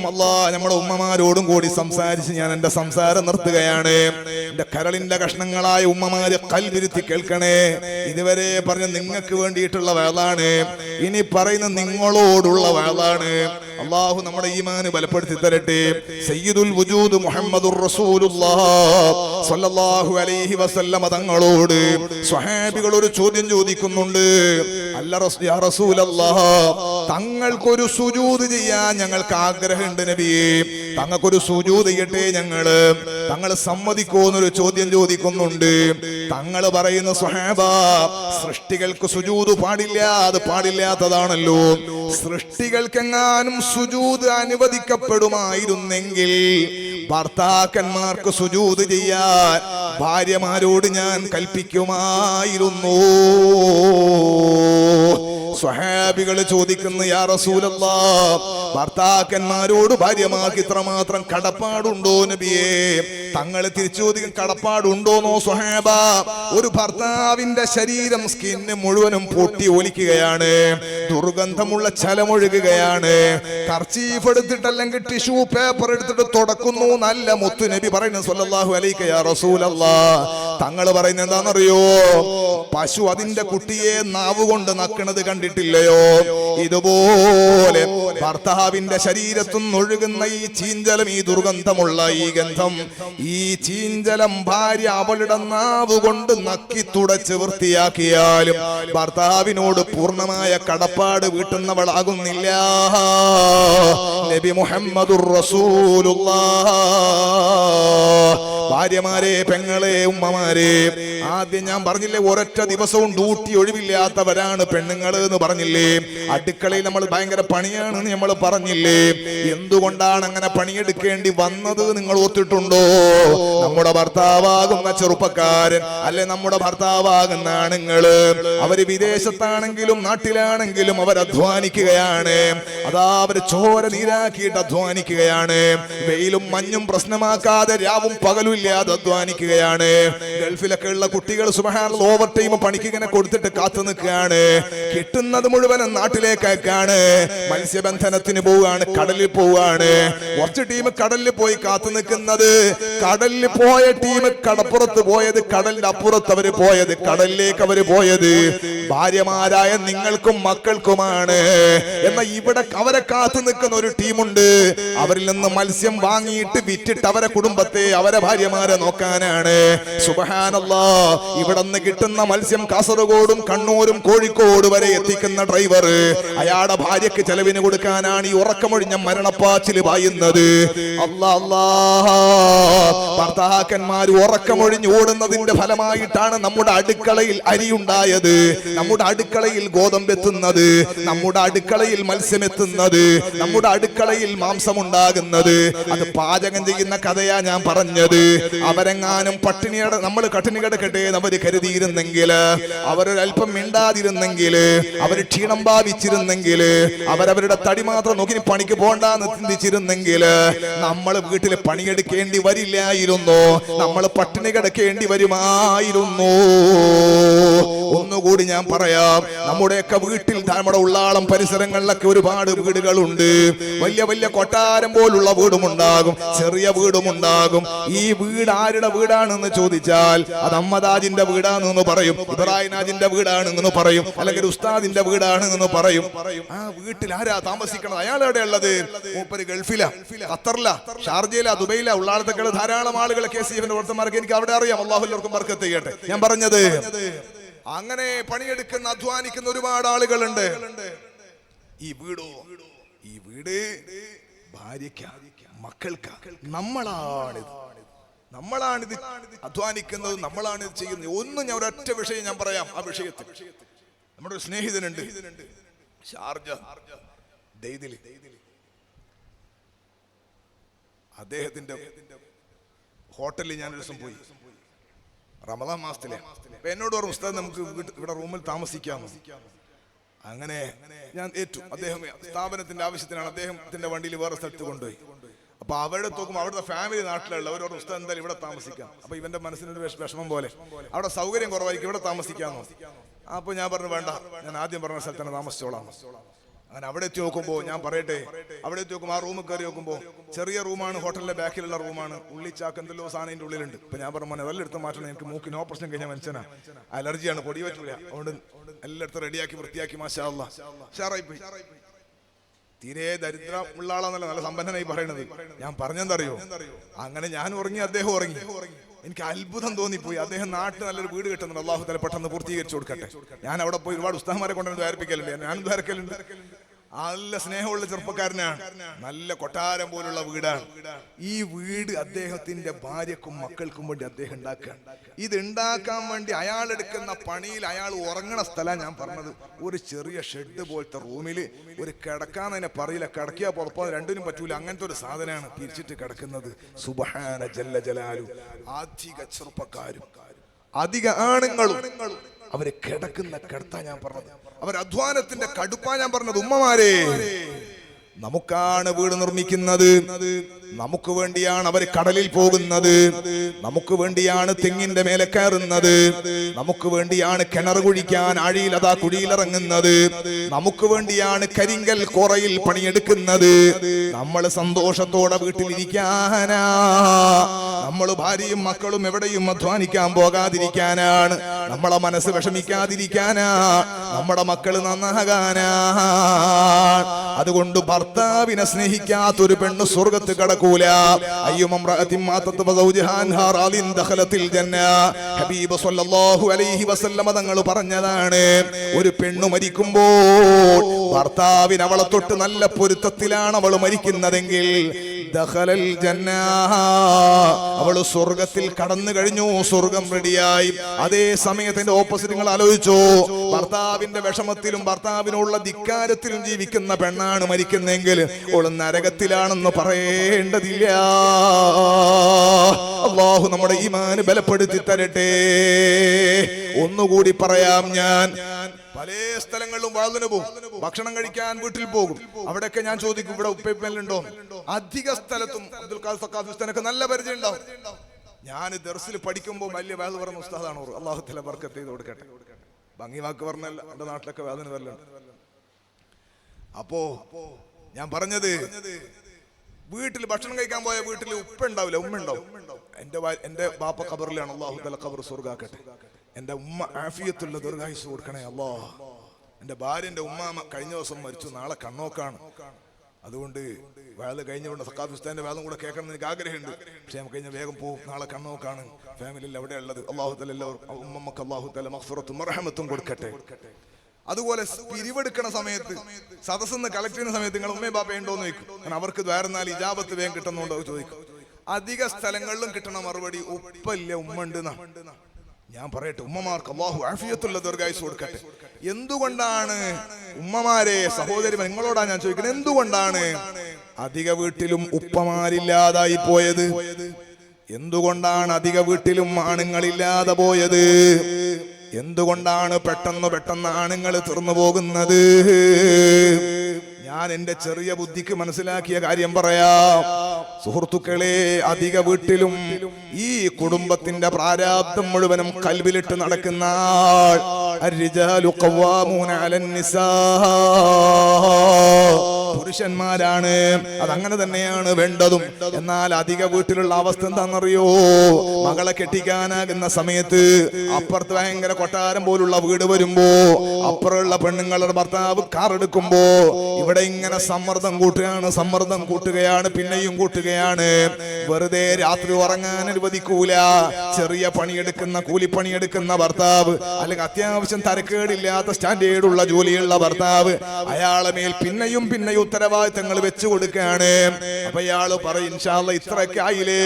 നമ്മുടെ ഉമ്മമാരോടും കൂടി സംസാരിച്ച് ഞാൻ എന്റെ സംസാരം നിർത്തുകയാണ്. എന്റെ കരളിന്റെ കഷ്ണങ്ങളായ ഉമ്മമാര് കൽവിരുത്തി കേൾക്കണേ. ഇതുവരെ പറഞ്ഞ നിങ്ങൾക്ക് വേണ്ടിയിട്ടുള്ള വേളാണ്, ഇനി പറയുന്ന നിങ്ങളോടുള്ള വേളാണ്. അള്ളാഹു നമ്മുടെ ഈമാന് ബലപ്പെടുത്തി തരട്ടെ. സയ്യിദുൽ വജൂദ് മുഹമ്മദുർ റസൂലുള്ളാഹ് സ്വല്ലല്ലാഹു അലൈഹി വസല്ലമ തങ്ങളോട് സ്വഹാബികൾ ഒരു ചോദ്യം ചോദിക്കുന്നുണ്ട്. അല്ല യാ റസൂലല്ലാഹ്, തങ്ങൾക്കൊരു സുജൂദ് ചെയ്യാൻ ഞങ്ങൾക്ക് ആഗ്രഹമുണ്ട് നബിയേ, തങ്ങൾക്കൊരു സുജൂദ് ചെയ്യട്ടെ തങ്ങൾ സമ്മതിക്കോന്നൊരു ചോദ്യം ചോദിക്കുന്നുണ്ട്. തങ്ങൾ പറയുന്ന സ്വഹാബ, സൃഷ്ടികൾക്ക് സുജൂദ് പാടില്ല, അത് പാടില്ലാത്തതാണല്ലോ. സൃഷ്ടികൾക്കെങ്ങാനും സുജൂദ് അനുവദിക്കപ്പെടുമായിരുന്നെങ്കിൽ ഭർത്താക്കന്മാർക്ക് സുജൂദ് ചെയ്യാൻ ഭാര്യമാരോട് ഞാൻ കൽപ്പിക്കുമായിരുന്നു. സ്വഹാബികൾ ചോദിക്കുന്നു, യാ റസൂലല്ലാഹ്, ഭർത്താക്കന്മാരോട് ഭാര്യമാർക്ക് ഇത്രമാത്രം കടപ്പാടുണ്ടോ നബിയേ? തങ്ങൾ തിരിച്ചു ചോദിക്കും, കടപ്പാടുണ്ടോന്നോ സ്വഹാബ? ഒരു ഭർത്താവിന്റെ ശരീരം സ്കിന്ന് മുഴുവനും പൊട്ടി ഒലിക്കുകയാണ്, ദുർഗന്ധമുള്ള ചലമൊഴുകുകയാണ്. കർച്ചീഫ് എടുത്തിട്ട് അല്ലെങ്കിൽ ടിഷ്യൂ പേപ്പർ എടുത്തിട്ട് തുടക്കുന്നു. നല്ല മുത്തു നബി പറയുന്നത് സ്വല്ലല്ലാഹു അലൈഹി യാ റസൂലല്ലാഹ്, തങ്ങൾ പറയുന്നത് എന്താണെന്നറിയോ? പശു അതിന്റെ കുട്ടിയെ നാവ് കൊണ്ട് നക്കണത് കണ്ടിട്ടില്ലയോ? ഇതുപോലെ ഭർത്താവിന്റെ ശരീരത്തിൽ ഒഴുകുന്ന ഈ ചീഞ്ചലം, ഈ ദുർഗന്ധമുള്ള ഈ ഗന്ധം, ഈ ചീഞ്ചലം ഭാര്യ അവളുടെ നാവ് കൊണ്ട് നക്കി തുടച്ച് വൃത്തിയാക്കിയാലും ഭർത്താവിനോട് പൂർണ്ണമായ കടപ്പാട് വീട്ടുന്നവളാകുന്നില്ല. നബി മുഹമ്മദുർ റസൂലുള്ളാഹ്. ഭാര്യമാരെ, പെങ്ങളെ, ഉമ്മമാരെ, ആദ്യം ഞാൻ പറഞ്ഞില്ലേ, ഒരൊറ്റ ദിവസവും ഡ്യൂട്ടി ഒഴിവില്ലാത്തവരാണ് പെണ്ണുങ്ങൾ എന്ന് പറഞ്ഞില്ലേ? അടുക്കളയിൽ നമ്മൾ ഭയങ്കര പണിയാണെന്ന് നമ്മൾ പറഞ്ഞില്ലേ? എന്തുകൊണ്ടാണ് അങ്ങനെ പണിയെടുക്കേണ്ടി വന്നത് നിങ്ങൾ ഓർത്തിട്ടുണ്ടോ? നമ്മുടെ ഭർത്താവാകുന്ന ചെറുപ്പക്കാരൻ, അല്ലെ നമ്മുടെ ഭർത്താവാകുന്ന ആണുങ്ങള്, അവര് വിദേശത്താണെങ്കിലും നാട്ടിലാണെങ്കിലും അവർ അധ്വാനിക്കുകയാണ്. അതാ അവര് ചോര നീരാക്കിയിട്ട് അധ്വാനിക്കുകയാണ്. വെയിലും മഞ്ഞും പ്രശ്നമാക്കാതെ രാവും പകലും ഇല്ലാതെ അധ്വാനിക്കുകയാണ്. ഗൾഫിലൊക്കെ ഉള്ള കുട്ടികൾ സുബ്ഹാനല്ലാഹ് ഓവർ ടൈം പണിക്ക് ഇങ്ങനെ കൊടുത്തിട്ട് കാത്തു നിൽക്കുകയാണ്. കിട്ടുന്നത് മുഴുവനും നാട്ടിലേക്കാണ്. മത്സ്യബന്ധനത്തിന് പോവുകയാണ്, കടലിൽ പോവുകയാണ്. കുറച്ച് ടീം കടലിൽ പോയി കാത്തു നിൽക്കുന്നത്. കടലിൽ പോയ ടീം കടപ്പുറത്ത് പോയത്, കടലിന്റെ അപ്പുറത്ത് അവര് പോയത്, കടലിലേക്ക് അവര് പോയത് ഭാര്യമാരായ നിങ്ങൾക്കും മക്കൾക്കുമാണ്. എന്നാൽ ഇവിടെ അവരെ കാത്തു നിൽക്കുന്ന ഒരു ടീമുണ്ട്. അവരിൽ നിന്ന് മത്സ്യം വാങ്ങിയിട്ട് വിറ്റിട്ട് അവരെ കുടുംബത്തെ, അവരെ ഭാര്യ ഭാര്യമാരെ നോക്കാനാണ്. സുബ്ഹാനല്ലാഹ്, ഇവിടുന്ന് കിട്ടുന്ന മത്സ്യം കാസർഗോഡും കണ്ണൂരും കോഴിക്കോട് വരെ എത്തിക്കുന്ന ഡ്രൈവർ അയാളുടെ ഭാര്യക്ക് ചെലവിന് കൊടുക്കാനാണ് ഈ ഉറക്കമൊഴിഞ്ഞ മരണപ്പാച്ചിൽ പായുന്നത്. ഭർത്താക്കന്മാർ ഉറക്കമൊഴിഞ്ഞ് ഓടുന്നതിന്റെ ഫലമായിട്ടാണ് നമ്മുടെ അടുക്കളയിൽ അരിയുണ്ടായത്, നമ്മുടെ അടുക്കളയിൽ ഗോതമ്പെത്തുന്നത്, നമ്മുടെ അടുക്കളയിൽ മത്സ്യമെത്തുന്നത്, നമ്മുടെ അടുക്കളയിൽ മാംസമുണ്ടാകുന്നത്. അത് പാചകം ചെയ്യുന്ന കഥയാ ഞാൻ പറഞ്ഞത്. അവരെങ്ങാനും പട്ടിണിയുടെ നമ്മൾ പട്ടിണി കിടക്കട്ടെ അവര് കരുതിയിരുന്നെങ്കിൽ, അവരൊരൽപ്പം മിണ്ടാതിരുന്നെങ്കിൽ, അവർ ക്ഷീണം ഭാവിച്ചിരുന്നെങ്കിൽ, അവരവരുടെ തടി മാത്രം നോക്കി പണിക്ക് പോണ്ടെന്ന് ചിന്തിച്ചിരുന്നെങ്കിൽ നമ്മൾ വീട്ടിൽ പണിയെടുക്കേണ്ടി വരില്ലായിരുന്നു, നമ്മൾ പട്ടിണി കിടക്കേണ്ടി വരുമായിരുന്നു. ഒന്നുകൂടി ഞാൻ പറയാം, നമ്മുടെയൊക്കെ വീട്ടിൽ, നമ്മുടെ ഉള്ളാളം പരിസരങ്ങളിലൊക്കെ ഒരുപാട് വീടുകളുണ്ട്. വലിയ വലിയ കൊട്ടാരം പോലുള്ള വീടുമുണ്ടാകും, ചെറിയ വീടുമുണ്ടാകും. ഈ വീട് ആരുടെ വീടാണെന്ന് ചോദിച്ചാൽ അത് അമ്മദാജിന്റെ വീടാണെന്ന് പറയും, ഇബ്രാഹിനാജിന്റെ വീടാണെന്ന് പറയും, അല്ലെങ്കിൽ ഉസ്താദിന്റെ വീടാണെന്ന് പറയും. ആ വീട്ടിൽ ആരാ താമസിക്കണം? അയാൾ എവിടെ ഉള്ളത്? മൂപ്പര് ഗൾഫിലാ, ഖത്തറിലാ, ഷാർജയിലാ, ദുബൈയിലാ. ഉള്ളാളത്തൊക്കെ ധാരാളം ആളുകൾ KCF-ന്റെ പ്രവർത്തകന്മാർക്ക് എനിക്ക് അവിടെ അറിയാം. അല്ലാഹു എല്ലാവർക്കും ബർക്കത്ത് ചെയ്യട്ടെ. ഞാൻ പറഞ്ഞത്, അങ്ങനെ പണിയെടുക്കുന്ന അധ്വാനിക്കുന്ന ഒരുപാട് ആളുകളുണ്ട്. ഈ വീട് ഭാര്യയ്ക്ക്, മക്കൾക്ക്, നമ്മളാണിത് അധ്വാനിക്കുന്നത്, നമ്മളാണിത് ചെയ്യുന്നത്. ഒന്നും ഞാൻ ഒരൊറ്റ വിഷയം ഞാൻ പറയാം. ആ വിഷയത്തിൽ നമ്മുടെ ഒരു സ്നേഹിതനുണ്ട്, ഷാർജ ഡെയ്തില്. അദ്ദേഹത്തിന്റെ ഹോട്ടലിൽ ഞാനൊരു ദിവസം പോയി, റമദാൻ മാസത്തിലെ. എന്നോട് പറഞ്ഞു, ഉസ്താദ് നമുക്ക് ഇവിടെ റൂമിൽ താമസിക്കാമോ? അങ്ങനെ ഞാൻ ഏറ്റു. അദ്ദേഹം സ്ഥാപനത്തിന്റെ ആവശ്യത്തിനാണ് അദ്ദേഹത്തിന്റെ വണ്ടിയിൽ വേറെ സ്ഥലത്ത് കൊണ്ടുപോയി. അപ്പൊ അവിടെ നോക്കുമ്പോൾ അവിടുത്തെ ഫാമിലി നാട്ടിലുള്ള അവരോട് ഉസ്താദ് എന്തായാലും ഇവിടെ താമസിക്കാം. അപ്പൊ ഇവന്റെ മനസ്സിനൊരു വിഷമം പോലെ, അവിടെ സൗകര്യം കുറവായിരിക്കും, ഇവിടെ താമസിക്കാമോ? അപ്പൊ ഞാൻ പറഞ്ഞു വേണ്ട, ഞാൻ ആദ്യം പറഞ്ഞ സ്ഥലത്ത് തന്നെ താമസിച്ചോളാം. അങ്ങനെ അവിടെ എത്തി നോക്കുമ്പോൾ, ഞാൻ പറയട്ടെ, അവിടെ എത്തി നോക്കുമ്പോൾ ആ റൂമിൽ കയറി നോക്കുമ്പോൾ ചെറിയ റൂമാണ്, ഹോട്ടലിന്റെ ബാക്കിലുള്ള റൂമാണ്. ഉള്ളിച്ചാക്ക് എന്തെല്ലോ സാധനം ഉള്ളിലുണ്ട്. ഇപ്പൊ ഞാൻ പറഞ്ഞു, എല്ലാം എടുത്ത് മാറ്റണം, എനിക്ക് മൂക്കിന് ഓപ്പറേഷൻ കഴിഞ്ഞ മനുഷ്യനാ, അലർജിയാണ്, പൊടി പറ്റൂല. അതുകൊണ്ട് എല്ലായിടത്തും റെഡിയാക്കി വൃത്തിയാക്കി മാഷാ അല്ലാഹ് ഷാറായി പോയി. തീരെ ദരിദ്രം ഉള്ള ആളാന്നല്ല, നല്ല സമ്പന്നനായി പറയണത്. ഞാൻ പറഞ്ഞെന്തറിയോ, അങ്ങനെ ഞാൻ ഉറങ്ങി, അദ്ദേഹം ഉറങ്ങി. എനിക്ക് അത്ഭുതം തോന്നിപ്പോയി. അദ്ദേഹം നാട്ടിൽ നല്ലൊരു വീട് കിട്ടുന്നുണ്ട്, അല്ലാഹു തആല പെട്ടെന്ന് പൂർത്തീകരിച്ചു കൊടുക്കട്ടെ. ഞാൻ അവിടെ പോയി ഒരുപാട് ഉസ്താദ്മാരെ കൊണ്ടുവന്ന് ദ്വാരപ്പിക്കലുണ്ട്, ഞാനും ദ്വാരക്കലുണ്ട്. നല്ല സ്നേഹമുള്ള ചെറുപ്പക്കാരനാണ്, നല്ല കൊട്ടാരം പോലുള്ള വീടാണ്. ഈ വീട് അദ്ദേഹത്തിന്റെ ഭാര്യക്കും മക്കൾക്കും വേണ്ടി അദ്ദേഹം ഉണ്ടാക്കുകയാണ്. ഇത് ഉണ്ടാക്കാൻ വേണ്ടി അയാൾ എടുക്കുന്ന പണിയിൽ അയാൾ ഉറങ്ങണ സ്ഥലം ഞാൻ പറഞ്ഞത്. ഒരു ചെറിയ ഷെഡ് പോലത്തെ റൂമിൽ ഒരു കിടക്കാൻ തന്നെ പറയില്ല, കിടക്കിയാ പുറപ്പാൻ രണ്ടിനും പറ്റൂല, അങ്ങനത്തെ ഒരു സാധനമാണ് പിരിച്ചിട്ട് കിടക്കുന്നത്. സുബ്ഹാന ജല്ല ജലാലു. അധിക ചെറുപ്പക്കാരും അധിക ആണുങ്ങളും അവര് കിടക്കുന്ന കിടത്താ ഞാൻ പറഞ്ഞത്, അവർ അധ്വാനത്തിന്റെ കടുപ്പാ ഞാൻ പറഞ്ഞത്. ഉമ്മമാരെ, നമുക്കാണ് വീട് നിർമ്മിക്കുന്നത്, നമുക്ക് വേണ്ടിയാണ് അവർ കടലിൽ പോകുന്നത്, നമുക്ക് വേണ്ടിയാണ് തെങ്ങിന്റെ മേലെ കയറുന്നത്, നമുക്ക് വേണ്ടിയാണ് കിണർ കുഴിക്കാൻ ആഴിയിൽ അതാ കുഴിയിലിറങ്ങുന്നത്, നമുക്ക് വേണ്ടിയാണ് കരിങ്കൽ കോറയിൽ പണിയെടുക്കുന്നത്. നമ്മൾ സന്തോഷത്തോടെ വീട്ടിലിരിക്കാനാ, നമ്മൾ ഭാര്യയും മക്കളും എവിടെയും അധ്വാനിക്കാൻ പോകാതിരിക്കാനാണ്, നമ്മളെ മനസ്സ് വിഷമിക്കാതിരിക്കാനാ, നമ്മുടെ മക്കൾ നന്നാകാനാ. അതുകൊണ്ട് ഭർത്താവിനെ സ്നേഹിക്കാത്തൊരു പെണ്ണ് സ്വർഗത്ത് കടക്കൂല. ഹബീബ് സല്ലല്ലാഹു അലൈഹി വസല്ലമ തങ്ങൾ പറഞ്ഞതാണ്, ഒരു പെണ്ണ് മരിക്കുമ്പോൾ ഭർത്താവിന് അവളെ തൊട്ട് നല്ല പൊരുത്തത്തിലാണ് അവൾ മരിക്കുന്നതെങ്കിൽ ദഖലൽ ജന്ന, അവൾ സ്വർഗത്തിൽ കടന്നു കഴിഞ്ഞു, സ്വർഗം റെഡിയായി. അതേ സമയത്തിന്റെ ഓപ്പോസിറ്റ് നിങ്ങൾ ആലോചിച്ചോ, ഭർത്താവിന്റെ വിഷമത്തിലും ഭർത്താവിനുള്ള ധിക്കാരത്തിലും ജീവിക്കുന്ന പെണ്ണാണ് മരിക്കുന്നെങ്കിൽ അവൾ നരകത്തിലാണെന്ന് പറയേണ്ടതില്ല. അല്ലാഹു നമ്മുടെ ഈമാൻ ബലപ്പെടുത്തി തരട്ടെ. ഒന്നുകൂടി പറയാം, ഞാൻ പല സ്ഥലങ്ങളിലും വാതിന് പോകും, ഭക്ഷണം കഴിക്കാൻ വീട്ടിൽ പോകും. അവിടെയൊക്കെ ഞാൻ ചോദിക്കും, ഇവിടെ ഉപ്പയുണ്ടോ? അധിക സ്ഥലത്തും അബ്ദുൽ ഖാദർ സഖാഫി ഉസ്താദിനൊക്കെ നല്ല പരിചയം ഉണ്ടാവും. ഞാൻ ദർസിൽ പഠിക്കുമ്പോൾ വലിയ വേദ പറഞ്ഞ ഉസ്താദാണ്. അല്ലാഹു തആല ബർക്കത്ത് ചെയ്ത് കൊടുക്കട്ടെ. ഭംഗി വാക്ക് പറഞ്ഞല്ല, എന്റെ നാട്ടിലൊക്കെ വേദന വരലുണ്ട്. അപ്പോ ഞാൻ പറഞ്ഞത്, വീട്ടിൽ ഭക്ഷണം കഴിക്കാൻ പോയ വീട്ടിൽ ഉപ്പ ഉണ്ടാവില്ല, ഉമ്മ ഉണ്ടാവും. എന്റെ ബാപ്പ ഖബറിലാണ്, അല്ലാഹു തആല ഖബർ സ്വർഗ്ഗാക്കട്ടെ. എന്റെ ഉമ്മ ആഫിയത്തുള്ള ദീർഘായുസ്സ് കൊടുക്കണേ അല്ലാഹ്. എന്റെ ഭാര്യന്റെ ഉമ്മാമ കഴിഞ്ഞ ദിവസം മരിച്ചു, നാളെ കണ്ണോക്കാണ്. അതുകൊണ്ട് വേള കഴിഞ്ഞുകൊണ്ട് സക്കാത്ത് ഉസ്താദിന്റെ വേളം കൂടെ കേൾക്കണം എന്ന് എനിക്ക് ആഗ്രഹമുണ്ട്. പക്ഷെ നമുക്ക് കഴിഞ്ഞാൽ വേഗം പോകും. നാളെ കണ്ണോക്കാണ് ഫാമിലിയിൽ എവിടെ ഉള്ളത്. അള്ളാഹു തആല എല്ലാവർക്കും ഉമ്മമ്മക്ക് അള്ളാഹു തആല മഗ്ഫിറത്തും റഹ്മത്തും കൊടുക്കട്ടെ. അതുപോലെ പിരിവെടുക്കണ സമയത്ത് സദസ്സെന്ന് കളക്ട് ചെയ്യുന്ന സമയത്ത് നിങ്ങൾ ഉമ്മയും ബാപ്പ ഉണ്ടോന്ന് ചോദിക്കും. കാരണം അവർക്ക് ദ്വാരന്നാൽ ഇജാബത്ത് വേഗം കിട്ടുന്നുണ്ടോ ചോദിക്കും. അധിക സ്ഥലങ്ങളിലും കിട്ടണ മറുപടി ഉപ്പല്ല ഉമ്മ ഉണ്ട്. ഞാൻ പറയട്ടെ, ഉമ്മമാർക്ക് അല്ലാഹു ആഫിയത്തുള്ള ദീർഘായുസ്സ് കൊടുക്കട്ടെ. എന്തുകൊണ്ടാണ് ഉമ്മമാരെ സഹോദരി നിങ്ങളോടാ ഞാൻ ചോദിക്കുന്നത്, എന്തുകൊണ്ടാണ് അധിക വീട്ടിലും ഉപ്പമാരില്ലാതായി പോയത്? എന്തുകൊണ്ടാണ് അധിക വീട്ടിലും ആണുങ്ങളില്ലാതെ പോയത്? എന്തുകൊണ്ടാണ് പെട്ടെന്ന് ആണുങ്ങൾ തീർന്നു പോകുന്നത്? ഞാൻ എന്റെ ചെറിയ ബുദ്ധിക്ക് മനസ്സിലാക്കിയ കാര്യം പറയാം. സുഹൃത്തുക്കളെ, അധിക വീട്ടിലും ഈ കുടുംബത്തിന്റെ പ്രാരാബ്ദം മുഴുവനും കൽബിലിട്ട് നടക്കുന്ന ആൾ അർരിജാലു ഖവ്വാമൂന അലൻ നിസാ, പുരുഷന്മാരാണ്. അതങ്ങനെ തന്നെയാണ് വേണ്ടതും. എന്നാൽ അധിക വീട്ടിലുള്ള അവസ്ഥ എന്താണെന്നറിയോ? മകളെ കെട്ടിക്കാനാകുന്ന സമയത്ത് അപ്പുറത്ത് ഭയങ്കര കൊട്ടാരം പോലുള്ള വീട് വരുമ്പോ അപ്പുറമുള്ള പെണ്ണുങ്ങളുടെ ഭർത്താവ് കാർ എടുക്കുമ്പോ ഇവിടെ ഇങ്ങനെ സമ്മർദ്ദം കൂട്ടുകയാണ്, പിന്നെയും കൂട്ടുകയാണ്. വെറുതെ രാത്രി ഉറങ്ങാൻ അനുവദിക്കൂല. ചെറിയ പണിയെടുക്കുന്ന കൂലിപ്പണിയെടുക്കുന്ന ഭർത്താവ്, അല്ലെങ്കിൽ അത്യാവശ്യം തരക്കേടില്ലാത്ത സ്റ്റാൻഡേർഡുള്ള ജോലിയുള്ള ഭർത്താവ്, അയാളെ മേൽ പിന്നെയും ഉത്തരവാദിത്തങ്ങൾ വെച്ചു കൊടുക്കുകയാണ്. അപ്പൊ ഇയാള് പറയും, ഇൻഷാ അല്ലാഹ് ഇത്രയൊക്കെ ആയില്ലേ,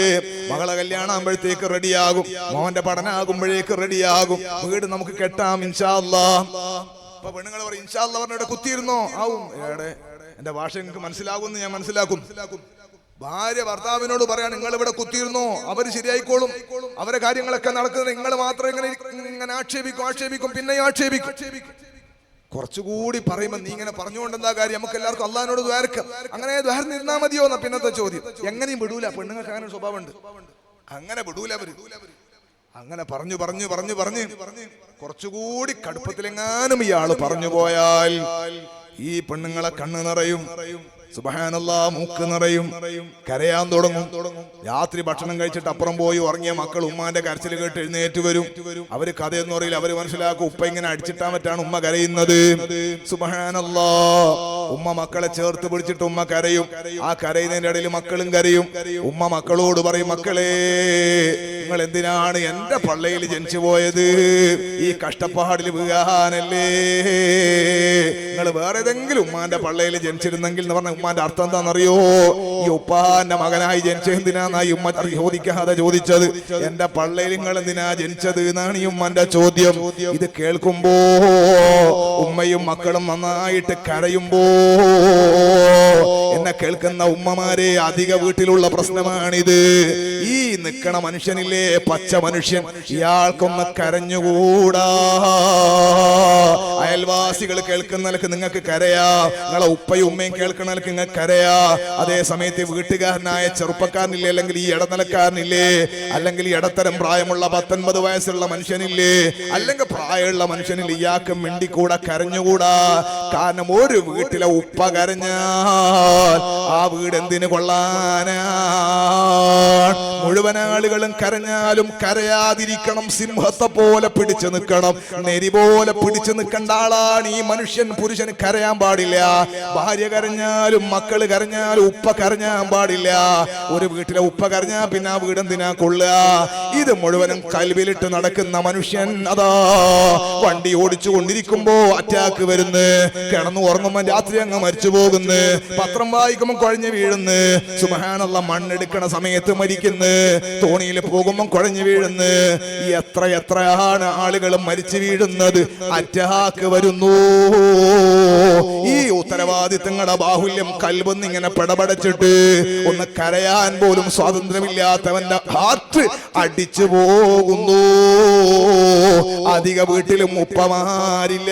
മകളെ കല്യാണം ആകുമ്പോഴത്തേക്ക് റെഡിയാകും, മോന്റെ പഠനമാകുമ്പോഴേക്ക് റെഡിയാകും, വീട് നമുക്ക് കെട്ടാം ഇൻഷാ അല്ലാഹ്. അപ്പൊ പെണ്ണുങ്ങൾ പറയും, ഇൻഷാ അല്ലാഹ് പറഞ്ഞ കുത്തിയിരുന്നോ? ആവും. എന്റെ ഭാഷ നിങ്ങൾക്ക് മനസ്സിലാകുമെന്ന് ഞാൻ മനസ്സിലാക്കും. ഭാര്യ ഭർത്താവിനോട് പറയാൻ, നിങ്ങൾ ഇവിടെ കുത്തിയിരുന്നോ, അവര് ശരിയായിക്കോളും, അവരെ കാര്യങ്ങളൊക്കെ നടക്കുന്നത്, നിങ്ങൾ മാത്രം ഇങ്ങനെ ആക്ഷേപിക്കും, പിന്നെയും ആക്ഷേപിക്കും. കുറച്ചുകൂടി പറയുമ്പോ നീ ഇങ്ങനെ പറഞ്ഞുകൊണ്ട് എന്താ കാര്യം, നമുക്ക് എല്ലാവർക്കും അള്ളാഹിനോട് ദ്വാരക്കാം, അങ്ങനെ ദ്വാരന്നിരുന്നാ മതിയോ എന്നാ പിന്നത്തെ ചോദ്യം. എങ്ങനെയും വിടൂല, പെണ്ണുങ്ങൾക്ക് അങ്ങനെ ഒരു സ്വഭാവമുണ്ട്, അങ്ങനെ വിടൂല അവര്. അങ്ങനെ പറഞ്ഞു കുറച്ചുകൂടി കടുപ്പത്തിലെങ്ങാനും ഇയാള് പറഞ്ഞു പോയാൽ ഈ പെണ്ണുങ്ങളെ കണ്ണ് നിറയും, സുബ്ഹാനല്ലാഹ്, മൂക്ക് നിറയും, കരയാൻ തുടങ്ങും. രാത്രി ഭക്ഷണം കഴിച്ചിട്ട് അപ്പുറം പോയി ഉറങ്ങിയ മക്കൾ ഉമ്മാന്റെ കരച്ചിൽ കേട്ട് എഴുന്നേറ്റ് വരും. അവര് കഥയൊന്നും അറിയില്ല, അവര് മനസ്സിലാക്കും ഉപ്പ ഇങ്ങനെ അടിച്ചിട്ടാൻ പറ്റാണ് ഉമ്മ കരയുന്നത്. സുബ്ഹാനല്ലാഹ്, ഉമ്മ മക്കളെ ചേർത്ത് പിടിച്ചിട്ട് ഉമ്മ കരയും. ആ കരയുന്നതിന്റെ ഇടയിൽ മക്കളും കരയും. ഉമ്മ മക്കളോട് പറയും, മക്കളെ നിങ്ങൾ എന്തിനാണ് എന്റെ പള്ളയിൽ ജനിച്ചു പോയത്? ഈ കഷ്ടപ്പാടിൽ വീഴാനല്ലേ? നിങ്ങൾ വേറെ ഏതെങ്കിലും ഉമ്മാന്റെ പള്ളയിൽ ജനിച്ചിരുന്നെങ്കിൽ എന്ന് പറഞ്ഞ ഉമ്മാന്റെ അർത്ഥം എന്താണെന്നറിയോ? ഈ ഉപ്പാന്റെ മകനായി ജനിച്ചത് എന്തിനാന്നായി ഉമ്മ ചോദിക്കാതെ ചോദിച്ചത്. എന്റെ പള്ളയിൽ നിങ്ങൾ എന്തിനാ ജനിച്ചത് എന്നാണ് ഈ ഉമ്മാന്റെ ചോദ്യം. ഇത് കേൾക്കുമ്പോ ഉമ്മയും മക്കളും നന്നായിട്ട് കരയുമ്പോ, എന്നെ കേൾക്കുന്ന ഉമ്മമാരെ, അധിക വീട്ടിലുള്ള പ്രശ്നമാണിത്. ഈ നിക്കണ മനുഷ്യനില്ലേ, പച്ച മനുഷ്യൻ, ഇയാൾക്കൊന്ന് കരഞ്ഞുകൂടാ? അയൽവാസികൾ കേൾക്കുന്നതിലേക്ക് നിങ്ങൾക്ക് കരയാ, നിങ്ങളെ ഉപ്പയും ഉമ്മയും കേൾക്കുന്നതിലേക്ക് നിങ്ങൾക്ക് കരയാ. അതേ സമയത്ത് വീട്ടുകാരനായ ചെറുപ്പക്കാരനില്ലേ, അല്ലെങ്കിൽ ഈ ഇടനിലക്കാരനില്ലേ, അല്ലെങ്കിൽ ഇടത്തരം പ്രായമുള്ള 19 വയസ്സുള്ള മനുഷ്യനില്ലേ, അല്ലെങ്കിൽ പ്രായമുള്ള മനുഷ്യനില്ലേ, ഇയാൾക്ക് മിണ്ടിക്കൂടാ, കരഞ്ഞുകൂടാ? കാരണം ഒരു വീട്ടിലെ ഉപ്പ കരഞ്ഞാൽ ആ വീട് എന്തിനു കൊള്ളാനാ? മുഴുവൻ ആളുകളും കരഞ്ഞാലും കരയാതിരിക്കണം, സിംഹത്തെ പോലെ പിടിച്ചു നിൽക്കണം, നെരി പോലെ പിടിച്ചു നിൽക്കേണ്ട ആളാണ് ഈ മനുഷ്യൻ. പുരുഷന് കരയാൻ പാടില്ല. ഭാര്യ കരഞ്ഞാലും മക്കള് കരഞ്ഞാലും ഉപ്പ കരഞ്ഞാൻ പാടില്ല. ഒരു വീട്ടിലെ ഉപ്പ കരഞ്ഞാ പിന്നെ ആ വീട് എന്തിനാ കൊള്ളുക? ഇത് മുഴുവനും കൽവിലിട്ട് നടക്കുന്ന മനുഷ്യൻ അതാ വണ്ടി ഓടിച്ചു കൊണ്ടിരിക്കുമ്പോ അറ്റാക്ക് വരുന്നു, കിടന്നു ഉറങ്ങുമ്പോ രാത്രി അങ്ങ് മരിച്ചു പോകുന്നു, പത്രം വായിക്കുമ്പോ കുഴഞ്ഞു വീഴുന്നു, സുബ്ഹാനല്ലാഹ് മണ്ണെടുക്കണ സമയത്ത് മരിക്കുന്നു, തോണിയിൽ പോകുമ്പോ കുഴഞ്ഞു വീഴുന്നു. എത്രയാണ് ആളുകൾ മരിച്ചു വീഴുന്നത്, അറ്റാക്ക് വരുന്നു. ഈ ഉത്തരവാദിത്തങ്ങളുടെ ബാഹുല്യം കൽബൊന്ന് ഇങ്ങനെ പടപടച്ചിട്ട് ഒന്ന് കരയാൻ പോലും സ്വാതന്ത്ര്യമില്ലാത്തവന്റെ ഹാർട്ട് അടിച്ചു പോകുന്നു. അധിക വീട്ടിലും ഉപ്പമാരില്ല.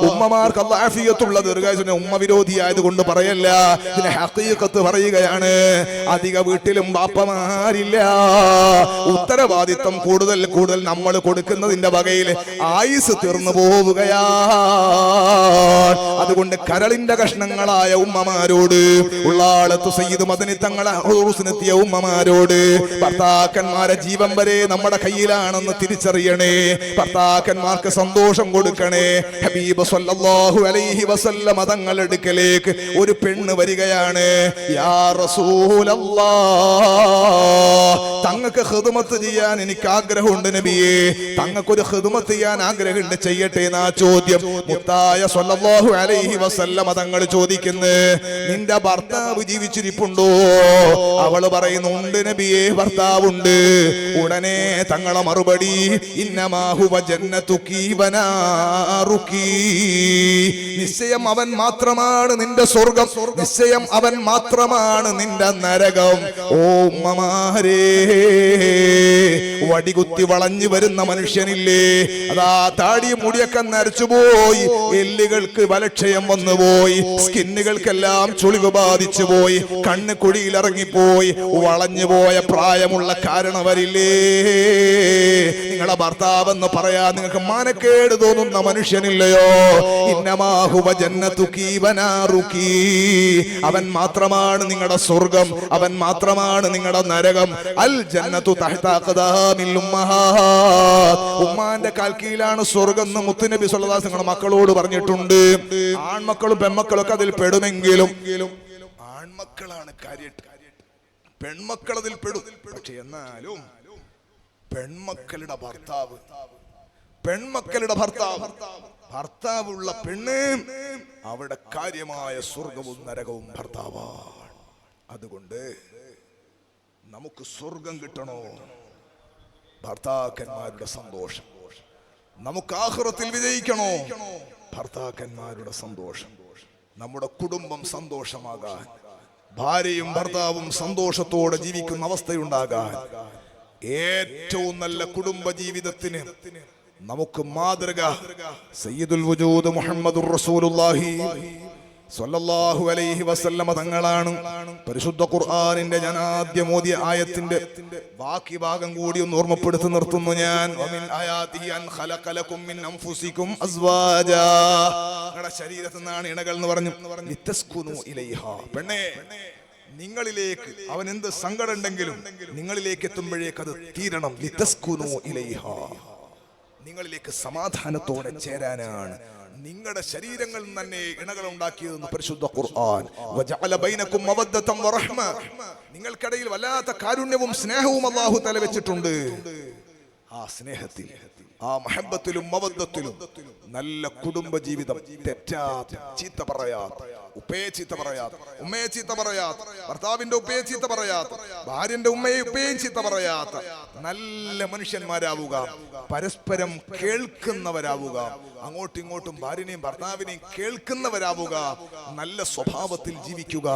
ഉമ്മമാർക്ക് അല്ലാഹു ആഫിയത്തുള്ള ദീർഘായുസ്സിനെ ഉമ്മ വിരോധിയായത് കൊണ്ട് പറയല്ല, ഇതിനെ ഹഖീഖത്ത് പറയുകയാണ്. അധിക വീട്ടിലും ബാപ്പമാരില്ല. ഉത്തരവാദിത്തം കൂടുതൽ നമ്മൾ കൊടുക്കുന്നതിന്റെ വകയിൽ ആയുസ് തീർന്നു പോവുകയാ. അതുകൊണ്ട് കരളിന്റെ കഷ്ണങ്ങളായ ഉമ്മമാരോട്, ഉള്ളാളത്ത് സയ്യിദ് മദനി തങ്ങളെ ഹുറൂസിനെത്തിയ ഉമ്മമാരോട്, ഭർത്താക്കന്മാരെ ജീവൻ വരെ നമ്മുടെ കയ്യിലാണെന്ന് തിരിച്ചറിയണേ. ഭർത്താക്കന്മാർക്ക് സന്തോഷം കൊടുക്കണേ. ഹബീബ് സല്ലല്ലാഹു അലൈഹി വസല്ലം തങ്ങളുടെ അടുക്കലേക്ക് ഒരു പെണ്ണ് വരികയാണ്. യാ റസൂലല്ലാഹ്, തങ്ങൾക്ക് ഖിദ്മത്ത് ചെയ്യാൻ എനിക്ക് ആഗ്രഹമുണ്ട് നബിയേ, തങ്ങൾക്കൊരു ഖിദ്മത്ത് ചെയ്യാൻ ആഗ്രഹമുണ്ട്, ചെയ്യട്ടെ എന്നാ ചോദ്യം. മുത്തായ സ്വല്ലല്ലാഹു അലൈഹി വസല്ലമ തങ്ങൾ ചോദിക്കുന്നു, നിന്റെ ഭർത്താവ് ജീവിച്ചിരിപ്പുണ്ടോ? അവള് പറയുന്നു, ഉണ്ട് നബിയേ, ഭർത്താവുണ്ട്. ഉടനെ തങ്ങളെ മറുപടി, ഇന്നമാ ഹുവ ജന്നതുകി വനാറുകി, നിശ്ചയം അവൻ മാത്രമാണ് നിന്റെ സ്വർഗം, നിശ്ചയം അവൻ മാത്രമാണ് നിന്റെ നരകം. ഓ ഉമ്മമാരേ, വടികുത്തി വളഞ്ഞു വരുന്ന മനുഷ്യനില്ലേ, അതാ താടിയും മുടിയൊക്കെ നരച്ചുപോയി, എല്ലുകൾക്ക് ബലക്ഷയം വന്നുപോയി, സ്കിന്നുകൾക്കെല്ലാം ചുളിവ് ബാധിച്ചു പോയി, കണ്ണ് കുഴിയിലിറങ്ങിപ്പോയി, വളഞ്ഞുപോയ പ്രായമുള്ള കാരണവരില്ലേ, നിങ്ങളെ ഭർത്താവെന്ന് പറയാൻ നിങ്ങൾക്ക് മാനക്കേട് തോന്നുന്ന മനുഷ്യനില്ലയോ? ഇന്നമാഹുവ ജന്നതുകി വനാറുകി, അവൻ മാത്രമാണ് നിങ്ങളുടെ സ്വർഗം, അവൻ മാത്രമാണ് നിങ്ങളുടെ നരകം. അൽ ജന്നതു തഹ്ത അഖ്ദാമിൽ ഉമ്മഹാത്ത്, ഉമ്മാന്റെ കാൽക്കീഴിലാണ് സ്വർഗം എന്ന് മുത്തുനബി സ്വല്ലല്ലാഹു അലൈഹി വസല്ലം മക്കളോട് പറഞ്ഞിട്ടുണ്ട്. ആൺമക്കളും പെൺമക്കളും ഒക്കെ അതിൽ പെടുമെങ്കിലും ആൺമക്കളാണ് കാര്യം, പെൺമക്കൾ അതിൽ പെടും. പക്ഷെ എന്നാലും പെൺമക്കളുടെ ഭർത്താവ്, പെൺമക്കളുടെ ഭർത്താവ്, ഭർത്താവുള്ള പെണ്ണ്, അവിടെ കാര്യമായ സ്വർഗവും നരകവും ഭർത്താവാണ്. അതുകൊണ്ട് നമുക്ക് സ്വർഗം കിട്ടണോ? ഭർത്താക്കന്മാരുടെ സന്തോഷം. നമുക്ക് ആഖിറത്തിൽ വിജയിക്കണോ? ഭർത്താക്കന്മാരുടെ സന്തോഷം. നമ്മുടെ കുടുംബം സന്തോഷമാകാൻ, ഭാര്യയും ഭർത്താവും സന്തോഷത്തോടെ ജീവിക്കുന്ന അവസ്ഥയുണ്ടാകാൻ, ഏറ്റവും നല്ല കുടുംബ ജീവിതത്തിന് നമുക്ക് മാതൃക സയ്യിദുൽ വജൂദ് മുഹമ്മദുർ റസൂലുള്ളാഹി സ്വല്ലല്ലാഹു അലൈഹി വസല്ലമ തങ്ങളാണ്. പരിശുദ്ധ ഖുർആനിന്റെ ഞാൻ ആദ്യം ഓതിയ ആയത്തിന്റെ ബാക്കി ഭാഗം കൂടി ഒന്ന് ഓർമ്മപ്പെടുത്തി നിർത്തുന്നു ഞാൻ. വമിൻ ആയാതിഹി അൻ ഖലഖ ലക്കും മിൻ അൻഫുസികും അസ്വാജാ, നിങ്ങളുടെ ശരീരത്തിൽ നിന്നാണ് ഇണകൾ എന്ന് പറഞ്ഞു. ലിതസ്കുനു ഇലൈഹാ, പെണ്ണേ നിങ്ങളിലേക്ക് അവൻ എന്ത് സങ്കടം ഉണ്ടെങ്കിലും നിങ്ങളിലേക്ക് എത്തുമ്പോഴേക്ക് അത് തീരണം. ലിതസ്കുനു ഇലൈഹാ, നിങ്ങളിലേക്ക് സമാധാനത്തോടെ ചേരാനാണ് നിങ്ങളുടെ ശരീരങ്ങളിൽ തന്നെ ഇണകൾ ഉണ്ടാക്കിയതെന്ന് പരിശുദ്ധ ഖുർആൻ. വജഅല ബൈനകും മവദ്ദതൻ വറഹ്മ, നിങ്ങൾക്കിടയിൽ വല്ലാത്ത കാരുണ്യവും സ്നേഹവും അല്ലാഹു തആല വെച്ചിട്ടുണ്ട്. ആ സ്നേഹത്തിൽ, ആ മഹബ്ബത്തിലും മവദ്ദത്തിലും നല്ല കുടുംബ ജീവിതം, തെറ്റാത്ത, ചീത്ത പറയാത്ത, ഉപ്പയെ ചീത്ത പറയാത്ത, ഉമ്മയെ ചീത്ത പറയാത്ത, ഭർത്താവിന്റെ ഉപ്പയെ ചീത്ത പറയാത്ത, ഭാര്യന്റെ ഉമ്മയെ ഉപ്പയും ചീത്ത പറയാത്ത നല്ല മനുഷ്യന്മാരാവുക, പരസ്പരം കേൾക്കുന്നവരാവുക, അങ്ങോട്ടും ഇങ്ങോട്ടും ഭാര്യനെയും ഭർത്താവിനെയും കേൾക്കുന്നവരാവുക, നല്ല സ്വഭാവത്തിൽ ജീവിക്കുക.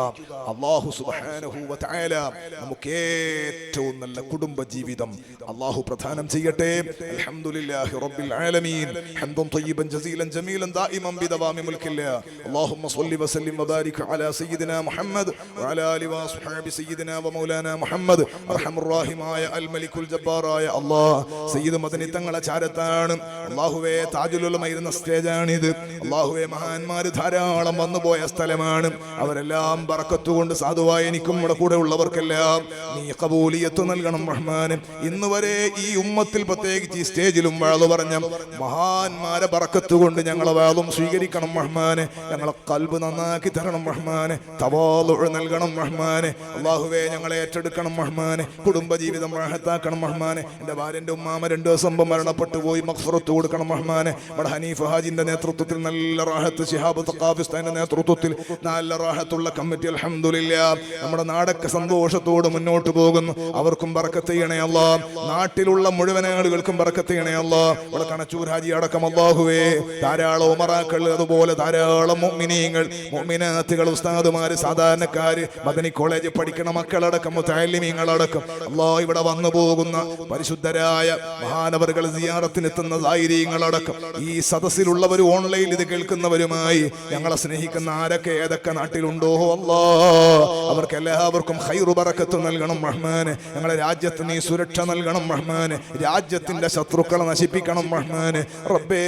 അല്ലാഹു സുബ്ഹാനഹു വ തആല നമുക്ക് ഏറ്റവും നല്ല കുടുംബ ജീവിതം അല്ലാഹു പ്രദാനം ചെയ്യട്ടെ. അൽഹംദുലില്ലാഹി റബ്ബിൽ ആലമീൻ, ഹംദൻ തയ്യിബൻ ജസീലൻ ജമീലൻ ദായിമൻ ബിദവാമി മുൽക്കില്ലാ. അല്ലാഹുമ്മ സ്വല്ലി വസല്ലിം വബാരിക് അലാ സയ്യിദിനാ മുഹമ്മദ് വഅലാ ആലിഹി വസ്ഹബി സയ്യിദിനാ വമൗലാനാ മുഹമ്മദ്. അർഹമുർ റഹീമായ അൽ മലിക്കുൽ ജബ്ബാറായ അല്ലാഹ് സയ്യിദ് മദനി തങ്ങളെ ചാരത്താണ്. അല്ലാഹുവേ താജുൽ ഉലമ ഇരുന്ന സ്റ്റേജാണിത്. അല്ലാഹുവേ മഹാന്മാര് ധാരാളം വന്നുപോയ സ്ഥലമാണ്. അവരെല്ലാം ബറക്കത്ത് കൊണ്ട് സാധുവായ എനിക്കും ഇവിടെ കൂടെ ഉള്ളവർക്കെല്ലാം നീ ഖബൂലിയത്ത് നൽകണം റഹ്മാനെ. ഇന്ന് വരെ ഈ ഉമ്മത്തിൽ പ്രത്യേകിച്ച് ഈ സ്റ്റേജിലും വാള് പറഞ്ഞ മഹാന്മാരെ ബറക്കത്ത് കൊണ്ട് ഞങ്ങളെ വാളും സ്വീകരിക്കണം റഹ്മാനെ. ഞങ്ങളെ ഖൽബ് നന്നാക്കി തരണം റഹ്മാനെ. തവാളു നൽകണം റഹ്മാനെ. അല്ലാഹുവേ ഞങ്ങളെ ഏറ്റെടുക്കണം റഹ്മാനെ. കുടുംബജീവിതം റാഹത്താക്കണം റഹ്മാനെ. എൻ്റെ ഭാര്യൻ്റെ ഉമ്മാമ 2 ദിവസം മുമ്പ് മരണപ്പെട്ടു പോയി, മഗ്ഫിറത്ത് കൊടുക്കണം റഹ്മാനെ. നമ്മുടെ ഹനീഫ് ഹാജിന്റെ നേതൃത്വത്തിൽ നല്ല റാഹത്ത്, ശിഹാബ് തഖാഫിസ്ഥാന്റെ നേതൃത്വത്തിൽ നല്ല റാഹത്തുള്ള കമ്മിറ്റി അൽഹംദുലില്ലാ നമ്മുടെ നാടൊക്കെ സന്തോഷത്തോടെ മുന്നോട്ട് പോകുന്നു. അവർക്കും ബറക്കത്ത് ചെയ്യണേ അല്ലാഹ്. നാട്ടിലുള്ള മുഴുവൻ ആളുകൾക്കും ബറക്കത്ത് ചെയ്യണേ അല്ലാഹ്. ഇവിടെ കണച്ചൂർ ഹാജി അടക്കം അല്ലാഹുവേ ധാരാളം ഉമറാക്കൾ, അതുപോലെ ധാരാളം മുഅ്മിനീങ്ങൾ, മുഅ്മിനാത്തുകൾ, ഉസ്താദുമാര്, സാധാരണക്കാര്, മദനി കോളേജിൽ പഠിക്കുന്ന മക്കളടക്കം, മുതഅല്ലിമീങ്ങളടക്കം അല്ലാഹ് ഇവിടെ വന്നു പോകുന്ന പരിശുദ്ധരായ മഹാനവറുകൾ സിയാറത്തിനെത്തുന്ന സായിരീങ്ങളടക്കം ഈ സദസ്സിലുള്ളവർ, ഓൺലൈനിൽ ഇത് കേൾക്കുന്നവരുമായി ഞങ്ങളെ സ്നേഹിക്കുന്ന ആരൊക്കെ ഏതൊക്കെ നാട്ടിലുണ്ടോ അല്ലാഹ് അവർക്ക് എല്ലാവർക്കും ഖൈറു ബറക്കത്ത് നൽകണം റഹ്മാനെ. ഞങ്ങളെ രാജ്യത്ത് നീ സുരക്ഷ നൽകണം റഹ്മാനെ. രാജ്യത്തിന്റെ ശത്രുക്കളെ നശിപ്പിക്കണം റഹ്മാനെ. റബ്ബേ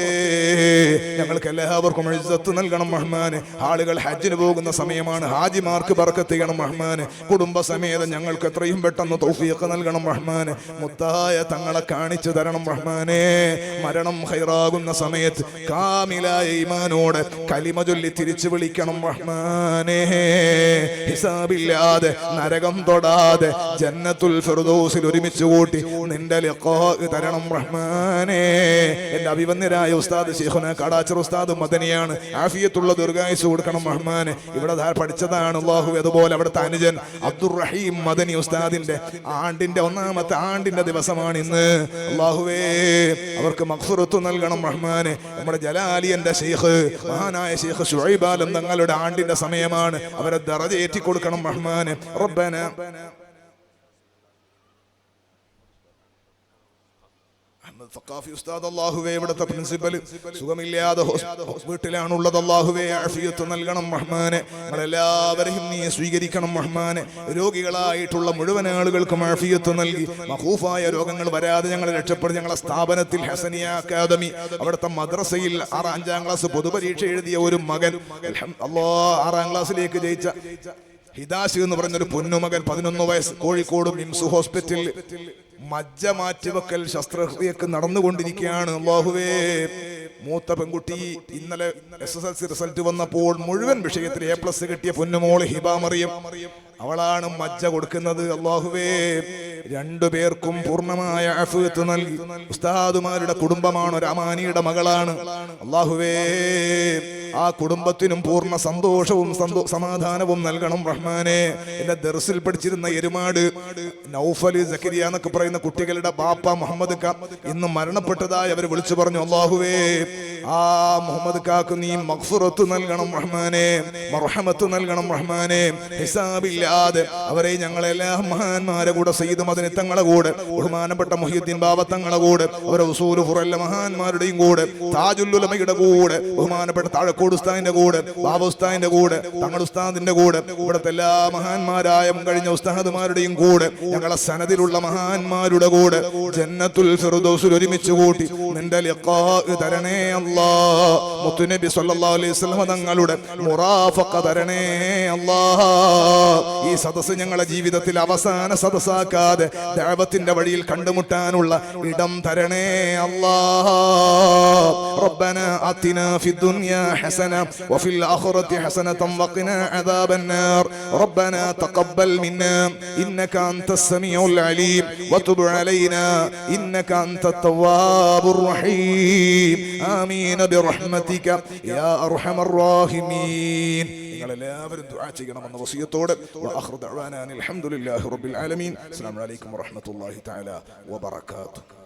ഞങ്ങൾക്ക് എല്ലാവർക്കും ഇസ്സത്ത് നൽകണം റഹ്മാനെ. ആളുകൾ ഹജ്ജിന് പോകുന്ന സമയമാണ്, ഹാജിമാർക്ക് ബറക്കത്ത് ചെയ്യണം റഹ്മാനെ. കുടുംബസമേതം ഞങ്ങൾ ഞങ്ങൾക്ക് എത്രയും പെട്ടെന്ന് തൗഫീഖ് നൽകണം റഹ്മാനെ. മുത്തായ തങ്ങളെ കാണിച്ചു തരണം റഹ്മാനെ. മരണം ഖൈറാകുന്ന സമയത്ത് കാമിലായ ഈമാനോടെ കലിമ ചൊല്ലി തിരിച്ചു വിളിക്കണം റഹ്മാനെ. ഹിസാബില്ലാതെ നരകം തൊടാതെ ജന്നത്തുൽ ഫിർദൗസിൽ ഒരുമിച്ച് കൂട്ടി നിന്റെ ലിഖാ തരണം റഹ്മാനെ. എന്റെ അഭിവന്യരായ ഉസ്താദ് ശൈഖുന കാടാച്ചർ ഉസ്താദ് മദനിയാണ്. ആഫിയത്തുള്ള ദീർഘായുസ്സ് കൊടുക്കണം റഹ്മാനെ. ഇവിടെ പഠിച്ചതാണ് അല്ലാഹു. അതുപോലെ അവിടുത്തെ അനുജൻ അബ്ദുറഹീം മദനി ഉസ്താദിന്റെ ആണ്ടിന്റെ 1ാമത്തെ ആണ്ടിന്റെ ദിവസമാണ് ഇന്ന്. അല്ലാഹുവേ അവർക്ക് മഗ്ഫിറത്ത് നൽകണം റഹ്മാനെ. നമ്മുടെ ജലാലിയന്റെ ശൈഖ് മഹാനായ ശൈഖ് ശുഐബ് ആലം തങ്ങളുടെ ആണ്ടിന്റെ സമയമാണ്. അവരെ ദറജ ഏറ്റി കൊടുക്കണം റഹ്മാനെ. റബ്ബന സഖാഫി ഉസ്താദ് അല്ലാഹുവേ ഇവിടുത്തെ പ്രിൻസിപ്പൽ സുഖമില്ലാതെ വീട്ടിലാണുള്ളത്. അല്ലാഹുവേ ആഫിയത്ത് നൽകണം റഹ്മാനെ. ഞങ്ങളെല്ലാവരെയും നീ സ്വീകരിക്കണം റഹ്മാനെ. രോഗികളായിട്ടുള്ള മുഴുവൻ ആളുകൾക്കും ആഫിയത്ത് നൽകി മഖൂഫായ രോഗങ്ങൾ വരാതെ ഞങ്ങളെ രക്ഷപ്പെടും. ഞങ്ങളെ സ്ഥാപനത്തിൽ ഹസനിയ അക്കാദമി അവിടുത്തെ മദ്രസയിൽ 5ാം ക്ലാസ് പൊതുപരീക്ഷ എഴുതിയ ഒരു മകൻ അല്ലാഹ് 6ാം ക്ലാസ്സിലേക്ക് ജയിച്ച ഹിദാസ് എന്ന് പറഞ്ഞൊരു പൊന്നുമകൻ 11 വയസ്സ് കോഴിക്കോട് മിംസ് ഹോസ്പിറ്റലിൽ മജ്ജ മാറ്റിവെക്കൽ ശസ്ത്രക്രിയക്ക് നടന്നുകൊണ്ടിരിക്കുകയാണ്. അല്ലാഹുവേ മൂത്ത പെൺകുട്ടി ഇന്നലെ SSLC റിസൾട്ട് വന്നപ്പോൾ മുഴുവൻ വിഷയത്തിൽ A+ കിട്ടിയ പൊന്നുമോള് ഹിബ മറിയം അവളാണ് മജ്ജ കൊടുക്കുന്നത്. അല്ലാഹുവേ 2 പേർക്കും പൂർണ്ണമായ ആഫിയത്ത് നൽകി. ഉസ്താദുമാരുടെ കുടുംബമാണ്, ഒരു അമാനിയുടെ മകളാണ്. അല്ലാഹുവേ ആ കുടുംബത്തിനും പൂർണ്ണ സന്തോഷവും സമാധാനവും നൽകണം റഹ്മാനെ. എന്റെ ദർസിൽ പഠിച്ചിരുന്ന എരുമാട് നൗഫൽ സക്കരിയ എന്നൊക്കെ പറയുന്ന കുട്ടികളുടെ ബാപ്പ മുഹമ്മദ് ക ഇന്ന് മരണപ്പെട്ടതായി അവർ വിളിച്ചു പറഞ്ഞു. അല്ലാഹുവേ ആ മുഹമ്മദ് കാക്ക് നീ മഗ്ഫിറത്ത് നൽകണം റഹ്മാനെ, മർഹമത്ത് നൽകണം റഹ്മാനെ. ഹിസാബില്ലാതെ അവരെ ഞങ്ങളെല്ലാ മഹാന്മാരെ കൂടെ സയ്യിദ് മദനി തങ്ങളെ കൂടെ ബഹുമാനപ്പെട്ട മുഹ്യിദ്ദീൻ ബാബ തങ്ങളെ കൂടെ അവരെ ഉസൂൽ ഫുറല്ല മഹാന്മാരുടെയും കൂടെ താജുൽ ഉലമയുടെ കൂടെ ബഹുമാനപ്പെട്ട താഴക്കോട് ഉസ്താദിന്റെ കൂടെ ബാബ ഉസ്താദിന്റെ കൂടെ തങ്ങൾ ഉസ്താദിന്റെ കൂടെ ഇവിടുത്തെ എല്ലാ മഹാന്മാരായ മുൻകഴിഞ്ഞ ഉസ്താദുമാരുടെയും കൂടെ ഞങ്ങളെ സനദിലുള്ള മഹാന്മാരുടെ കൂടെ ജന്നത്തുൽ ഫിർദൗസിൽ ഒരുമിച്ച് കൂട്ടി നിന്റെ ലിഖാ തരണേ അല്ലാഹ്. മുത്തുനബി സല്ലല്ലാഹു അലൈഹി വസല്ലം തങ്ങളുടെ മുറാഫഖ തരണേ അല്ലാഹ്. ഈ സദസ്സ് ഞങ്ങളുടെ ജീവിതത്തിൽ അവസാന സദസ്സാക്കാതെ ദഅവത്തിന്റെ വഴിയിൽ കണ്ടുമുട്ടാനുള്ള ഇടം തരണേ അല്ലാഹ്. റബ്ബന ആതിനാ ഫിദ്ദുനിയാ ഹസന വഫിൽ ആഖിറതി ഹസനതൻ വഖിനാ അദാബൻ നാർ. റബ്ബന തഖബ്ബൽ മിന്നാ ഇന്നക അൻതസ് സമീഉൽ അലീം വതുബ് അലൈനാ ഇന്നക അൻതത് തവ്വാബുർ റഹീം. ആമീൻ ബിറഹ്മതിക യാ അർഹമർ റഹീമീൻ. നിങ്ങളെല്ലാവരും ദുആ ചെയ്യണമെന്ന വസിയത്തോടെ വആഖിറു ദഅവാനാ അൽഹംദുലില്ലാഹി റബ്ബിൽ ആലമീൻ. അസ്സലാമു അലൈക്കും വറഹ്മത്തുള്ളാഹി തആല വബറകാതുഹു.